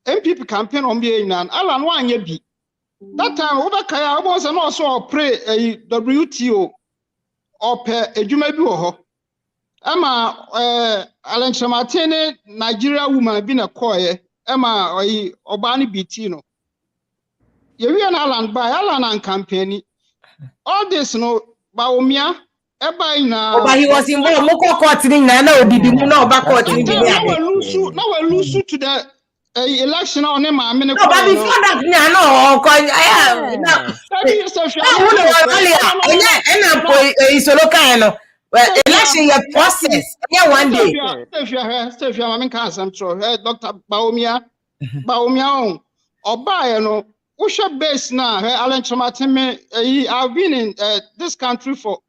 Speaker 6: MPP campaign on being Allan one ye be. That time, Obakaya almost and also pray a WTO or per a Jumebu. Emma Allan Chamation, Nigeria woman being a coy, Emma or Obani Bitino. You hear Allan by Allan and campaign. All this no Bawumia, Eba
Speaker 2: but he was involved. Moko courting na did you know about courting?
Speaker 6: Now we lose to the election on him. No,
Speaker 2: but before that, election process. Yeah, one day.
Speaker 6: Stefia, I mean, I'm sure. Dr. Bawumia, Oba, no, Usha base now. Allan Chamation, I've been in this country for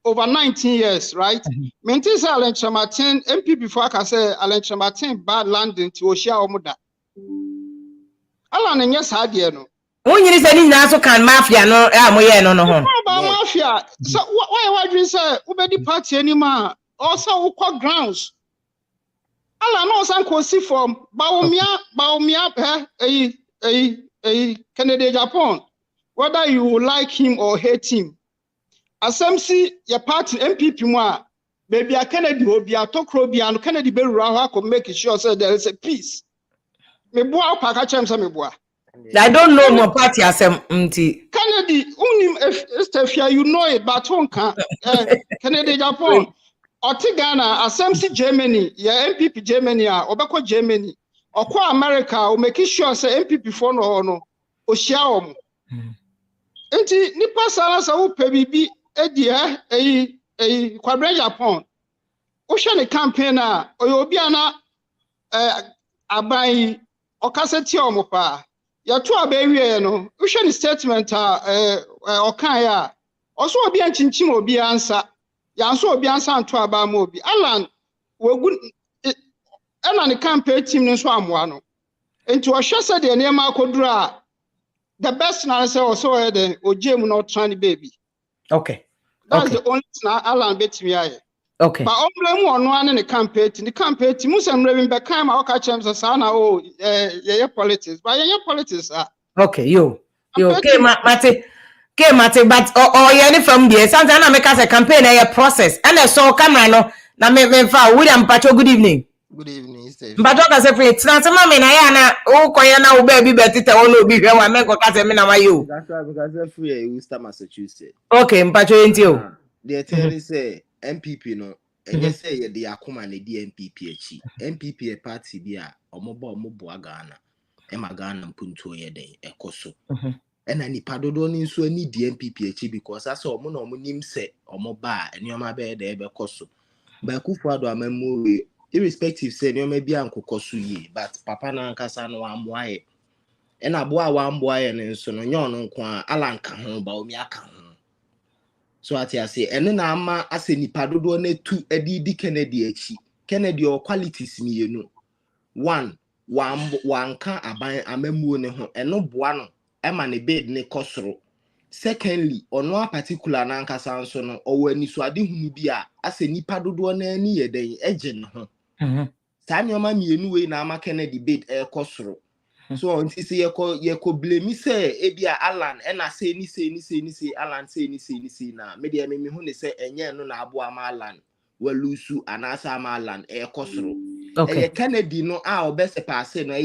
Speaker 6: over 19 years, right? Maintains Allan Chamation, MP before I can say Allan Chamation bad landing to Oshia Omuda. Allan and yes, I did no.
Speaker 2: When you say now can mafia no, no.
Speaker 6: Mafia. So why you say Ubedi party anymore? Also, who call grounds? Allan knows Uncle see from Bawumia, Ken Agyapong. Whether you like him or hate him. Asemsi your party MPP moi, maybe a Kennedy will be a Tokrobi and Kennedy Beru could make sure so there is a peace. Me boa pakachem sa me boa.
Speaker 2: I don't know my party as Kennedy
Speaker 6: unim Stefia, you know it, but one can Kennedy Agyapong or Tigana, Asemsi Germany, yeah MPP Germany, Obako Germany, or Kwa America, or make sure say MPP for no Oshiaom. Enti nipa sala sa wo pebibi edia Kwabre Japan wo hwe ne campaign a obi ana aban okaseti omopa ya to abawie no wo hwe ne statement a okan ya oso obi anchinchim obi ansa ya nso obi ansa anto aba ma obi Allan wogu ena ne campaign team no so amoa no enti wo hwe se de ne ma akodura the best now say also the Ojemu not trying baby.
Speaker 2: Okay.
Speaker 6: That's the only thing Allan bet me aye.
Speaker 2: Okay.
Speaker 6: But omble mu ono ane the campaign musem revin be kan ma oka chem say sa na ye politics. But ye politics
Speaker 2: Okay, yo. Okay, mate, but any from there. Sometimes I make us a campaign a process. And I saw camera no na me William Pacho, good evening.
Speaker 8: Good evening, Steve.
Speaker 2: But what I say, it's not some man. I oh, Koyana, baby, but it's all be here. I make what I say, you.
Speaker 8: That's why because I'm free in Worcester, Massachusetts.
Speaker 2: Okay, Pacho, ain't you?
Speaker 8: They tell say MPP no, and they say they are common the MPP. MPP a party there, or mobile Ghana, Emma Ghana Punto ye day, a coso. and any padodoni so need the NPP because that's all mono nim say or more bar and your my bed there because but Kufado amemo irrespective say you may be uncle Kosu but Papa na Nkasa no am why and a boy one boy and so no yon kwa Allan Cash Bawumia ka ho. So I say and then ama as any padodo ne two Eddie Kennedy Kennedy or qualities me you know. One can aban amemu ne ho eno boa no e ma ne bed ne kosoro. Secondly ono particular na nkasa nso no owo ani so ade hunu bi a ase nipa dodo na ani ye den eje ne ho. Sa nyoma mienu we na ama Kennedy bed e kosoro. So unti se ye ko blame say e bia Allan e na say ni Allan say ni na me de me hu ne say enye no na abo ama Allan walusu anasa ama Allan e kosoro.
Speaker 2: Okay.
Speaker 8: Kennedy no a obese pass no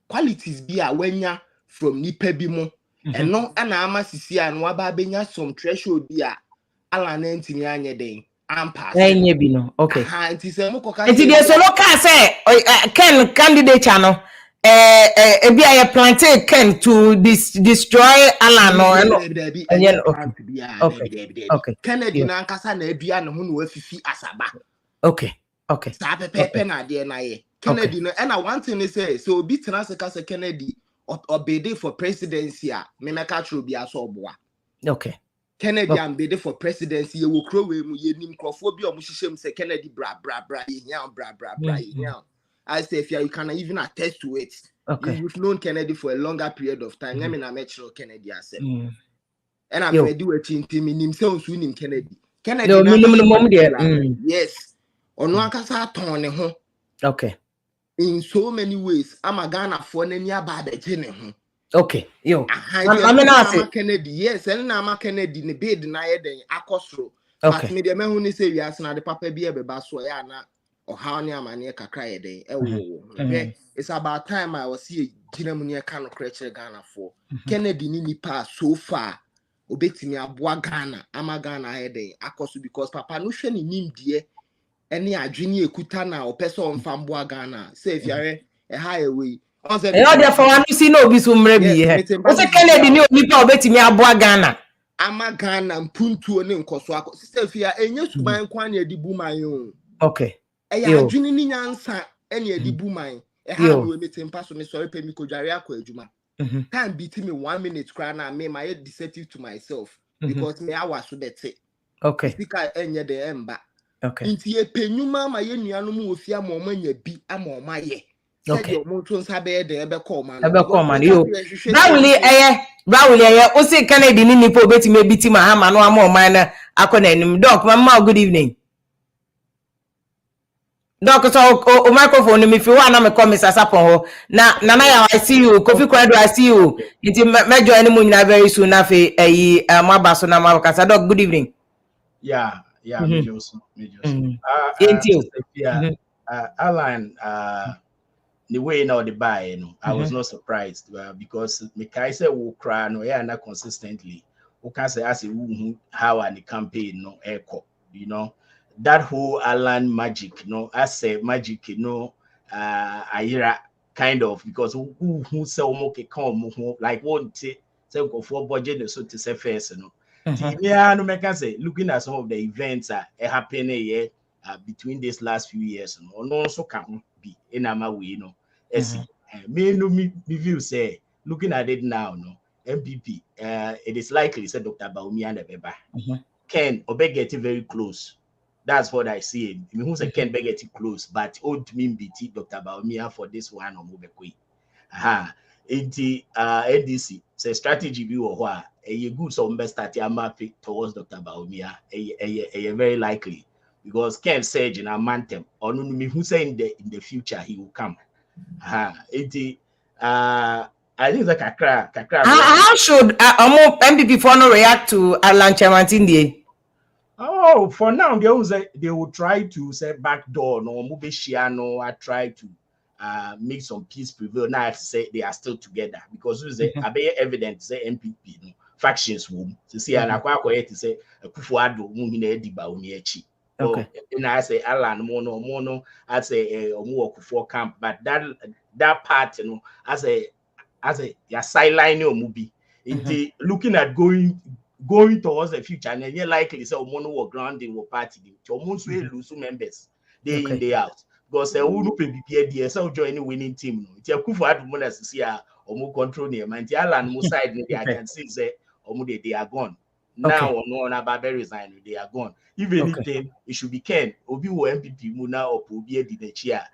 Speaker 8: qualities bi a wanya from nipa bi mo and no ana ama sisi a no aba benya some threshold bi a Allan ntimi anye den am pass
Speaker 2: Enye bi no. Okay.
Speaker 8: Nti se mo koka
Speaker 2: Nti dey so no ka say Ken candidate channel e bi a planted Ken to destroy Allan no. Okay.
Speaker 8: Kennedy na nkasa na adua ne ho no afifi asaba.
Speaker 2: Okay.
Speaker 8: Sa pepe na de na ye. Kennedy no and one thing is say so obi tena se ka say Kennedy or bid for presidency a me meka tro bi aso oboa.
Speaker 2: Okay.
Speaker 8: Kennedy am bid for presidency ye wo kro we mu ye nim krofo bi o mu hihye say Kennedy bra ye here. I say if you can even attest to it.
Speaker 2: Okay.
Speaker 8: You've known Kennedy for a longer period of time. Let me na make sure Kennedy accept. And I'm ready to team in himself winning Kennedy. Kennedy yes. On one kasa turn ho.
Speaker 2: Okay.
Speaker 8: In so many ways, I'm a Ghana for near bad home.
Speaker 2: Okay. Yo.
Speaker 8: I'm Kennedy. Yes, and I'm a Kennedy in the bed denied the Akosro. But me the man who say we ask now the papa be a basoyana or how near my near cry day. It's about time I was here Ginamunia kind of creature Ghana for Kennedy nini pass so far. Obeti me abua Ghana, I'm a Ghana head Akosu because papa no sheni nim dear. Any adwini ekuta na opese on famboa Ghana say if you are a higher way on say
Speaker 2: therefore I see no bi so mre bi he o say Kennedy ni onipa obetimi aboa Ghana
Speaker 8: ama Ghana mpuntuo ne nkoso akọ sister if you are enye suban kwa na edibu man o
Speaker 2: okay
Speaker 8: ya adwini ni nyansa ene edibu man ha no we metem paso ne sorry pe mi kodware akọ adwuma time beat me 1 minute cry na me my deceptive to myself because me awa so that
Speaker 2: okay
Speaker 8: speaker enye de emba.
Speaker 2: Okay.
Speaker 8: Inti ye penyuma ma ye nuanu mu ofia ma omanya bi ama omaye. Okay. Yo mo to nsa be de ebe call man.
Speaker 2: Ebe call man yo. Brawley o say Kennedy ni nipo obetime biti ma ha ma no ama oman na akona anim. Doc, mama good evening. Doc, so o microphone me fi wa na me come Mr. Sapon ho. Na ya I see you. Kofi Kwado I see you. Inti me join mu nyina very soon na fe ma ba so na ma kasa. Doc, good evening.
Speaker 9: Yeah, Majors. Allan, the way now the buy, I was not surprised because I say we cry no, yeah, not consistently. We can say as how and the campaign no echo, that whole Allan magic, as a magic, kind of because who sell more come like won't say go for budget so to say first, Yeah, no, I can say looking at some of the events happening here between these last few years, no, also can be in our way, me view say looking at it now, MPP, it is likely said Dr. Bawumia and Beba Ken Obe getting very close. That's what I see. I mean, who say Ken be getting close, but old mean BT Dr. Bawumia for this one or move quick. ADC say strategy be or a good some best start mapping towards Dr. Bawumia, a very likely because Ken said in a mantem or no me who say in the future he will come. I think like a
Speaker 2: how should MPP for no react to Allan Chairman?
Speaker 9: Oh, for now they will try to say backdoor no move no I try to make some peace prevail. Now I have to say they are still together because I be evident say NPP factions will to see and to say Kufuado Edi Bawumia chi. And I say Allan mono I say Kufuor camp, but that part as a sideline or movie looking at going towards the future, and you're likely say Omono will grounding will party. Almost will lose members day in day out because they will not be prepared. So join winning team. It's a coup for Admonas to see Omo control them. And the Allan mo side I can see say Omo they are gone. Now or no about resign, they are gone. If anything, it should be Ken. Obi will NPP Muna or Obi Dinechia.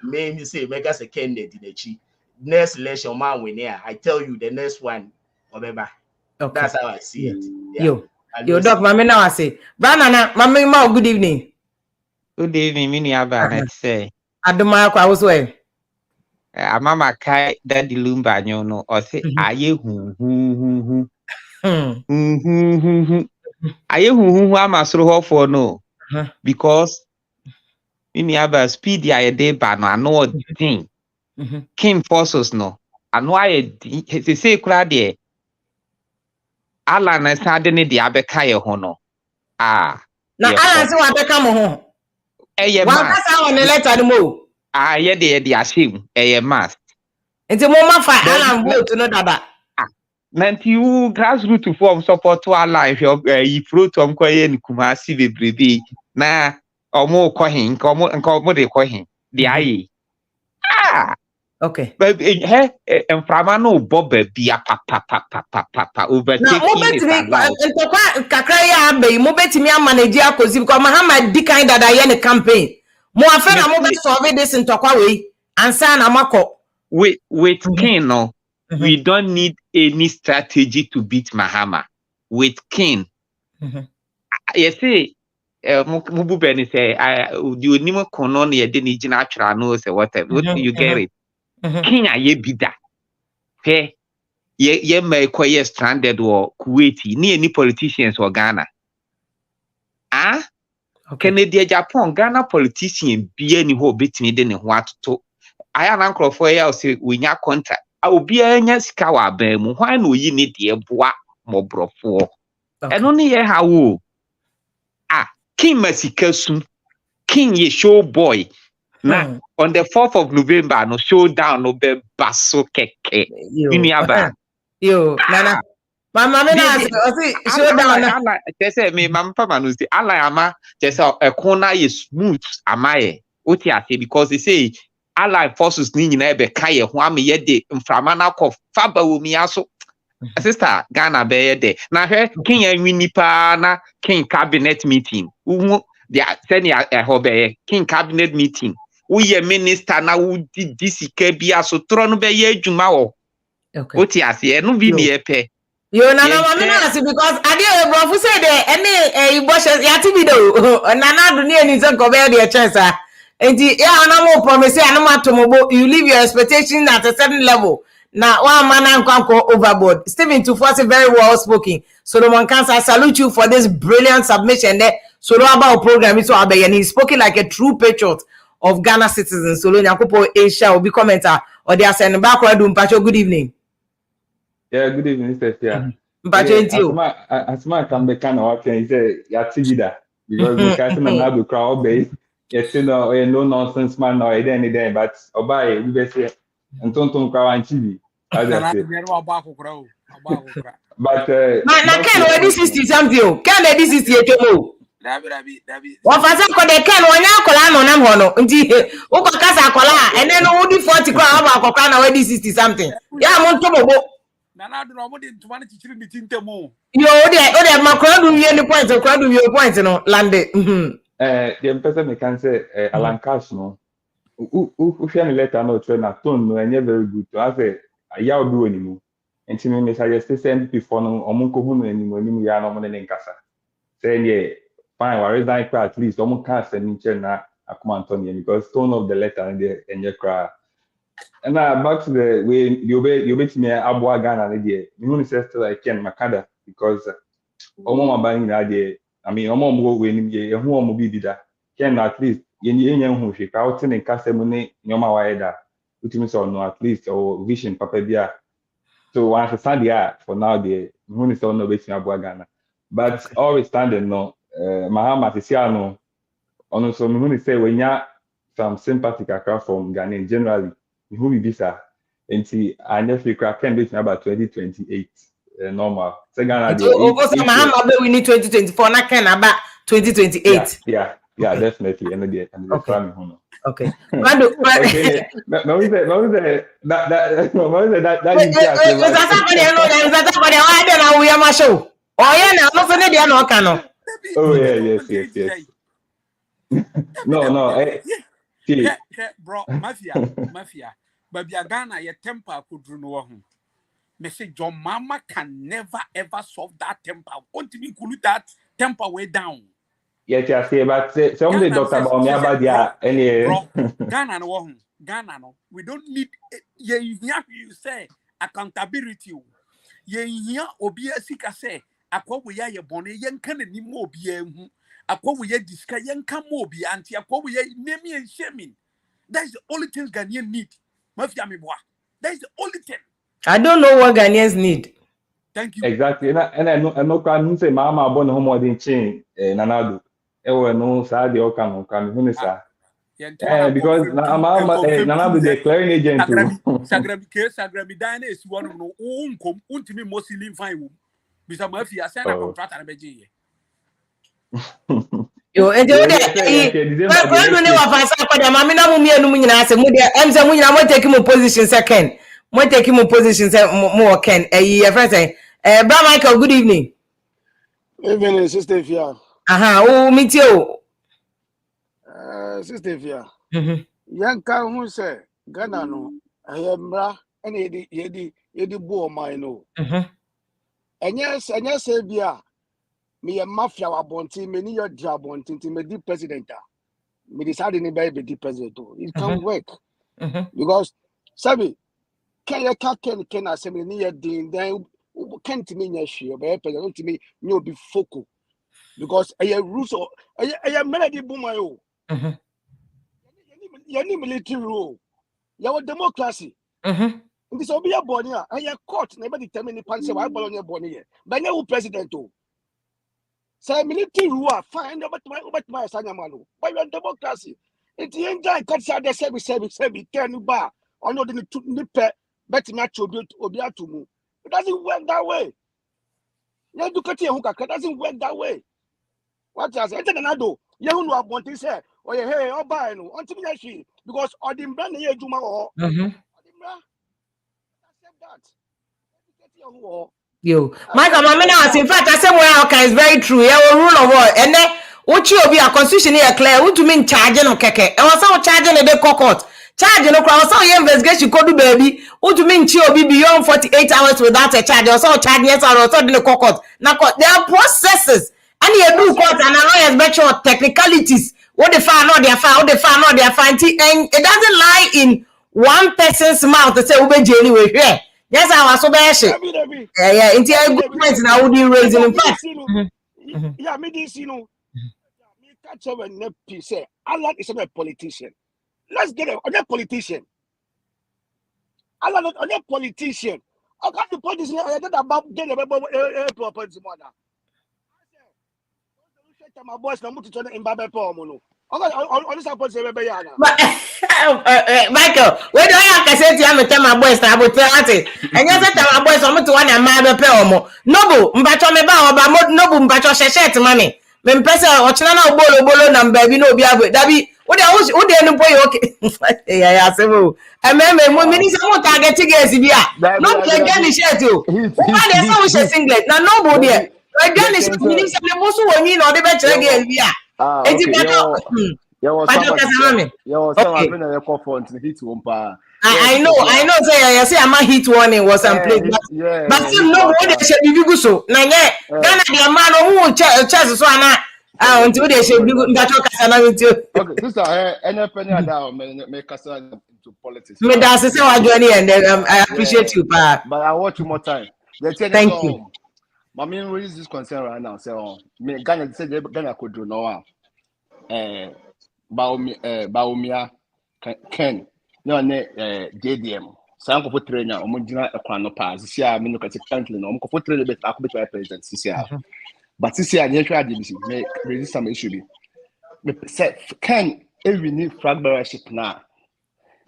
Speaker 9: Maybe say Mega say Ken Dinechi. Next election man win here. I tell you the next one, remember. Okay. That's how I see it. Yeah.
Speaker 2: Yo, Doc, Mami now I say. Banana, Mami Ma, good evening.
Speaker 10: Good evening, Mini Abanet say.
Speaker 2: Aduma kwa was well.
Speaker 10: Mama kai daddy lumba nyono or say aye aye ama soro for no because Mini Aba speed ya day ban no know thing. Kim forces no. I know I say kura there. Allan na ne de abeka ye ho no. Na
Speaker 2: Allan se wa beka mo ho.
Speaker 10: Eye
Speaker 2: ma. Wa kasa on letter no mo.
Speaker 10: Ye de ashim eye mass.
Speaker 2: Nti mo ma fa Allan vote no dada.
Speaker 10: Nanti you grassroots form support to Allan you pro to amkoye ni Kumasi bebrebe na omo ko hin nko de ko hin de aye.
Speaker 2: Okay.
Speaker 10: But enframa no bobe bia pa overtaking
Speaker 2: kakra ya abai mo betimi manage akozi because Muhammad di kind that I in campaign mo afa na mo be solve this ntokwa we ansa na mako
Speaker 10: with King no we don't need any strategy to beat Mahama with King. You see mubu beni say the onimo kono na ye de ni gina atwra no say whatever you get it. King aye bida. Hey, ye may quite stranded or Kuwait, ni any politicians or Ghana. Kennedy Japan, Ghana politician be any who beat me then what to. I am uncle for you say we nya contract. I will be a skawa bem, why no ye need the bois more bro for. And only ye how King Masikasun, King ye show boy. Now, on the 4th of November, no showdown, no be basso keke.
Speaker 2: Yo, Nana. Mama, showdown.
Speaker 10: Just say me, Mama, no say, Allan just a corner is smooth, amaye. Otiase because they say Allan forces ni na be kaye ho ame ye de mframana ko fa Bawumia so. Sister Ghana be de. Na hwe King anwini pa na King cabinet meeting. Uhu they senior hobe King cabinet meeting. We minister na we disike bia so tro no be ye adwuma wo. Okay. Otiase no bi ne epe.
Speaker 2: Yo Nana mama na see because ade bro say de any iboshe yati video Nana do ne ni so ko be de chance ah. Enti ya na mo promise ya na matomobo you leave your expectation at a certain level. Now one man and overboard. Stephen Tufuasi very well spoken. Solomon Kansa, I salute you for this brilliant submission there. So about program is and he's spoken like a true patriot of Ghana citizens. So Nyakupo Asia will be commenter or they are sending back Mpacho. Good evening.
Speaker 11: Yeah, good evening, Mr.
Speaker 2: Mpacho
Speaker 11: Asma can be kind of okay. He said Yatibida because the person and now the crowd base. Yes, no nonsense man or any but obey we be say and don't crowd and TV. But
Speaker 2: Ken already 60 something. Ken already 60 etomo. What for say ko de Ken onya akola no na ho no. Nti wo ko kasa akola and then wo di 40 crowd akola na already 60 something. Ya mo ntomobo.
Speaker 12: Nana do no mo di ntoma ne chichiri mi tintemo.
Speaker 2: Yo o de makro do wie ni point o do wie point no lande.
Speaker 11: The person me can say Allan Cash no. Who share the letter no train na tone no enye very good. To have a yaw do anymore. And to me suggest say NPP for no omunko hu no anymore ya no mo ne nkasa. Say ye fine we resign at least omun can send nche na akuma Antonio because tone of the letter and the enye kra. And now back to the way you bet me abwa Ghana na dey. Me say still like Ken Makada because omo mabani na dey. I mean, omo we ni ye hu omo bi dida. Ken at least ye hu hwe ka o tene nkasa mu ne nyoma wa eda. Utimi so no at least or vision papa bia. So once the stand for now the who is no bet me abwa Ghana. But always standing no Mahama Tisiano ono so me who say when ya some sympathy kakra from Ghana generally who be bisa enti anya free crack can bet me about 2028 normal. So Ghana,
Speaker 2: we need 2024. Not can about 2028.
Speaker 11: Yeah, definitely. And the family.
Speaker 2: Okay.
Speaker 11: That Oh yeah, yes. No.
Speaker 12: Bro, mafia. But Ghana, your temper could run over. Message your mama can never ever solve that temper. Want to be cool that temper way down.
Speaker 11: Yeah, but somebody Dr. Bawumia about any
Speaker 12: Ghana no. We don't need you say accountability. Ye obi asika say akwa we ya bone yen kan ni mo obi ehu akwa we ya diska yen kan mo obi anti akwa we ya name and shaming. That's the only thing Ghanaians need. Mafia me boy. That's the only thing.
Speaker 2: I don't know what Ghanaians need.
Speaker 12: Thank you.
Speaker 11: Exactly. And I know can say mama born home more than chain nanado. No sad the can because nanado the clearing agent
Speaker 12: Sagrami Dine is one of no unkom ultimate Muslim fine. Bisa Mafia send a contract and beji.
Speaker 2: Yo, and you take him position second. Take him position more Ken. Bra Michael, good evening.
Speaker 13: Evening, Sister Fia.
Speaker 2: Oh, meet you.
Speaker 13: Sister Fia. Young Kang who say, Ghana no, I am bra, and yedi bo mine. And yes, Sabia. Me a mafia wa bonti me ni your job bonti me di president me decide ni be di president it can work because sabi can assembly ni your din then can't mean your share be president to me you be focal because a rules or a melody boomer you need military rule your democracy this will be a body and your court never determine the panse why bolonia body but no president say military rule fine but my sanyamano but your democracy it enjoy catch the service can bar or no the nipe bet match obiatumu it doesn't work that way you do cut your it doesn't work that way what has entered you know what they say oh yeah hey oh buy no until me because all the brand here juma or accept that
Speaker 2: Yo, Michael, in fact, I said okay, it's very true. Yeah, rule of law, and then what you be a constitution here clear. What you mean charging no keke? And what's our charging the court? Charging no crowd. So you investigation could do baby. What you mean be beyond 48 hours without a charge? Or so charging yes or so in the court. Now there are processes, and you do court and lawyers make sure technicalities. What they find out, they find. What they find out, they find. And it doesn't lie in one person's mouth to say we be anyway here. Yes, I was so bad. Yeah, into a good point now. Would you raise in fact?
Speaker 13: Yeah, me this, me catch up and NPP say, Allan is not a politician. Let's get a politician. Allan not a politician. I got the politician. I did about getting a property mother. My boys, I'm to turn in Babel Pomono. Michael,
Speaker 2: where do I say to my boys? I would tell it. And you said my boys are to one and my Pelmo. Noble, Mbacho me ba about noble Mbacho shet money. When Pesa or China bolo number, we know be able Dabi. What else would they know? Okay, yeah, several. I remember when minister won't target to get Sibia. Not again, the share too. Why there's no singlet? Now, nobody. Again, the minister, the most one you know the better again. Yeah. I know. Say I'm a hit warning was some place, but still nobody should be good. So now, yeah, Ghana the man who chance so until they should be good.
Speaker 14: Okay, sister, NPP make us into politics.
Speaker 2: Me that's say what journey and I appreciate you, but
Speaker 14: I watch you more time.
Speaker 2: Thank you.
Speaker 14: My main raise this concern right now. So me Ghana say Ghana could do no Bawumia Ken no ne JDM sanko for trainer omugina ekwano pass sia me no kati country no omko for trainer bet akobetwa president sia but sia nye hwa adibisi me raise some issue bi me say Ken every need flag bearership na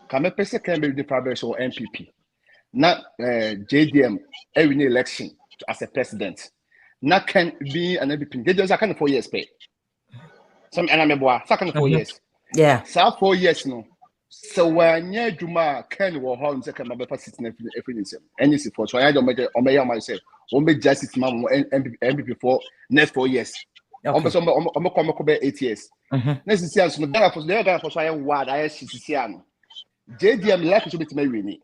Speaker 14: ka me pese Ken be the flag bearership NPP na JDM every need election as a president. Now can be an NPP. They just kind of 4 years pay. Some and I'm a second 4 years.
Speaker 2: Yeah.
Speaker 14: So 4 years no. So when you Juma Ken will hold second number sitting every any for so I don't make myself. Only justice man NPP for next 4 years. I'm come 8 years. Next year so Ghana for the Ghana for so I word I see JDM like to be to me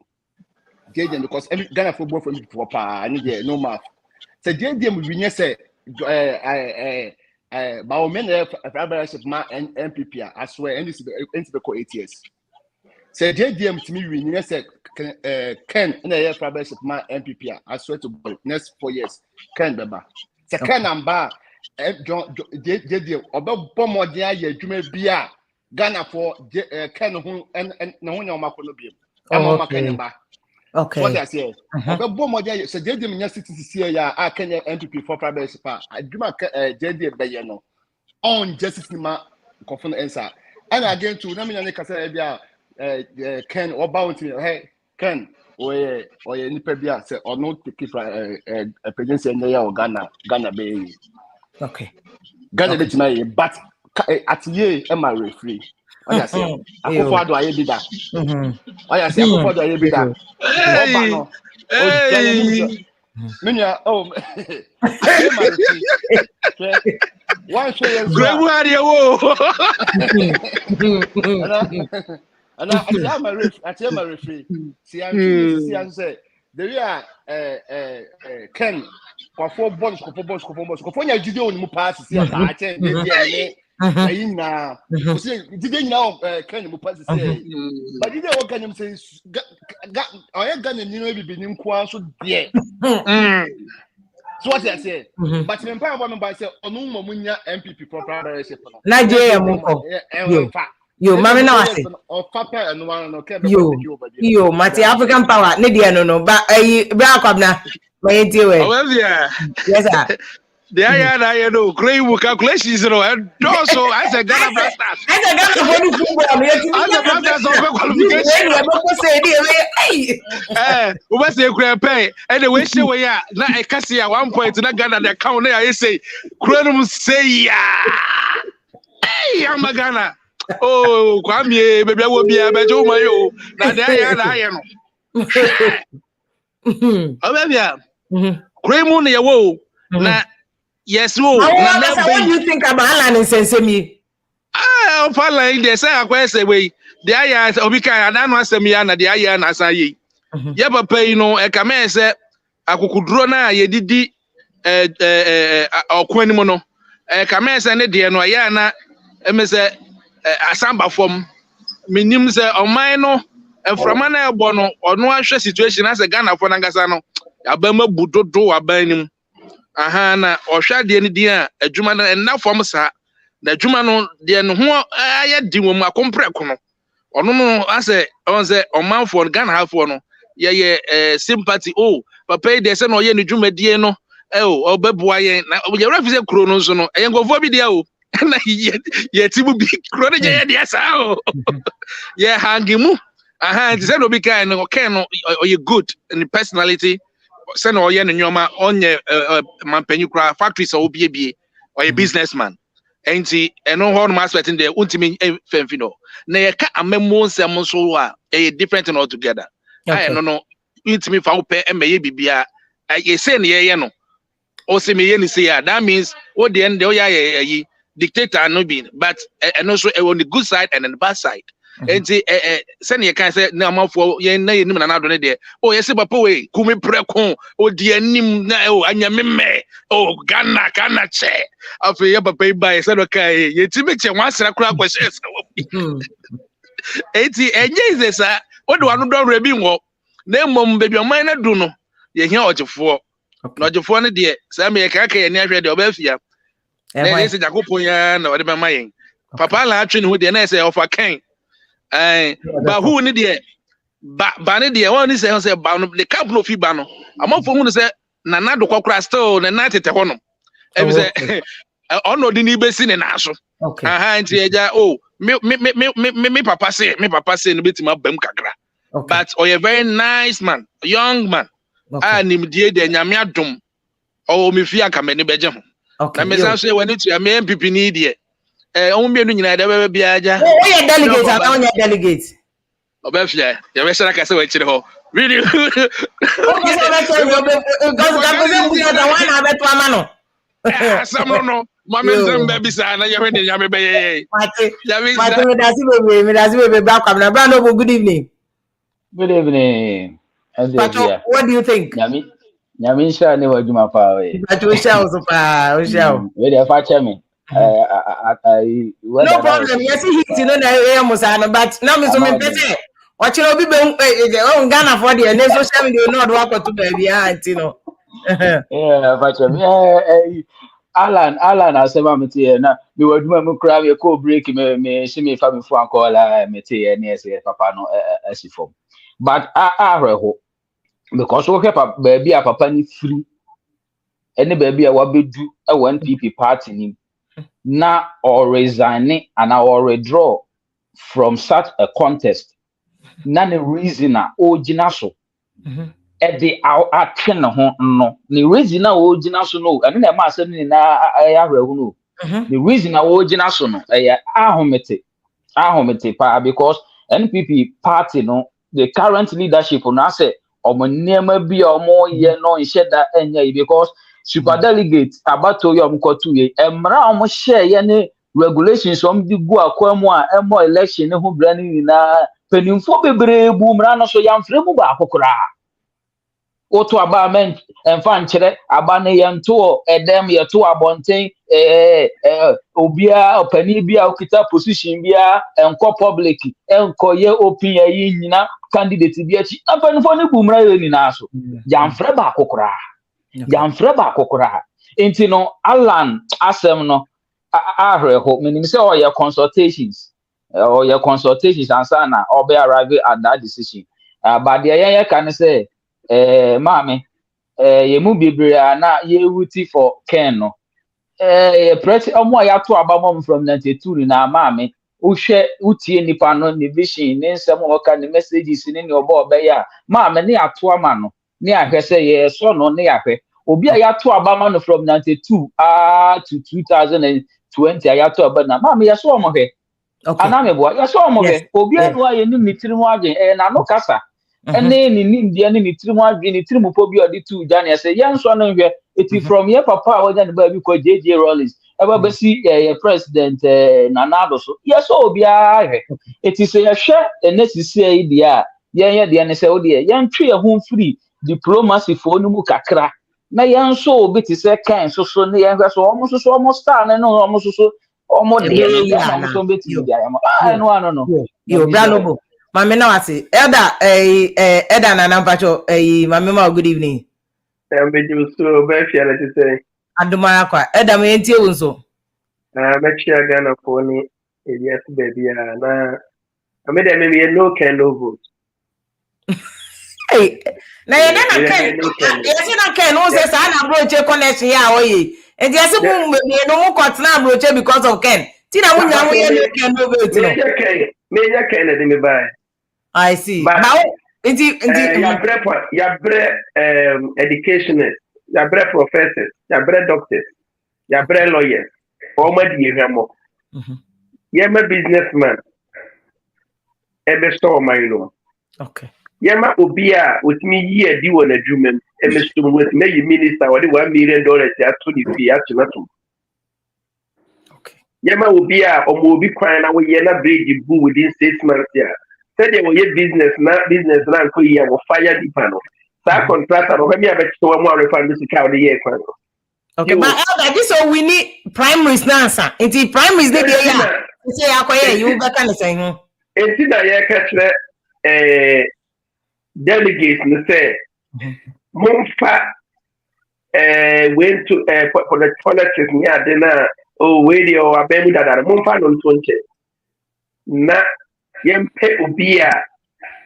Speaker 14: JDM because Ghana football for me for pa I need no math. So JDM we say Bawumia NPP I swear and this is 8 years. Say JDM to me we say Ken and the fellowship my NPP I swear to God next 4 years Ken beba. Say Ken amba JDM obo bomode aye adwuma bia Ghana for Ken ho and na ho nyoma ko no biem. Okay. So what I say, obo bomode say JDM nya city ya a Ken NPP for fellowship adwuma JDM be ye no on justice ma confirm answer. And again to na me nya kasa bia Ken or bounty, hey, Ken, or nipa bia say or not to keep a presidency in the Ghana Bay.
Speaker 2: Okay.
Speaker 14: Ghana Bay tonight, but at ye am I referee. I say, I go for do I be that. I say, I go for do I be that. Minya, oh, one show and I tell my referee. See, I'm say there are Ken for bonds. For you do on pass. See, I attend. Didn't know Ken pass. But you know what can you say? I ain't gonna be in so dear. So what I say, but in power by say, Onuma Munya MPP for primary.
Speaker 2: Nigeria, yo, mama na wase. Yo, Mati African power. Nidia no, but bra kwabna. My dear. Yes, sir.
Speaker 15: The I know, great calculations, and also I said Ghana Blasters.
Speaker 2: I said Ghana football.
Speaker 15: We must say, Grandpa, and the way she way, not a cassia 1 point to that Ghana that count there. I say, Cronum say, hey, I'm a Ghana. Oh, Kwame, baby, I will be a better mayo. Now there I am. Oh, Cremon, ya wo. Na, yes, wo.
Speaker 2: What do you think about Allan and Sensemi?
Speaker 15: Ah, Allan, they say, I question way. The aya, Obika, and I know Semiana, the aya, and Asayi. Yeah, papa, you know, a camera said, I could draw now, ye did or Quenimono. A camera said, dear, no, yana, Mr. Asamba from Minims or Mino, and from an bono or no situation as a Ghana for Nagasano. Abema Budo do a banim. Ahana or shad the idea, a Juman and now from Sa. The Jumano, the no, I had Dimma comprecono. Or no, I say, on mouth for Ghana half one. Yeah, sympathy. Oh, papa, there's no yen Juma Diano. Oh, or Beboy, your represent Chronos, and go for video. Yet it will be chronic. Yes, oh, yeah, Hangimu. Aha, it's no be kind or can or you good in the personality. Send or yen and your man on your Mampenucra factories or BB or a businessman. Ain't he? And no one aspect in the ultimate femfino. Nay, a memo so a different and altogether. I don't know. It's me for pay and may be a say no. Or say me say that means what the end the dictator no being, but and also on the good side and on the bad side. And send you can say no for ye na nim na do there. Oh yes papa we kumi preko o de nim na o anyame me o Ghana che afi ye papa buy say do kai ye ti me che wan sra kura kwese eti enye is this o do anu do rebi wo na mom baby o man na do no ye hia ogefo na ogefo ne de say me ka ka ye ne ahwe de obafia na ye se jakopon ya na o de be mayen papa la atwe ne ho de na say ofa kan but who need the banner the one say ban the couple of fiba no among for who say nana do kokra still na night te hono e say ono di ni be si ne na so aha nti eja oh me papa say no betima bam kakra but oh a very nice man young man nim die de nyame adom o me fi aka me ne beje ho na me san so e wani to me MPP ni die o me nu nyina de be bia ja
Speaker 2: o ye delegate aba o ye delegate
Speaker 15: obefia ya be sara ka se wa chire ho really
Speaker 2: okay so let's say you because that person who the one abeto ama no
Speaker 15: asam no mama nzem be bisa na ye hwe ne ya me be ye
Speaker 2: Mate me dasi bebe back up na brand no good evening.
Speaker 16: Good evening.
Speaker 2: Pato, what do you think?
Speaker 16: Nyami sha ne wajuma pa we.
Speaker 2: Pato sha o so pa, o sha.
Speaker 16: We dey fa che me.
Speaker 2: No problem. Yes, he no na e musa no but now me so me pese. Watch no be on Ghana for the na social media no do akoto ba bia anti no.
Speaker 16: Yeah, fa che me. Allan asema meti na me waduma mu kra me ko break me shi me fa me fu akola meti na ese papa no asifom. But ahreho because we papa baby a papa ni free any baby a wabedu e NPP party ni na or resign and or withdraw from such a contest na the reason na ogina so e dey atwe ne ho no the reason na ogina so no and na ma asem ni na ahreho no the reason na ogina so no ahomete pa because NPP party no the current leadership na say omonema bi omo ye no nsheda enya because super delegate abato ye omkotu ye emra omo share ye ne regulations om di gu akwamu a emo election ne ho brani na penimfo bebre bu mra no so yamfre mu ba akokora oto aba men emfa nkyere aba ne yento edem yeto abonten obia opani bia okita position bia enko public enko ye open ye nyina candidate bia chi apanfo ne bumra ye ni na so jamfre ba kokora enti no Allan asem no ahreho menim se o ye consultations ansa na obe arrive at that decision but the ye can say mame ye mu bebre na ye wuti for Ken no press omo ya to abamom from 92 na mame uhwe utie nipa no ne vision ne nsem o ka ne messages ne obo ya mame ne ato ama no ne ahwe se ye so no ne ahwe obi a ya to abama no from 92 to 2020 ya to abana mame ya so omo hwe aname bo ya so omo hwe obi anu aye ni mitirimu agen na no kasa ene ni ndia ni mitirimu agen ni tirimu po bi odi tu jani ya se ye nso no hwe eti from here papa wa jani ba bi ko JJ Rollins eba be si president Nanado so yes obi ahwe eti se ye hwe enesisi e dia ye de ne se odi ye ntwe ye ho free diplomacy fo no mu kakra na ye nso obi ti se kan so ne ye hwe so omo star ne no omo so omo de no omo so beti dia ya no
Speaker 2: yo branobo mame na wase elda na nampacho mame ma good evening
Speaker 17: Beju so be fiala ti say
Speaker 2: aduma akwa elda me entie wonso
Speaker 17: be chia Ghana for ni yes baby na me dem me no can no vote
Speaker 2: na ye na Ken yes na Ken no say sa na broche connection ya oye and yes mu me no mu kotna broche because of Ken ti na mu nya mu ye no Ken no vote no
Speaker 17: me ya Ken de me buy
Speaker 2: I see but
Speaker 17: ya bre educationists ya bre professors ya bre doctors ya bre lawyers o ma di hwemo ya ma businessman ebe store my no
Speaker 2: okay
Speaker 17: yema obia otimi yi adi won adwumam emesom wetime yi minister wode $1 million ya to ni fee atunatum
Speaker 2: okay
Speaker 17: yema obia omo obi kwan na wo ye na bridge bu within 6 months ya said wo ye business na nko yi wo fire deeper no sa contractor no me abeto wa mo refund this ka wode ye kwan
Speaker 2: okay but elder this so we need primaries na answer inti primaries dey there ya say akoye you better na say
Speaker 17: enti na ye ka kire delegates no say Mumfa went to for the politics near dinner we or abemu dada Mumfa no ntonche na yempe obia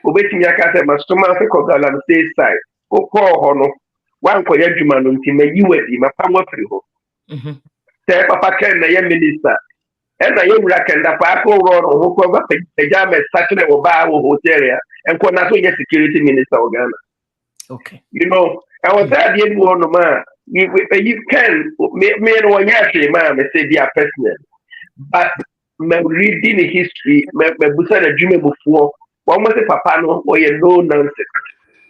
Speaker 17: obetimi aka say mastoma fe kogala no say side kokọ ho no wan ko yadwuma no nti mayiwadi mapamwa firi ho say papa Ken na ye minister na ye wura kenda pa ko ro ho ko ba pejame satire oba wo hotel ya enko na so ye security minister of Ghana
Speaker 2: okay
Speaker 17: you know I was there the one ma you can me no one yashi ma me say dia personal but me reading the history me busa na dwuma bufuo one mo say papa no o ye no nonsense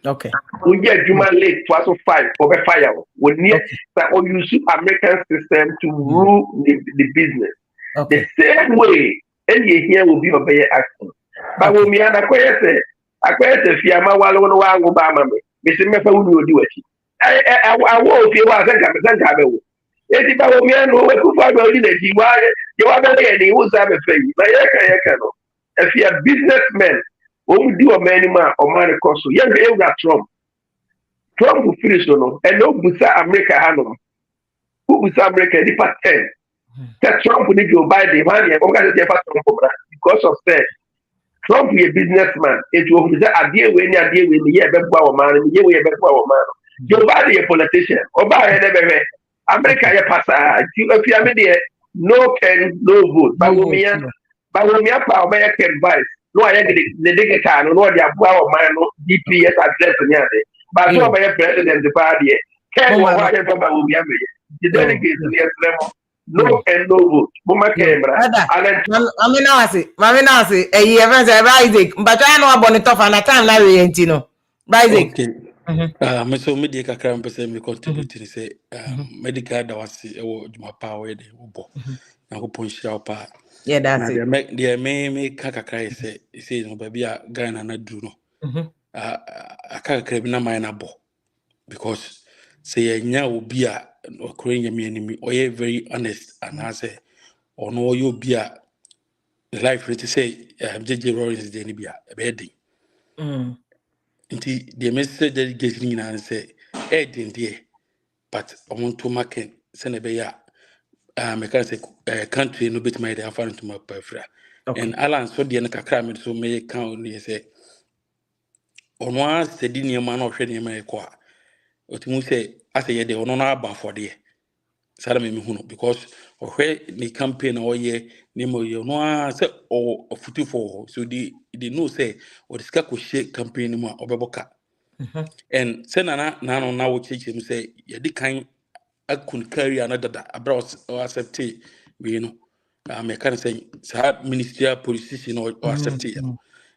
Speaker 2: okay
Speaker 17: we get dwuma late to also fight for be fire we need that or use American system to rule the business the same way any here will be obey action but when me and akwese fiama walo no wangu ba ma me se me fa wuni odi wachi I wo fi wa zanka be wo eti ba wo mi anu we ku fa do di na ji wa ye wa be ye ni wo sa be fe yi ba ye ka no if you are businessmen o mu di o mani ma o ma ko so ye be you Trump will finish no and no busa America ha no who busa America di part 10 that Trump need to buy the money o ga dey fa Trump because of that Trump is a businessman. It will be a deal when you are dealing with the year before man, the year we have before man. Joe Biden a politician. Obama never America a passer. If you are there, no pen, no vote. Bawumia, power American vice. No, I get the digital, no, the Abuwa man, no DPS address on yonder. But so by president the party. Ken Bawumia, the delegates in the level. No and no vote. Mama camera.
Speaker 2: Mami na wasi. Evans Isaac. But I know about it off and a time now we ain't no. Isaac.
Speaker 18: Okay. Me so media kakra mpese me contribute ni say medical da wasi ewo djuma pa we de ubo. Na ko ponhia pa.
Speaker 2: Yeah, that's it.
Speaker 18: Na me kakra say no baby a Ghana na du no. Akakra bi na man na bo. Because say nya obi a okrenye me enemy oye very honest and I say ono you be a life to say JJ Lawrence de ni bia e be din nti the message delegate ni na say e din there but on to make say na be ya me can say country no bit my dey afar to my pafra and Allan so de na kakra me so me count ni say ono a steady ni ma na hwe ni ma e ko a otimu say ase ye de ono na aba for there sada me hunu because ohwe ni campaign o ye ni mo ye no say o futu for so they know say o diska ko share campaign mu obeboka and say na wo cheche mu say ye di kan akun carry another abroad or accept we know me can say sa ministerial position or accept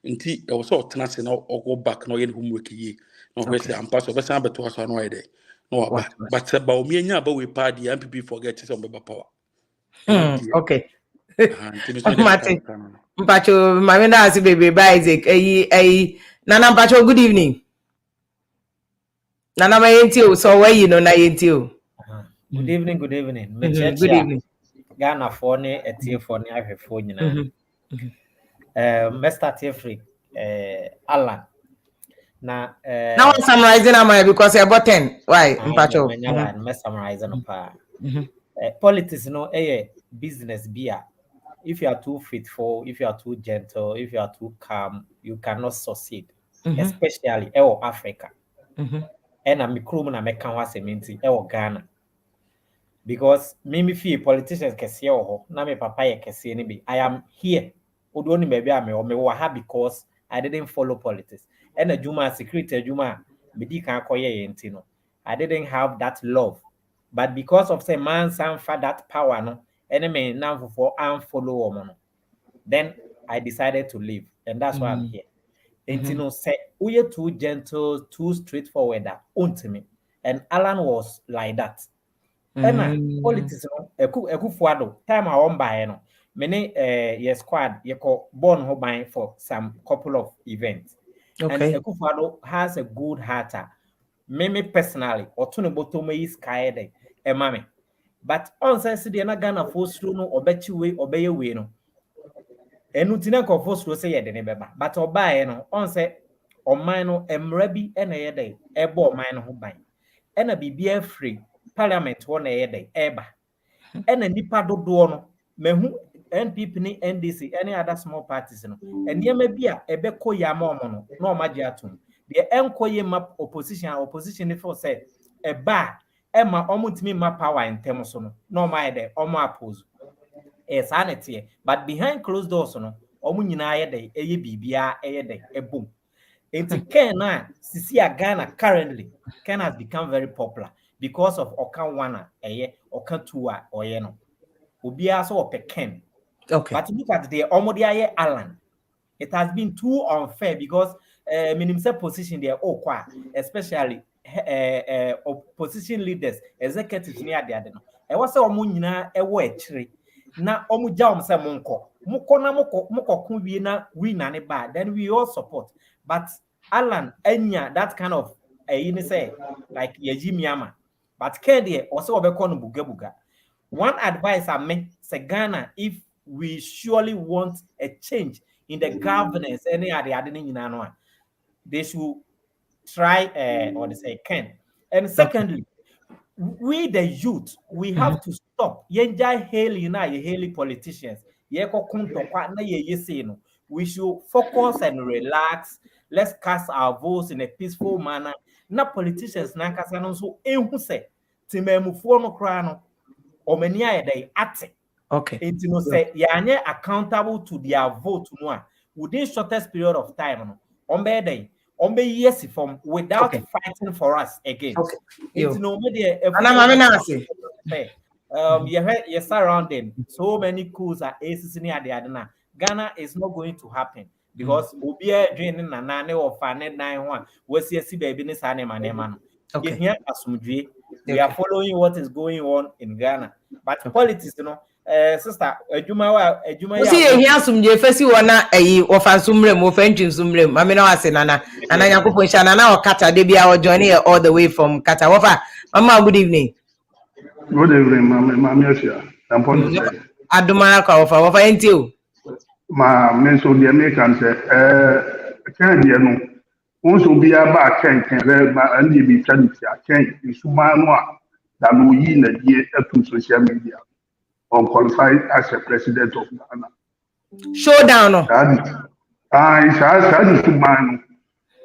Speaker 18: nti e wo so tenase na o go back na o ye homework yi na o say am pass o be san beto aso no ide no but Bawumia nya ba we party NPP forget some power.
Speaker 2: Okay. Mpacho mami na asi baby Isaac Nana Mpacho good evening. Nana ma yenti o so where you know na yenti o.
Speaker 19: Good evening.
Speaker 2: Good evening.
Speaker 19: Ghana for ne etie for ne ahwefo nyina. Mr. Tefri Allan na
Speaker 2: now I'm summarizing am because I bought 10. Why? Mpacho.
Speaker 19: Me summarize no pa. Politics no business bia. If you are too faithful, if you are too gentle, if you are too calm, you cannot succeed. Especially Africa. And I'm na meka ho asɛmenti Ghana. Because me feel politicians kɛseɛ wɔ hɔ na me papa yɛ kɛseɛ ne bi. I am here. Odo ni baby am me wɔ ha because I didn't follow politics. And adwuma security adwuma me di kan akɔyɛ yɛ no. I didn't have that love. But because of say man san for that power no, enemy now for unfollow woman. Then I decided to leave, and that's why I'm here. And you know, say we are too gentle, too straightforward that ultimate. And Allan was like that. And politics no, eku fuado time I won by no. Many your squad you call born ho by for some couple of events. And eku fuado has a good heart. Me personally, or to boto me is sky mame. But on says the Ghana force no obey way obey way no. Enutina ko force say ye de beba. But oba no on say o man no emrabi na ye dey ebo man no ho ban. E na bibia free parliament wo na ye dey eba. E na nipa dodo no mehu NPP ni NDC any other small parties no. Enema bia ebe koya ma omo no na o magye atum. The enkoye map opposition if for say eba Emma omutimi ma power in terms so no no my de omo oppose sanity but behind closed doors no omu nyina ye de eye bibia eye de ebom enti Ken na sisi Ghana currently Ken has become very popular because of Okan Wana, Okan Tua, or Yeno. Ubia so Ken.
Speaker 2: Okay.
Speaker 19: But look at the Omodia Allan. It has been too unfair because minimum position there, especially opposition leaders, executives near the other. I was a munina a word tree. Na omu jam se monko. Moko kunwina win bad. Then we all support. But Allan, enya that kind of you say like Yejimiama. But Kedi also obekonu buga. One advice I make say Ghana, if we surely want a change in the governance, any other they should try or they say Ken. And secondly, we the youth, we have to stop. Yenja hailing politicians. We should focus and relax. Let's cast our votes in a peaceful manner. Na politicians na kasano so ehu se timemufuo no kra no omania dey ate.
Speaker 2: Okay.
Speaker 19: It no say yanye accountable to their vote no within shortest period of time no ombe yes from without fighting for us again.
Speaker 2: Okay.
Speaker 19: It's no media you surrounding so many coups are aces in the Ghana is not going to happen because Ubia draining nane or fanet 9-1 was yes baby ni sane manema. Okay. We are following what is going on in Ghana. But politics, you know, sister, Ejuma
Speaker 2: see here some je fesi wona ofa sumrem o fentin sumrem mama na wase nana yakopon sha nana o kata de bia o join here all the way from Kata. Wofa mama, good evening.
Speaker 20: Good evening, mama Asia. I'm from
Speaker 2: Aduma ka wofa enti o
Speaker 20: ma men so the American say can dia no won so bia ba ken ma andi bi tradition ken isuma no a da no yi na die to social media unqualified as a president of Ghana.
Speaker 2: Showdown.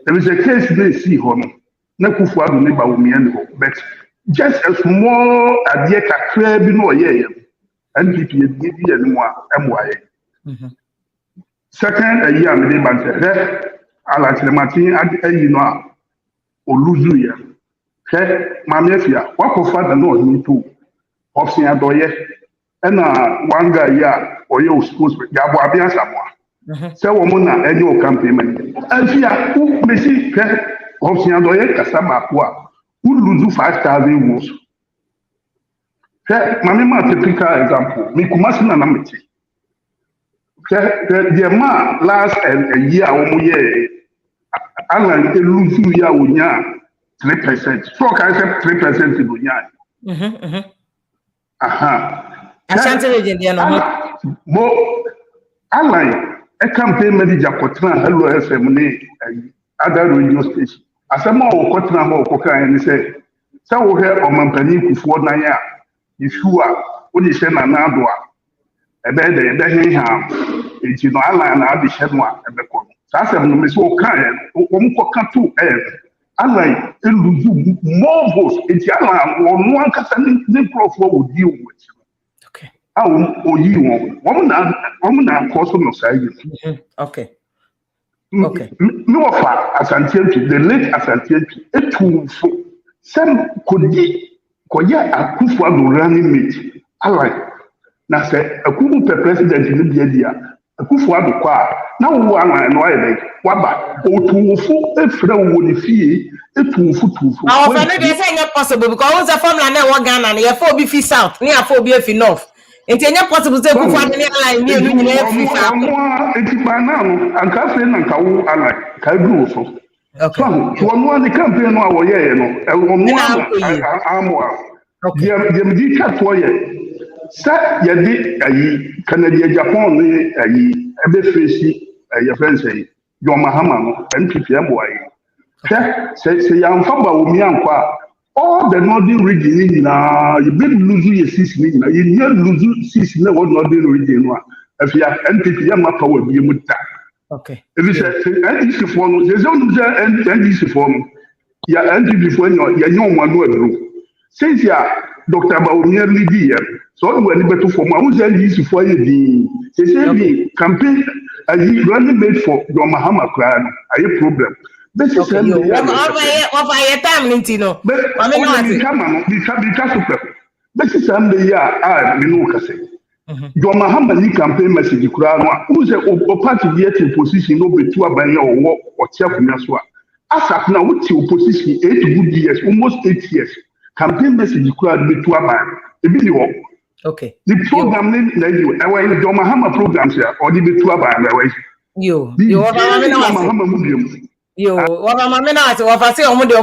Speaker 20: There is a case they see hono. Na kufu adu ne Bawumia ne ho, but just a small idea kakra bi no ye NPP give you no MYA. Second a year me dey banse ala Clemati ayi no a oluzu ya. Mama Afia, wakofa da no ni to option adoye. And one guy, or you supposed to be Abia Samoa. So, woman, and your campaign. And here, who may see option adoye Kasama, who lose 5,000 votes. Mamma, typical example, Mikumasina Namiti. The man last a year or year, Allan lose you 3%. So I said 3% to Bunya.
Speaker 2: Ashanti region there no
Speaker 20: mo Allan a campaign manager Kotna Hello FM ni other radio station asema o Kotna mo koka ni say wo he o mampani kufuo nan ya issue a wo ni hye na na do a ebe de ha enti no Allan na abi hye no a ebe ko sa asem no me so kan o mo koka to Allan eluzu more votes enti Allan no ankasa ni profile wo deal with. Woman also no say.
Speaker 2: Okay.
Speaker 20: No offer as Antienti, the late as Antienti, it too some could be Koya Akufa no running mate. Alright. Now say a coup per president in the idea. A Kufa do qua. Now one and why they Waba or two full a friend would fee it too full.
Speaker 2: Our family say not possible because the formula na one Ghana and your 4B South, near 4B North. It's not possible to go for the line near
Speaker 20: it's by now, and Catherine and Kawu Allan, Kaibu also. Okay. So, one the campaign our year, the Medica for ye. Sat Yadi, Ken Agyapong, a bit fishy, your friend say, your Mahama, NPP Bawumia. Say, young Bawumia. All the northern region now, you been losing your season, you never lose season, what northern region. If you have NPP, my power be a
Speaker 2: okay.
Speaker 20: If you say, and this form, there's only this form. Yeah, NPP for your young one word. Since you are Dr. Bawumia Lydia, so when you better for my own this for you, they say, campaign, as you running made for your Mahama clan, a problem. Besi
Speaker 2: okay,
Speaker 20: same
Speaker 2: yo.
Speaker 20: ya.
Speaker 2: What your time nintino? I mean, what
Speaker 20: Bi kama super. Besi same ya me no kase. John Mahama ni campaign message kura no who say o party dey to opposition no betu aban ya owo o tia kunya so a asap na wo ti opposition 8 good years almost 8 years campaign message kura betu aban e bi ni wo.
Speaker 2: Okay.
Speaker 20: The program ni na you e wa John Mahama programs ya o di betu aban na wa.
Speaker 2: Yo
Speaker 20: What Mahama mu biom.
Speaker 2: Yo, what mama na ase what say omo de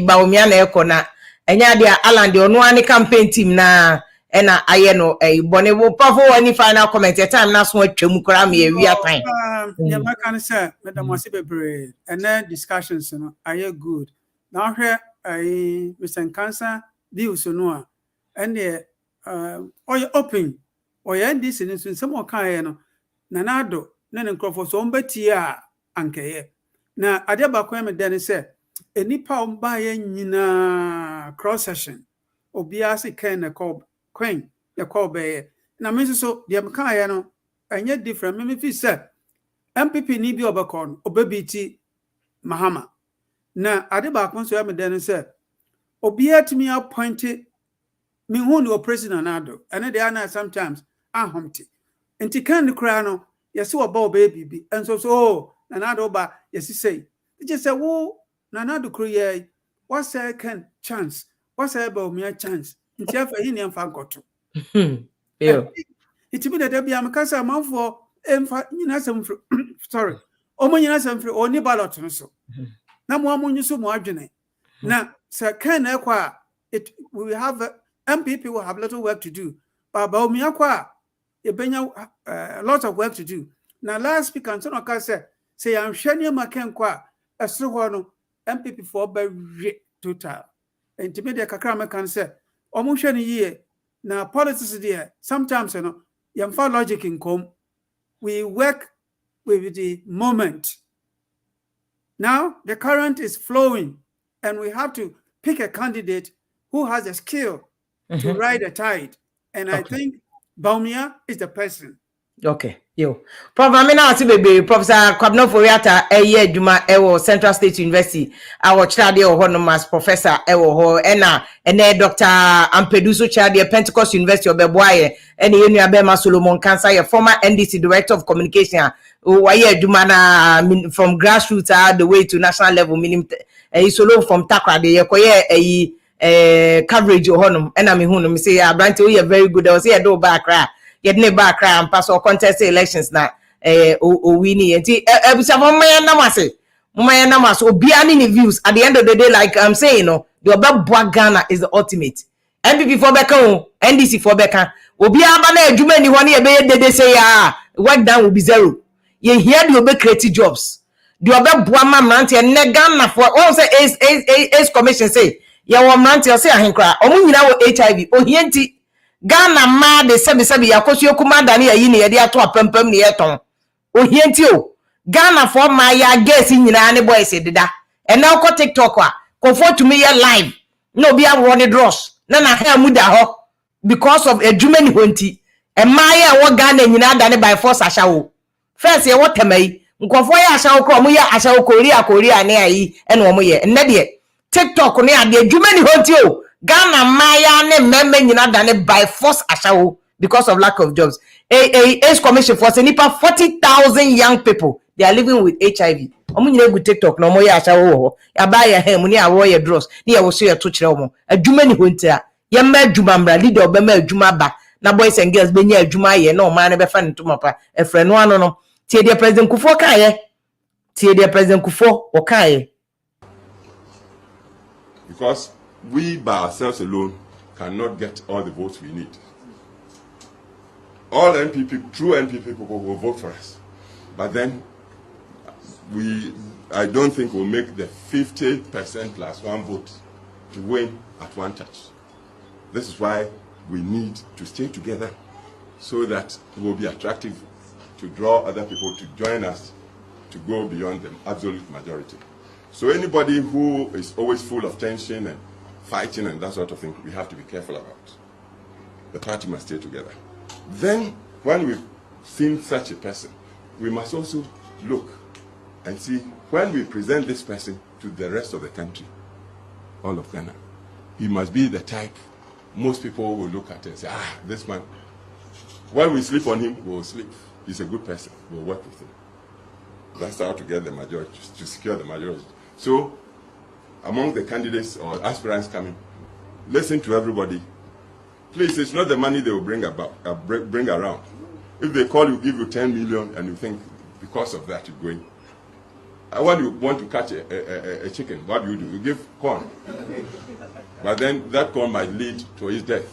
Speaker 2: Bawumia na ekọ na enya de Allan de ono ani campaign team na ena aye no bone wo pafo any final comment your time na so atwam kra me awia time.
Speaker 5: Yeah, my can say madam wase bebre and discussions no aye good. Now here Mr. Cancer views no a and or open or this in some more kind no nanado na nkrofo so mbati a ankeye na ade ba kwa me den say enipa omba ye nyina cross session obia se Ken na call Queen ya call be na me so de me kan ye no anya different me fi say MPP ni bi obakon obabiti Mahama na ade ba kwa so ya me den say obia timi appoint me hu no president nado ene de ana sometimes ahomti enti kan kra no yesi oba obabibi enso so nanado ba yesi say just say wo nanado kro ye what second chance what say Bawumia chance nti afa hi ne mfa nkoto
Speaker 2: Yo
Speaker 5: iti bi da bia mkasa manfo emfa nyina sam sorry omo nyina sam fri oni ballot no so na mo amunyu mo adwene na say Ken ekwa it we have MPP will have little work to do but Bawumia kwa a lot of work to do. Now last speak and so no say I'm shania maken kwa asro ho no MPP for be total. And to me the kakra can say omo hwe ni ye na politics there sometimes you know yamfa logic in come we work with the moment. Now the current is flowing and we have to pick a candidate who has a skill to ride the tide and I think Bawumia is the person.
Speaker 2: Okay, yo. Prof, I mean, now see baby, Professor Kwabno Foriata, year Juma, Central State University. Our child, Honomas Professor, and Dr. Ampeduso Child, Pentecost University of Bebuaye, and Abema Solomon Cancer, former NDC Director of Communication, Juma from grassroots all the way to national level, meaning solo from Takra, the coverage of Honum, and I'm in say, Branty, we are very good. I was here, do back yet ne back and pass or contest elections na winnie enti ebisa momaya namase obiani ni views at the end of the day like I'm saying no the obabwa Ghana is the ultimate MPP for beka NDC for beka obiaba na adwuma ni ho na ye be dede say ya work down will be zero ye here the obe create jobs the obabwa ma mrante ne Ghana for all say is commission say ya wo mrante say ahenkra omu nyina wo HIV ohienti Ghana ma de sebi yakosu yokumanda ni yayi ni yede ato apempem ni yeton ohienti o Ghana for ma ya guess nyina ne boys deda and now ko TikTok a comfort to me live no be a run dross na ha mu da ho because of adwuma ni honti e ma ya wo Ghana nyina da ne by force ashawo first ye what temai nkofo ya ashawo ko mu ya ashawo korea ne ayi ene wo mu ye nne de TikTok ne ade adwuma ni honti o Ghana maya ne meme nyina dane by force ashawo because of lack of jobs. Age commission for nipa 40,000 young people they are living with HIV. Omo nyina gu TikTok no mo ya ashawo ho. Ya ba ya hem ni awo ye dross. Ni ya wo so ye to kire omo. Adwuma ni honti a. Ye ma adwuma mra leader obema adwuma ba. Na boys and girls be nya adwuma ye na o ma ne be fa ntoma pa. Efre no ano no. Tie de president Kufo kaye. Tie de president Kufo o kaye.
Speaker 1: Because we by ourselves alone cannot get all the votes we need. All NPP, true NPP people will vote for us. But then I don't think we'll make the 50% plus one vote to win at one touch. This is why we need to stay together so that it will be attractive to draw other people to join us to go beyond the absolute majority. So anybody who is always full of tension and fighting and that sort of thing, we have to be careful about. The party must stay together. Then, when we've seen such a person, we must also look and see when we present this person to the rest of the country, all of Ghana, he must be the type most people will look at and say, this man, when we sleep on him, we'll sleep. He's a good person. We'll work with him. That's how to get the majority, to secure the majority. So, among the candidates or aspirants coming, listen to everybody. Please, it's not the money they will bring around. If they call you, give you 10 million, and you think because of that you're going. When you want to catch a chicken, what do? You give corn. But then that corn might lead to his death.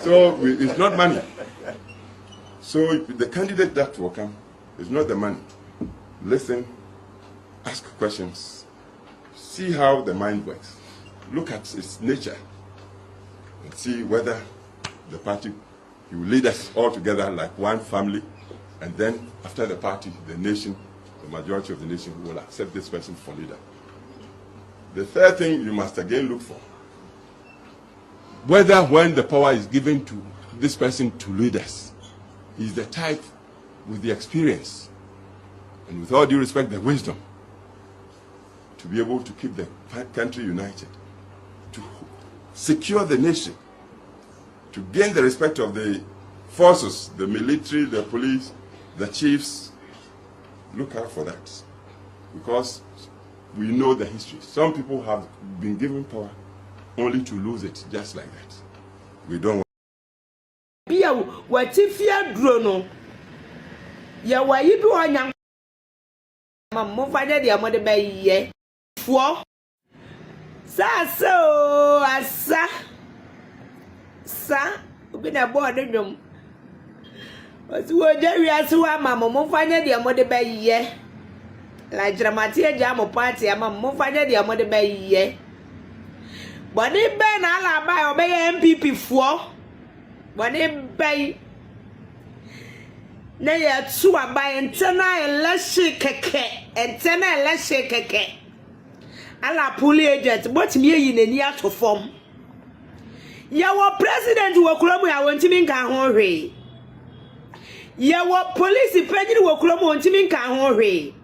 Speaker 1: So it's not money. So the candidate that will come is not the money. Listen, ask questions, see how the mind works, look at its nature, and see whether the party will lead us all together like one family, and then after the party, the nation, the majority of the nation will accept this person for leader. The third thing you must again look for, whether when the power is given to this person to lead us, is the type with the experience and with all due respect, the wisdom to be able to keep the country united, to secure the nation, to gain the respect of the forces, the military, the police, the chiefs. Look out for that, because we know the history. Some people have been given power only to lose it, just like that. We don't want.
Speaker 3: Bia watifia drono ya wayi bi onya mo fanya dia mo de baye fo so asa obi na board dwom osi wo jawi aso ama mo fanya dia mo de baye la dramati eja mo party ama mo fanya dia mo de baye boni be na ala ba obeye NPP fo boni bay na ya tu abai ntena election keke ala puli agent but me yi nani ato form ya wo president wo kuromu ya wontimi nka ho hwe ya wo police panyin wo kuromu wontimi nka ho hwe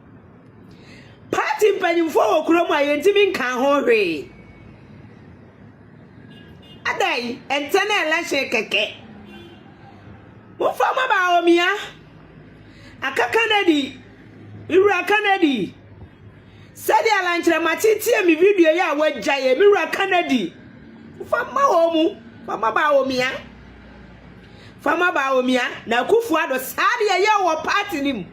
Speaker 3: party panyin fo wo kuromu ayentimi nka ho hwe adai ntena election keke Mufama Bawumia aka Kennedy Mira Kennedy said Allan Cash mi video ya wajaye Mira Kennedy Mufama omu Fama Bawumia na Kufuado sadi ya wo party nim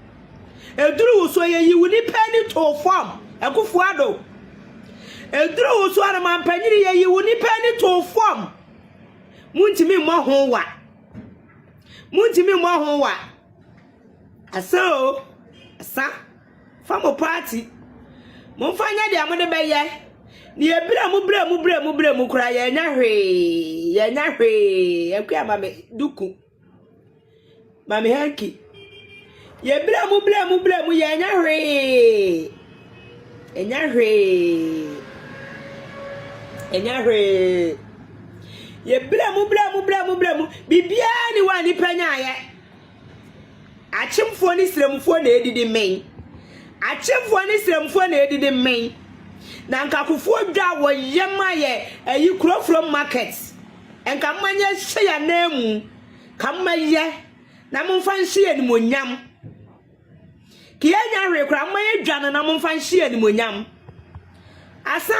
Speaker 3: eduru so ye yi wuni penny to form Kufuado eduru so ana mampanyiri ye yi wuni penny to form muntimi mo ho wa Muntimi mo ho wa asa famo party mo fanya dia mo de beye ni ebira mu bre mu kura ye nya hwe ekwa mame duku mame hanki ye bira mu ye nya hwe ye bra mu bibia ni wani panya ye achimfo ni sremfo na edidi men na nkakufo dwa wo yema ye ayi kurofro market enka manye hye ya namu kamaye na momfa nhye ni monyam kiya nya hwe kra manye dwa na momfa nhye ni monyam asa